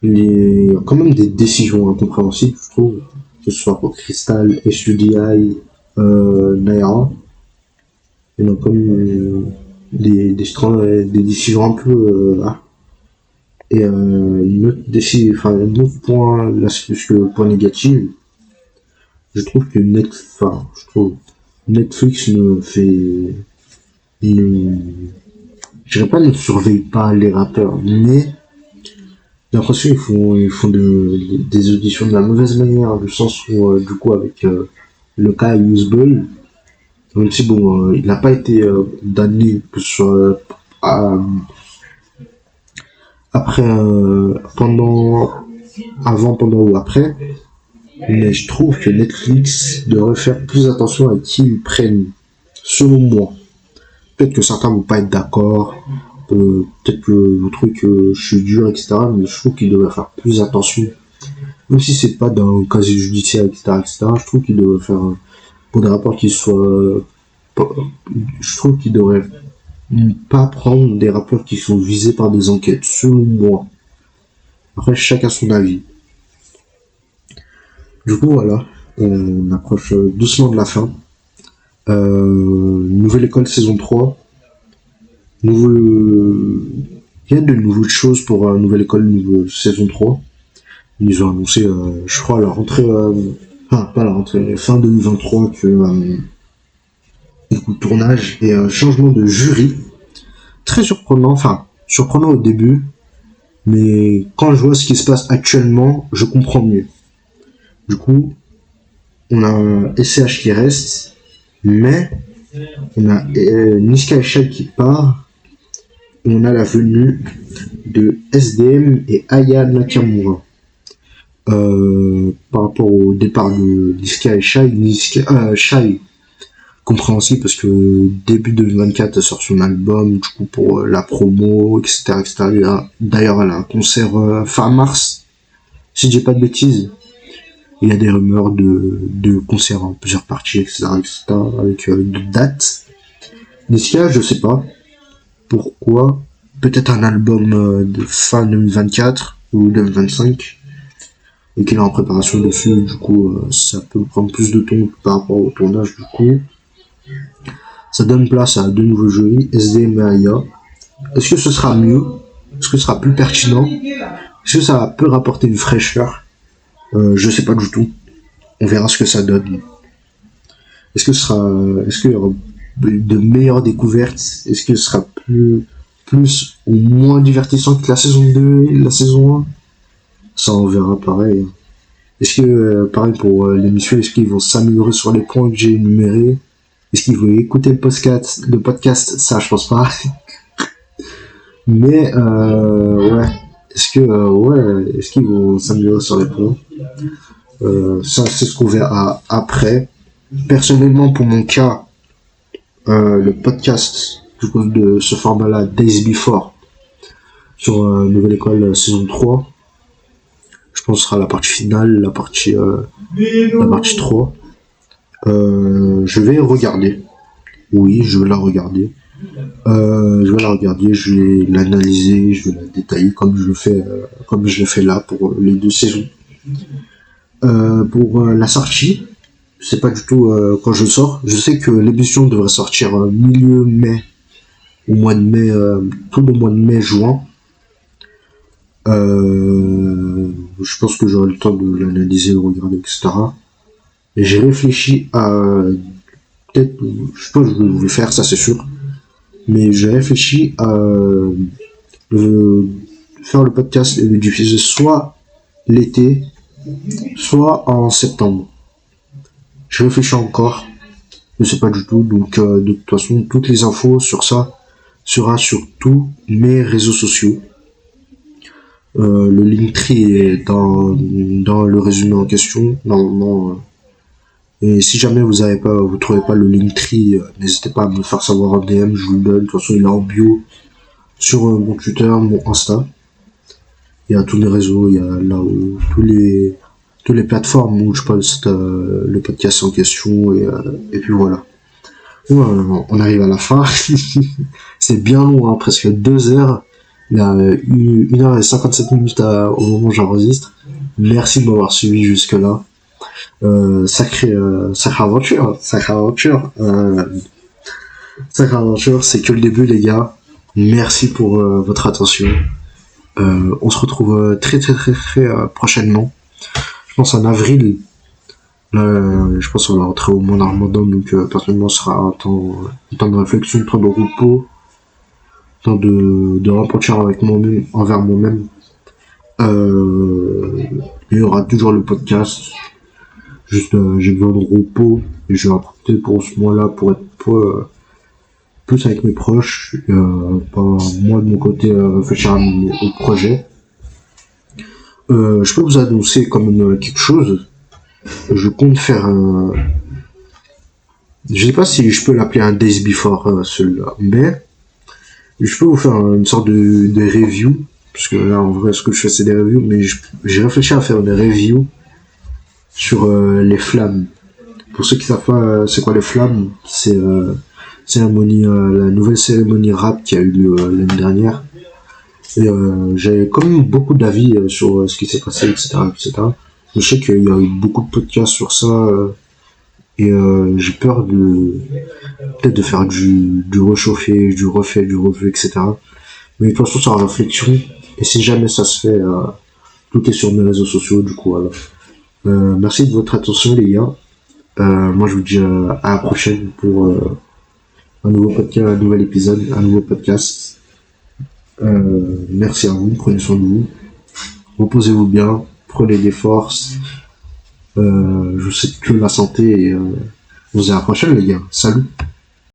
Il y a quand même des décisions incompréhensibles, je trouve, que ce soit pour Crystal, HUDI, Naira. Il y en a comme des décisions un peu et une autre point, là c'est plus le point négatif, je trouve que Netflix je dirais pas ne surveille pas les rappeurs, mais j'ai l'impression qu'ils font des auditions de la mauvaise manière, du sens où du coup avec le cas Useboy, même si bon il n'a pas été damné, que ce soit après avant, pendant ou après, mais je trouve que Netflix devrait faire plus attention à qui ils prennent, selon moi. Peut-être que certains vont pas être d'accord, peut-être que vous trouvez que je suis dur, etc., mais je trouve qu'ils devraient faire plus attention. Même si c'est pas dans le casier judiciaire, etc., je trouve qu'ils devraient faire, pour des rapports qui soient, je trouve qu'ils devraient pas prendre des rapports qui sont visés par des enquêtes, selon moi. Après, chacun son avis. Du coup, voilà, on approche doucement de la fin. Nouvelle École saison 3. Il y a de nouvelles choses pour Nouvelle École saison 3. Ils ont annoncé, je crois, à la rentrée, pas la rentrée, mais fin 2023, que coup de tournage et un changement de jury. Très surprenant, surprenant au début, mais quand je vois ce qui se passe actuellement, je comprends mieux. Du coup, on a un SCH qui reste, mais on a Niska Echad qui part, et on a la venue de SDM et Aya Nakamura. Par rapport au départ de Niska et Shai, compréhensible parce que début 2024 elle sort son album, du coup pour la promo, etc. D'ailleurs elle a un concert fin mars, si je dis pas de bêtises. Il y a des rumeurs de concerts en plusieurs parties, etc. avec de dates. Niska, je sais pas pourquoi. Peut-être un album de fin 2024 ou 2025 et qu'il est en préparation dessus, du coup ça peut prendre plus de temps par rapport au tournage, du coup ça donne place à deux nouveaux jeux, SDM et Aya. Est-ce que ce sera mieux? Est-ce que ce sera plus pertinent? Est-ce que ça peut rapporter une fraîcheur? Je sais pas du tout. On verra ce que ça donne. Est-ce qu'il y aura de meilleures découvertes? Est-ce que ce sera plus ou moins divertissant que la saison 2 et la saison 1? Ça, on verra pareil. Est-ce que, pareil pour l'émission, est-ce qu'ils vont s'améliorer sur les points que j'ai énumérés? Est-ce qu'ils vont écouter le podcast? Ça, je pense pas. Mais, ouais. Est-ce qu'ils vont s'améliorer sur les points? Ça, c'est ce qu'on verra après. Personnellement, pour mon cas, le podcast, du coup, de ce format-là, Days Before, sur Nouvelle École saison 3, je pense que ce sera la partie finale, la partie 3. Je vais regarder. Oui, je vais la regarder. Je vais l'analyser, je vais la détailler comme je le fais là pour les deux saisons. Pour la sortie, je sais pas du tout quand je sors. Je sais que l'émission devrait sortir milieu mai, au mois de mai, tout le mois de mai, juin. Je pense que j'aurai le temps de l'analyser, de regarder, etc. Et j'ai réfléchi à peut-être, je sais pas, je vais faire ça, c'est sûr. Mais j'ai réfléchi à faire le podcast et le diffuser soit l'été, soit en septembre. Je réfléchis encore, je sais pas du tout. Donc de toute façon, toutes les infos sur ça sera sur tous mes réseaux sociaux. Le Linktree est dans le résumé en question, normalement. Et si jamais vous trouvez pas le Linktree, n'hésitez pas à me faire savoir en DM, je vous le donne. De toute façon, il est en bio sur mon Twitter, mon Insta. Il y a tous mes réseaux, il y a là où tous les plateformes où je poste le podcast en question et puis voilà. On arrive à la fin. C'est bien long, hein, presque 2 heures. Il y a 1h57 au moment où j'enregistre. Merci de m'avoir suivi jusque là. Sacrée aventure. Sacrée aventure, c'est que le début, les gars. Merci pour votre attention. On se retrouve très prochainement. Je pense en avril. Je pense qu'on va rentrer au mois de Ramadan, donc personnellement ce sera un temps de réflexion, un temps de repos, un temps de repentir avec moi-même, envers moi-même. Il y aura toujours le podcast. Juste j'ai besoin de repos et je vais en profiter pour ce mois-là pour être plus avec mes proches, pas moi de mon côté réfléchir au projet. Je peux vous annoncer quand même quelque chose. Je compte faire je sais pas si je peux l'appeler un Days Before celui-là, mais je peux vous faire une sorte de review, parce que là en vrai ce que je fais c'est des reviews, mais j'ai réfléchi à faire des reviews sur les flammes. Pour ceux qui savent pas c'est quoi les flammes, c'est cérémonie, la nouvelle cérémonie rap qui a eu lieu l'année dernière. Et j'avais quand même beaucoup d'avis sur ce qui s'est passé, etc. Je sais qu'il y a eu beaucoup de podcasts sur ça, et j'ai peur peut-être de faire du réchauffé, du refait, etc. Mais de toute façon, c'est en réflexion, et si jamais ça se fait, tout est sur mes réseaux sociaux, du coup, voilà. Merci de votre attention, les gars. Moi, je vous dis à la prochaine pour un nouveau podcast, un nouvel épisode, un nouveau podcast. Merci à vous, prenez soin de vous, reposez-vous bien, prenez des forces, je vous souhaite que la santé et on se dit à la prochaine, les gars. Salut.